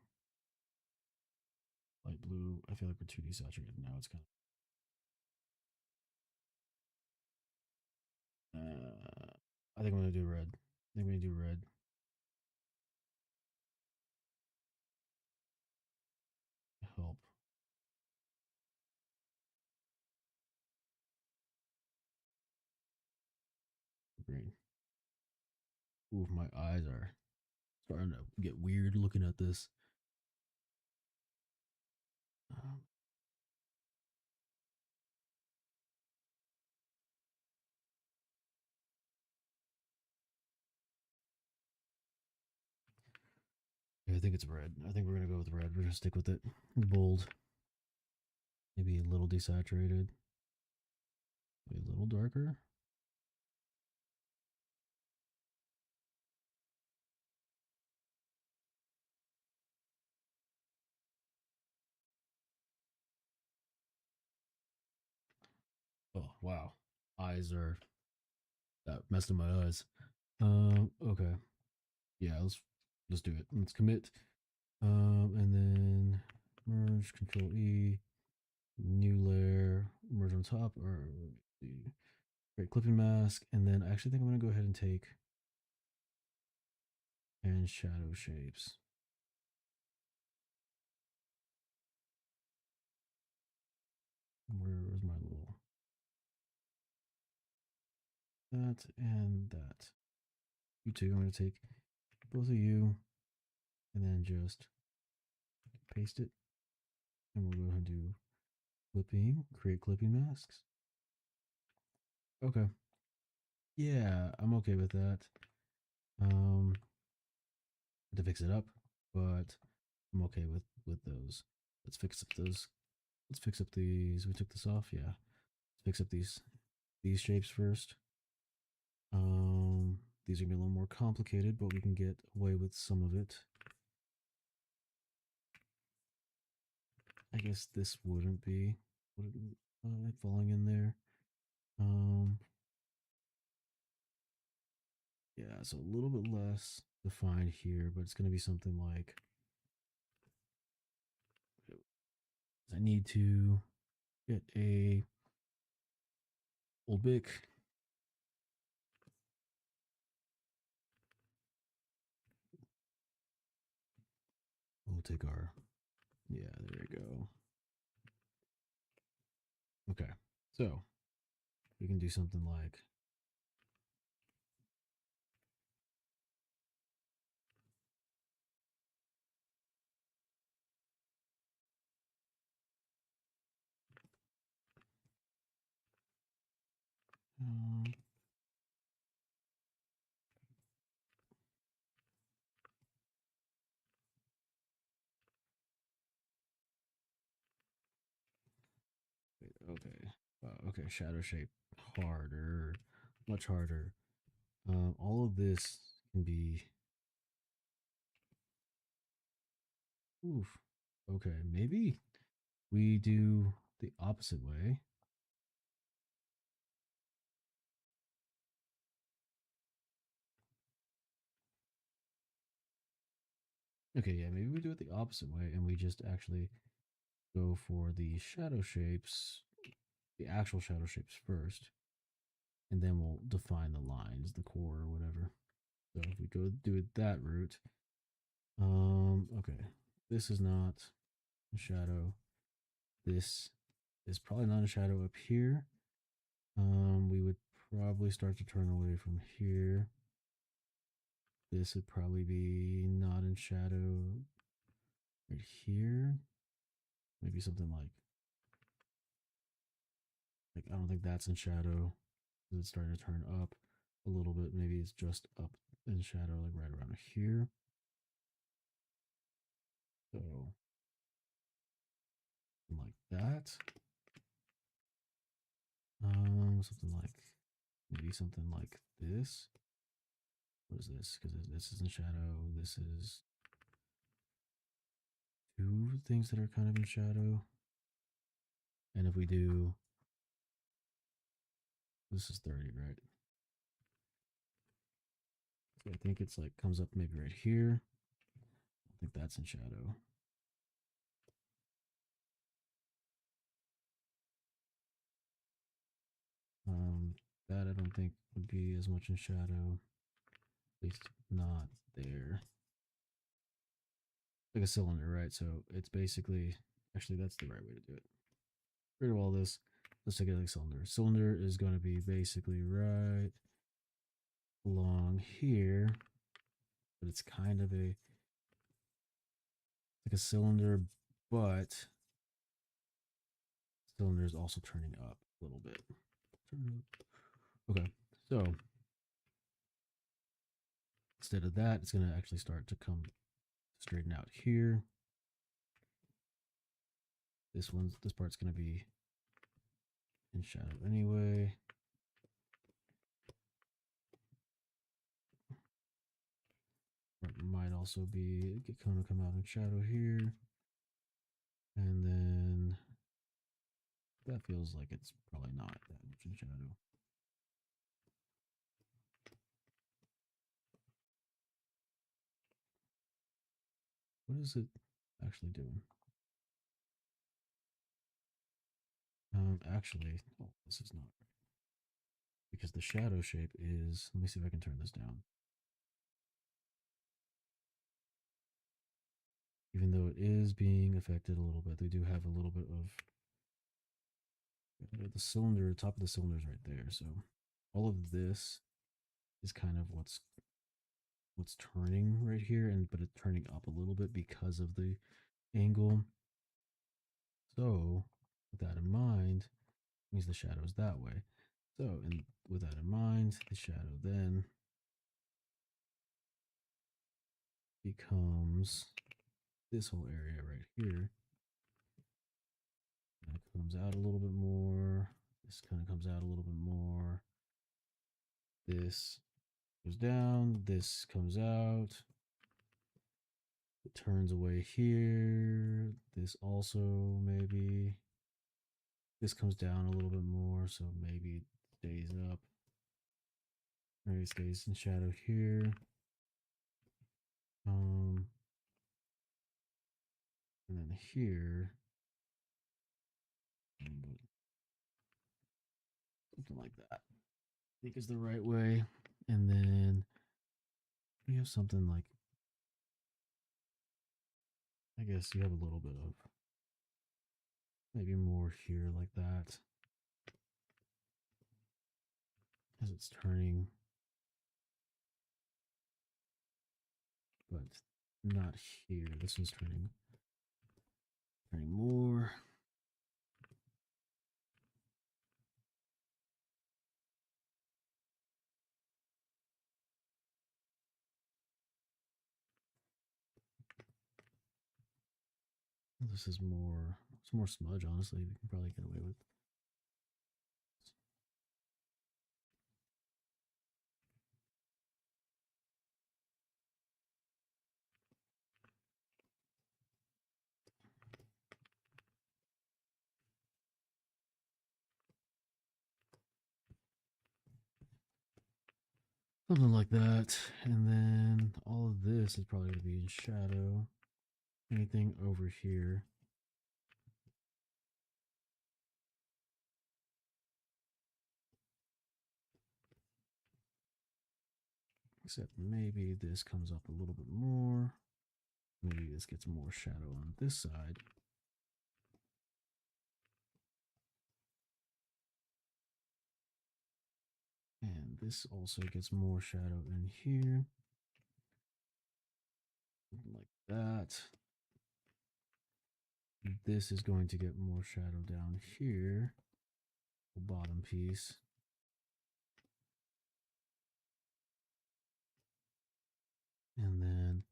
Light blue. I feel like we're too desaturated now. It's kind of. I think I'm gonna do red. I think we're gonna do red. Help. Green. Ooh, my eyes are starting to get weird looking at this. Um, yeah, I think it's red. I think we're gonna go with red. We're gonna stick with it. Bold. Maybe a little desaturated. Maybe a little darker. Oh wow, eyes are that messed up my eyes. Okay, yeah, let's do it. Let's commit. And then merge, Control E, new layer, merge on top, or create clipping mask, and then I actually think I'm gonna go ahead and take and shadow shapes. Where's my little that and that? You two, I'm gonna take both of you and then just paste it, and we'll go ahead and do clipping, create clipping masks. Okay. Yeah, I'm okay with that. To fix it up, but I'm okay with those. Let's fix up those. Let's fix up these. We took this off. Yeah. Let's fix up these shapes first. These are gonna be a little more complicated, but we can get away with some of it. I guess this wouldn't be falling in there. Yeah, so a little bit less defined here, but it's gonna be something like I need to get a old Bic. We'll take our yeah, there we go. Okay, so we can do something like Okay. Okay, shadow shape harder, much harder. All of this can be. Oof. Okay, maybe we do the opposite way. Okay, yeah, maybe we do it the opposite way and we just actually go for the shadow shapes, the actual shadow shapes first, and then we'll define the lines, the core or whatever. So if we go do it that route, okay, this is not a shadow. This is probably not a shadow up here. We would probably start to turn away from here. This would probably be not in shadow right here. Maybe something like I don't think that's in shadow. It's starting to turn up a little bit. Maybe it's just up in shadow, like right around here. So like that. Something like maybe something like this. What is this? Because this is in shadow. This is two things that are kind of in shadow. And if we do, this is 30, right? So I think it's like comes up maybe right here. I think that's in shadow. That I don't think would be as much in shadow. At least not there. Like a cylinder, right? So it's basically, actually, that's the right way to do it. Rid of all this. Let's take it like cylinder. Cylinder is going to be basically right along here, but it's kind of like a cylinder, but cylinder is also turning up a little bit. Okay, so instead of that, it's going to actually start to come straighten out here. This part's going to be in shadow anyway. It might also be kind of come out in shadow here. And then that feels like it's probably not that much in shadow. What is it actually doing? Actually, oh, this is not right. Because the shadow shape is, let me see if I can turn this down. Even though it is being affected a little bit, they do have a little bit of the cylinder, top of the cylinder is right there. So all of this is kind of what's turning right here, and but it's turning up a little bit because of the angle. So with that in mind, means the shadow is that way. So, and with that in mind, the shadow then becomes this whole area right here. Kind of comes out a little bit more. This kind of comes out a little bit more. This goes down. This comes out. It turns away here. This also maybe. This comes down a little bit more, so maybe it stays up. Maybe it stays in shadow here. And then here, something like that. I think is the right way. And then we have something like, I guess you have a little bit of maybe more here like that as it's turning, but not here. This one's turning more. This is more, it's more smudge, honestly. We can probably get away with. Something like that. And then all of this is probably going to be in shadow. Anything over here. Except maybe this comes up a little bit more. Maybe this gets more shadow on this side. And this also gets more shadow in here. Like that. This is going to get more shadow down here. The bottom piece. And then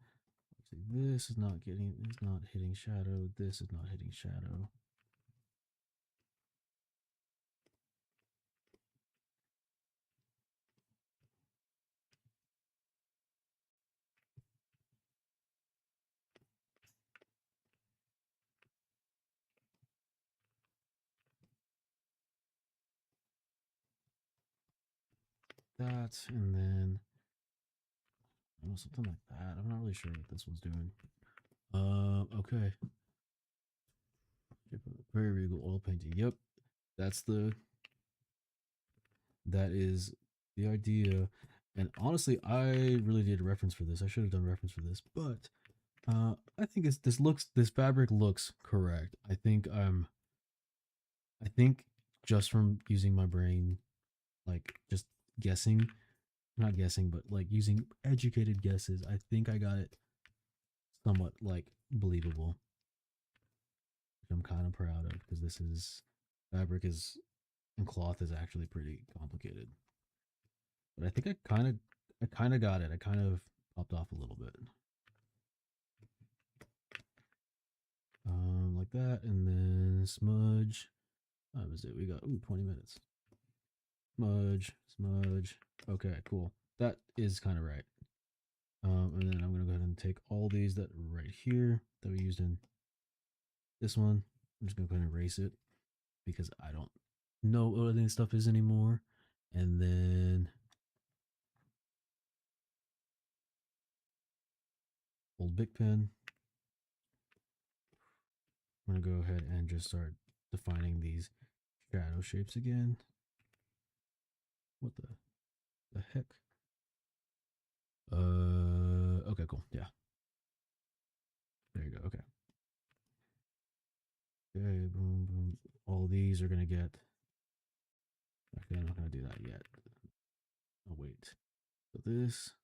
this is not hitting shadow. This is not hitting shadow. That, and then something like that. I'm not really sure what this one's doing. Okay. Very Regal oil painting. Yep, that's that is the idea. And honestly, I really did a reference for this. I should have done a reference for this, but I think this fabric looks correct. I think just from using my brain, like just guessing, not guessing, but like using educated guesses, I think I got it somewhat like believable, which I'm kind of proud of because this is fabric is and cloth is actually pretty complicated. But I think I kind of got it. I kind of popped off a little bit. Like that, and then smudge. That was it. We got 20 minutes. Smudge, smudge. Okay, cool. That is kind of right. And then I'm gonna go ahead and take all these that are right here that we used in this one. I'm just gonna go ahead and erase it because I don't know what any stuff is anymore. And then old Bic pen. I'm gonna go ahead and just start defining these shadow shapes again. What the heck? Okay, cool. Yeah. There you go. Okay. Okay, boom, boom. All these are gonna get. Actually, I'm not gonna do that yet. Oh wait. So this.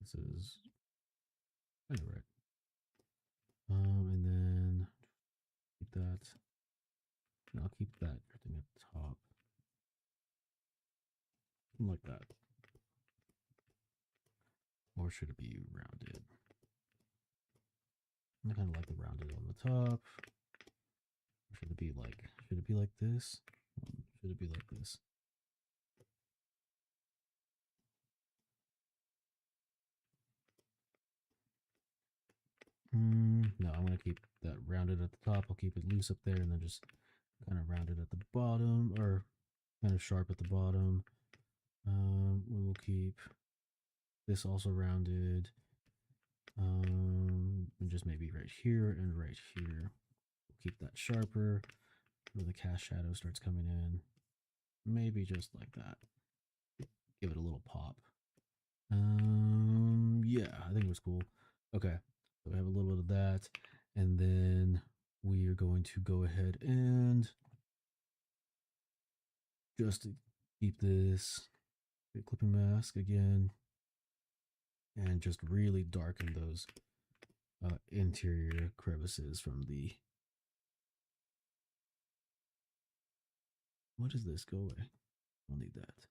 This is kind of right. And then keep that. And I'll keep that thing at the top. Like that. Or should it be rounded? I kind of like the rounded on the top. Or should it be like this? Should it be like this? No, I'm going to keep that rounded at the top. I'll keep it loose up there and then just kind of rounded at the bottom, or kind of sharp at the bottom. We will keep this also rounded. And just maybe right here and right here. We'll keep that sharper where the cast shadow starts coming in. Maybe just like that. Give it a little pop. Yeah, I think it was cool. Okay, so we have a little bit of that, and then we are going to go ahead and just keep this clipping mask again, and just really darken those interior crevices from the. What is this? Go away. I'll need that.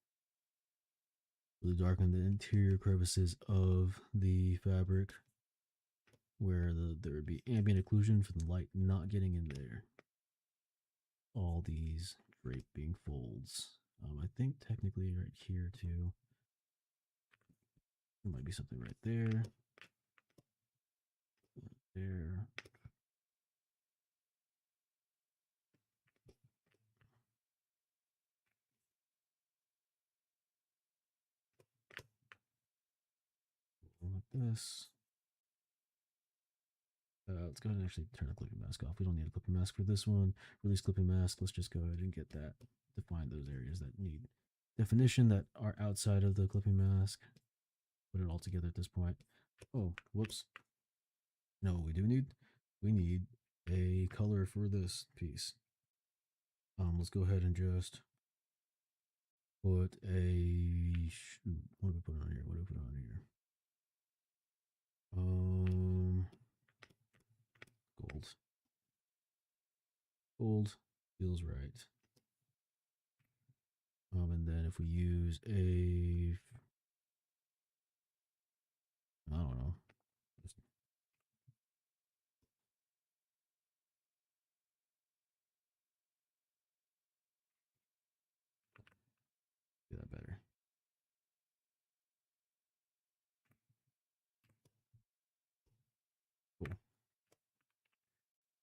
Really darken the interior crevices of the fabric where there would be ambient occlusion for the light not getting in there. All these draping folds. I think technically right here too. There might be something right there. There. Like this. Let's go ahead and actually turn the clipping mask off. We don't need a clipping mask for this one. Release clipping mask. Let's just go ahead and get that. Define those areas that need definition that are outside of the clipping mask. Put it all together at this point. Oh, whoops. No, we do need. We need a color for this piece. Let's go ahead and just put a. Shoot, what do we put on here? What do we put on here? Gold. Gold feels right. And then if we use a, I don't know, just do that better. Cool.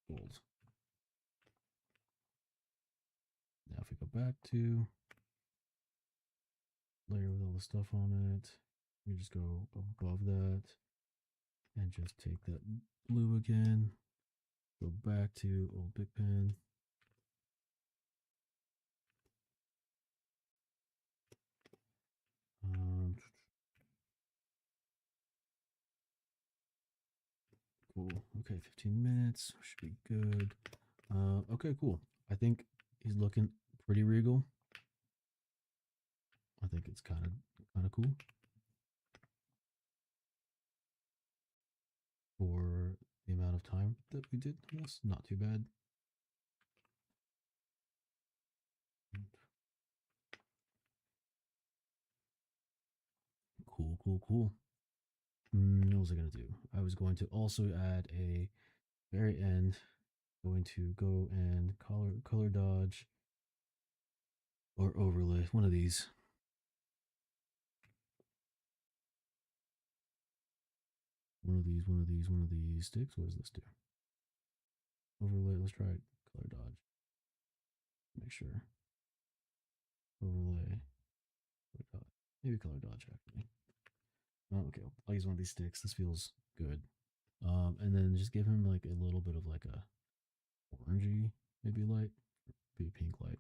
Gold. Now if we go back to layer with all the stuff on it, we just go above that and just take that blue again, go back to old Big Pen. Cool. Okay, 15 minutes should be good. Okay, cool. I think he's looking pretty regal. I think it's kind of cool for the amount of time that we did this. Not too bad. Cool, cool, cool. What was I gonna do? I was going to also add a very end. Going to go and color dodge or overlay one of these. One of these sticks. What does this do? Overlay. Let's try it. Color dodge. Make sure. Overlay. Color dodge. Maybe color dodge actually. Oh, okay. I'll use one of these sticks. This feels good. And then just give him like a little bit of like a orangey, maybe light, be a pink light.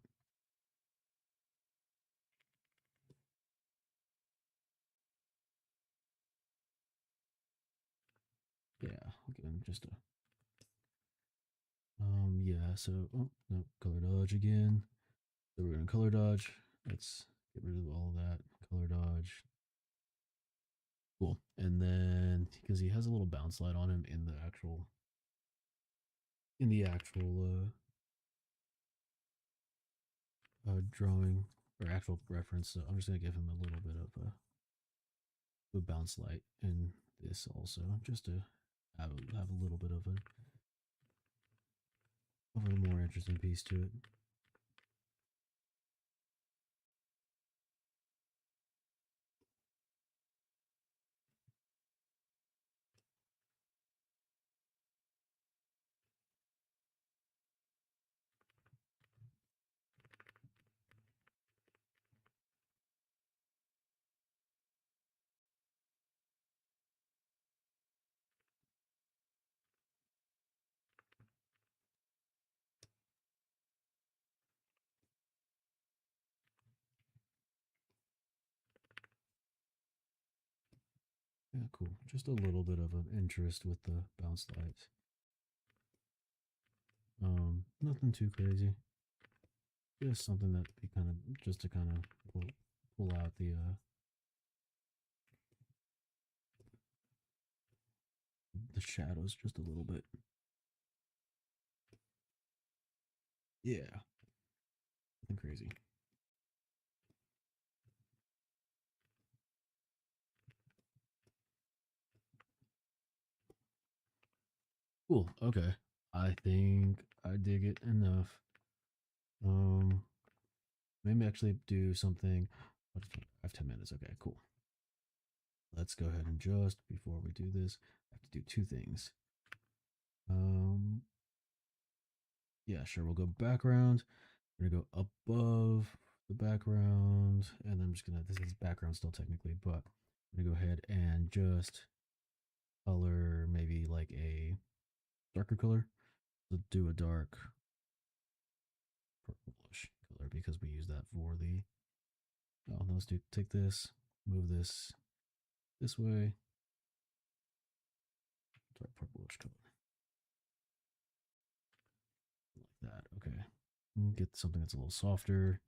Yeah, I'll give him just a. Yeah. So, oh no, color dodge again. So we're gonna color dodge. Let's get rid of all that. Color dodge. Cool. And then because he has a little bounce light on him in the actual drawing or actual reference, so I'm just gonna give him a little bit of a bounce light in this also, just to have a little bit of a more interesting piece to it. Yeah, cool. Just a little bit of an interest with the bounce lights. Nothing too crazy. Just something that be kind of just to kind of pull out the shadows just a little bit. Yeah, nothing crazy. Cool. Okay. I think I dig it enough. Um, maybe actually do something. I have 10 minutes. Okay, cool. Let's go ahead and just before we do this, I have to do two things. Um, yeah, sure. We'll go background. We're gonna go above the background, and I'm just gonna. This is background still technically, but I'm gonna go ahead and just color maybe like a darker color. So do a dark purplish color because we use that for the. Oh, no, let's do take this, move this way, dark purplish color like that. Okay, get something that's a little softer.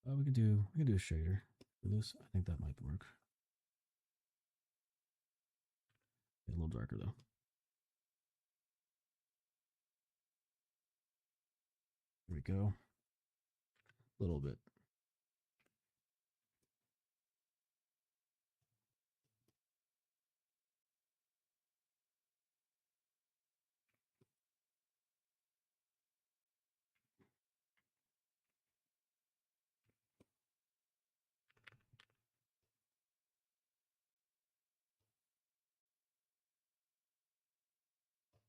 We can do a shader for this. I think that might work. Get a little darker though. There we go. A little bit.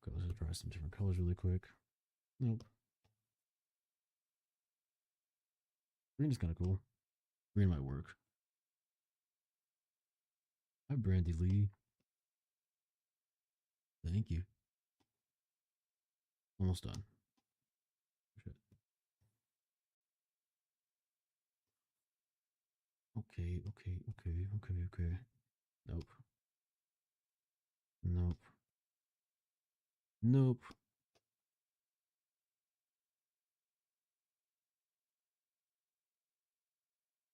Okay, let's just try some different colors really quick. Nope. Green is kind of cool. Green might work. Hi, Brandy Lee. Thank you. Almost done. Shit. Okay. Nope. Nope. Nope.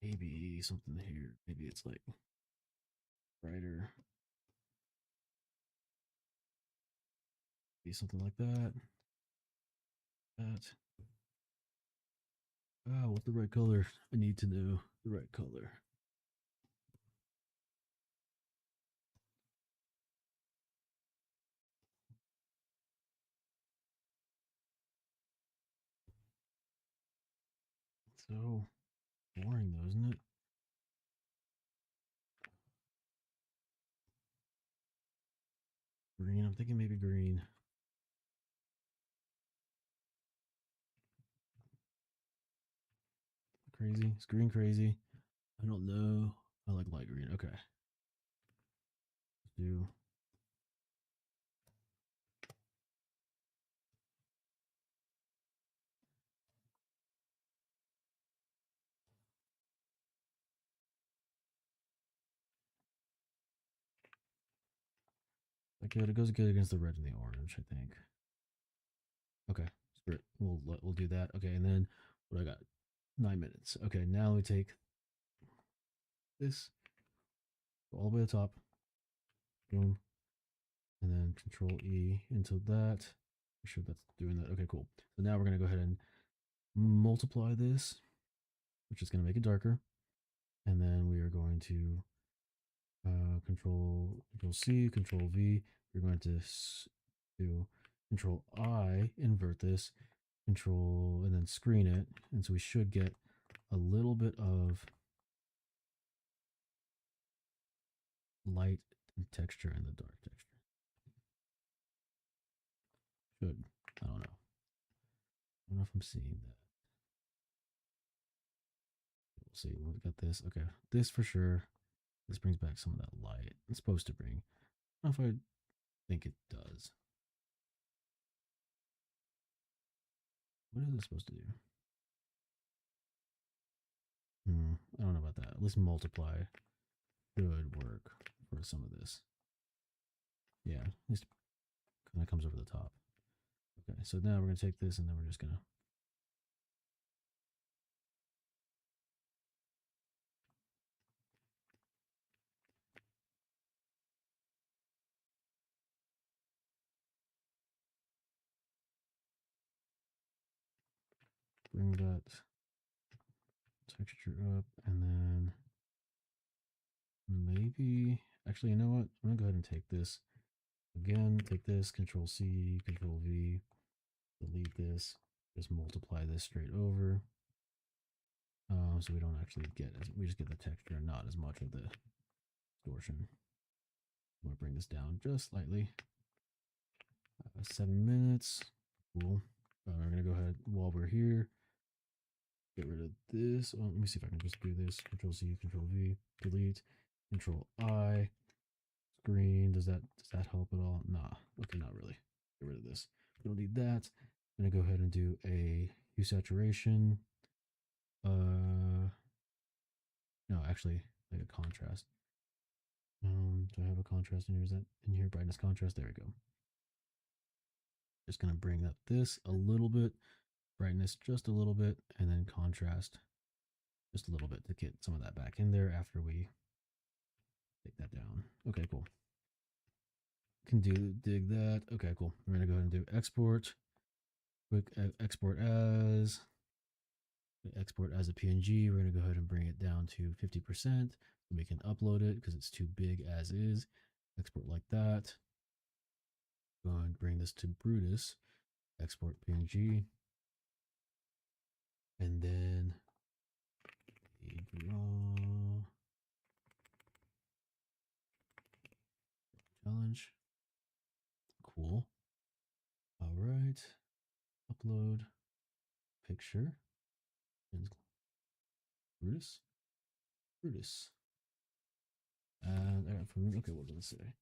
Maybe something here. Maybe it's like brighter. Maybe something like that. That. Ah, what's the right color? I need to know the right color. So boring though, isn't it? Green. I'm thinking maybe green. Crazy. Is green crazy? I don't know. I like light green. Okay. Let's do. Okay, it goes good against the red and the orange, I think. Okay, screw it. We'll do that. Okay, and then what I got? 9 minutes. Okay, now we take this all the way to the top. Boom. And then Control E into that. Make sure that's doing that. Okay, cool. So now we're gonna go ahead and multiply this, which is gonna make it darker. And then we are going to Control C, Control V. We're going to do Control I, invert this, Control, and then screen it. And so we should get a little bit of light and texture in the dark texture. Should. I don't know. I don't know if I'm seeing that. We'll see. We got this. Okay. This for sure. This brings back some of that light. It's supposed to bring. I don't know if I think it does. What is it supposed to do? I don't know about that. At least multiply should work for some of this. Yeah, at least kind of comes over the top. Okay, so now we're going to take this and then we're just going to bring that texture up and then maybe, actually, you know what? I'm going to go ahead and take this Again, take this, Control C, Control V, delete this, just multiply this straight over. So we don't actually get, we just get the texture and not as much of the distortion. I'm gonna bring this down just slightly. 7 minutes, cool. We're gonna go ahead while we're here. Get rid of this. Oh, let me see if I can just do this. Control C, Control V, delete, Control I. Screen. Does that help at all? Nah. Okay, not really. Get rid of this. We don't need that. I'm gonna go ahead and do a hue saturation. No, actually, like a contrast. Do I have a contrast in here? Is that in here? Brightness contrast. There we go. Just gonna bring up this a little bit, brightness just a little bit, and then contrast just a little bit to get some of that back in there after we take that down. Okay, cool. Can dig that. Okay, cool. We're gonna go ahead and do export. Quick export as a PNG. We're gonna go ahead and bring it down to 50% so we can upload it because it's too big as is. Export like that. Go and bring this to Brutus. Export PNG. And then draw challenge. Cool. All right. Upload picture. Brutus. Brutus. And okay, what does it say?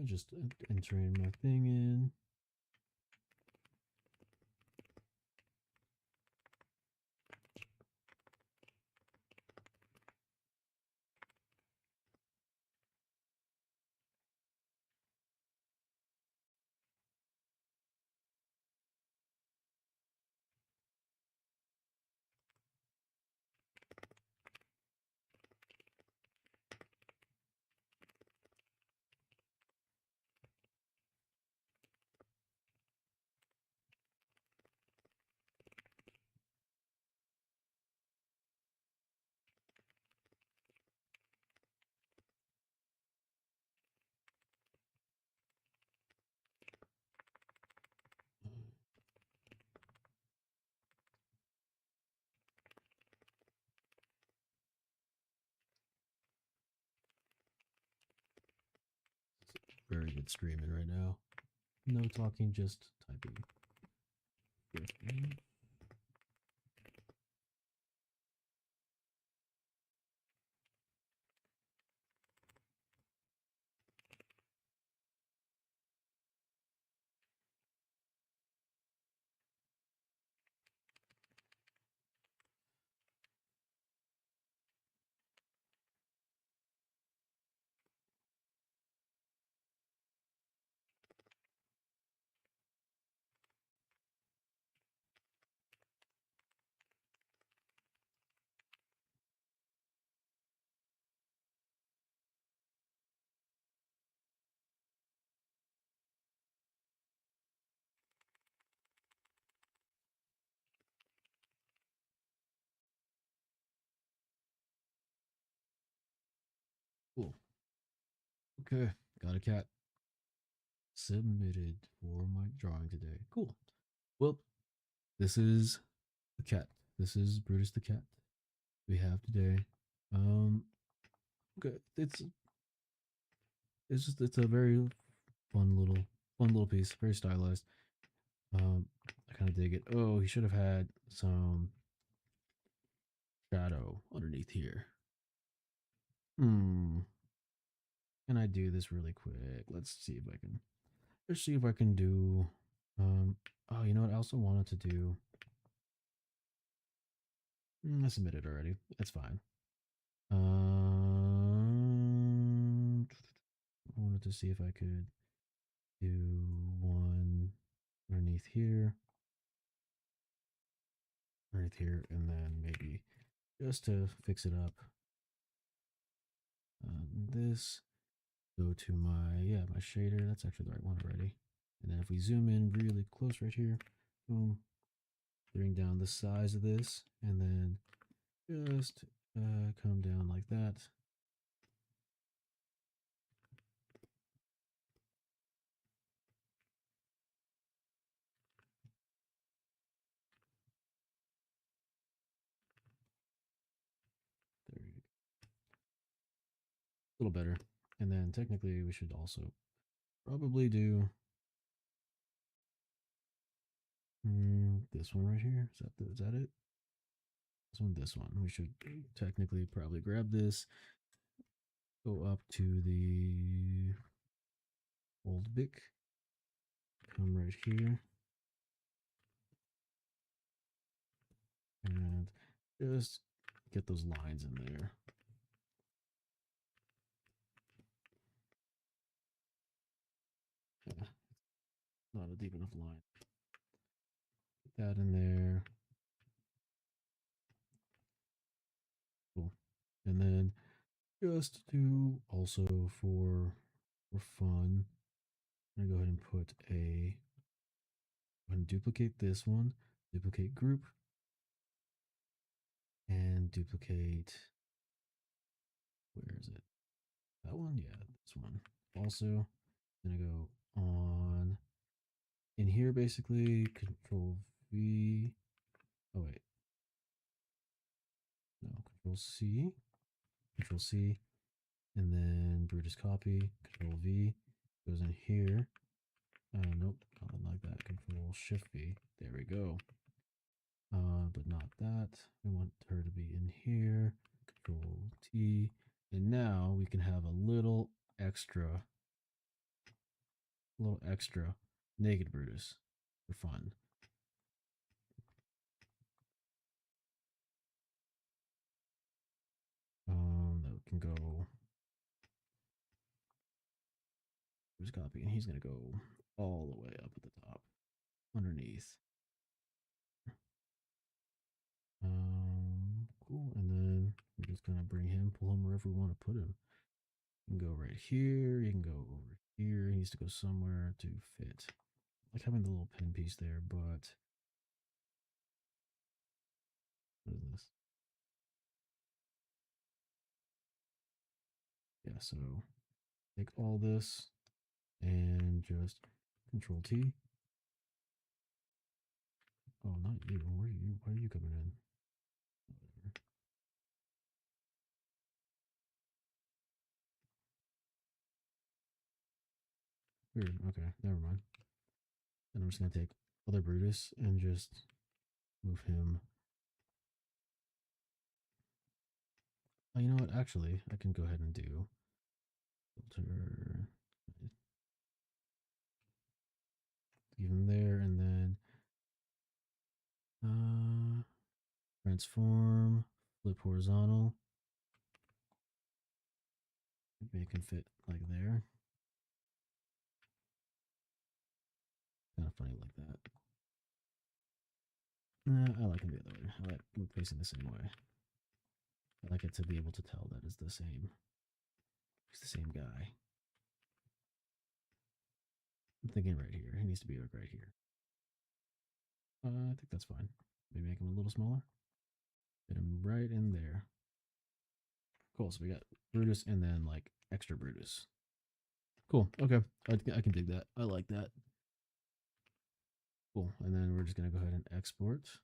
Just entering my thing in. Very good streaming right now. No talking, just typing. Cool. Okay, got a cat. Submitted for my drawing today. Cool. Well, this is the cat. This is Brutus the cat we have today. Okay, it's a very fun little piece, very stylized. I kind of dig it. Oh, he should have had some shadow underneath here. Can I do this really quick? Let's see if I can. Let's see if I can do. Oh, you know what? I also wanted to do. I submitted already. It's fine. I wanted to see if I could do one underneath here, and then maybe just to fix it up. This go to my shader. That's actually the right one already. And then if we zoom in really close right here, boom, bring down the size of this, and then just come down like that. There you go. A little better. And then technically we should also probably do this one right here. Is that it? This one. We should technically probably grab this, go up to the old bic, come right here, and just get those lines in there. Yeah, not a deep enough line. Get that in there. Cool. And then just to also for fun, I'm gonna go ahead and put duplicate this one, duplicate group, and duplicate, where is it? That one? Yeah, this one. Also, gonna go on in here basically, Control V. Oh wait. No, Control C, and then Brutus copy, Control V, goes in here. Nope, not like that. Control Shift V. There we go. But not that. We want her to be in here. Control T. And now we can have a little extra naked Brutus for fun. That can go Brutus copy, and he's gonna go all the way up at the top, underneath. Cool. And then we're just gonna bring him, pull him wherever we want to put him. You can go right here. You can go over here. He needs to go somewhere to fit. Like having the little pin piece there, but what is this? Yeah, so take all this and just Control T. Oh, not you. Where are you? Why are you coming in? Whatever. Weird. Okay, never mind. Then I'm just gonna take other Brutus and just move him. Oh, you know what? Actually, I can go ahead and do filter. Leave him there, and then transform, flip horizontal. Maybe it can fit like there. Kind of funny like that. I like it the other way. I like facing the same way. I like it to be able to tell that it's the same. It's the same guy. I'm thinking right here. He needs to be like right here. I think that's fine. Maybe make him a little smaller. Fit him right in there. Cool. So we got Brutus and then like extra Brutus. Cool. Okay. I can dig that. I like that. Cool. And then we're just going to go ahead and export.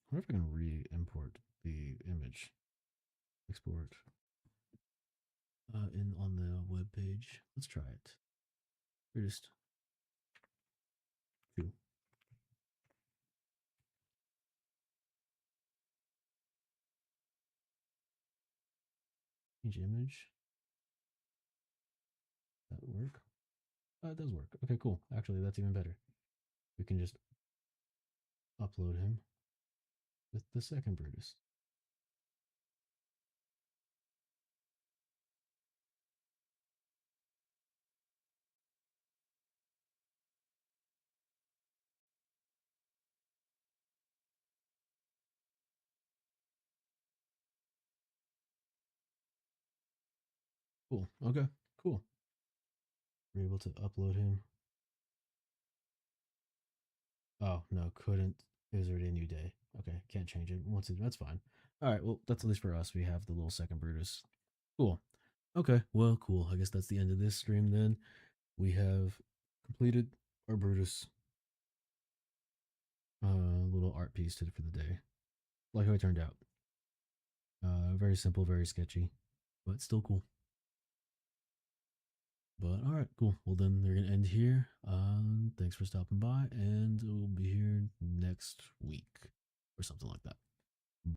I wonder if I can re-import the image. Export in on the web page. Let's try it. We're just 2. Change image. That work? It does work. Okay, cool. Actually, that's even better. We can just upload him with the second Brutus. Cool. Okay, cool. We're able to upload him. Oh, no, couldn't. It was already a new day. Okay, can't change it. That's fine. All right, well, that's at least for us. We have the little second Brutus. Cool. Okay, well, cool. I guess that's the end of this stream then. We have completed our Brutus little art piece for the day. Like how it turned out. Very simple, very sketchy, but still cool. But all right, cool. Well, then they're gonna end here. Thanks for stopping by, and we'll be here next week or something like that.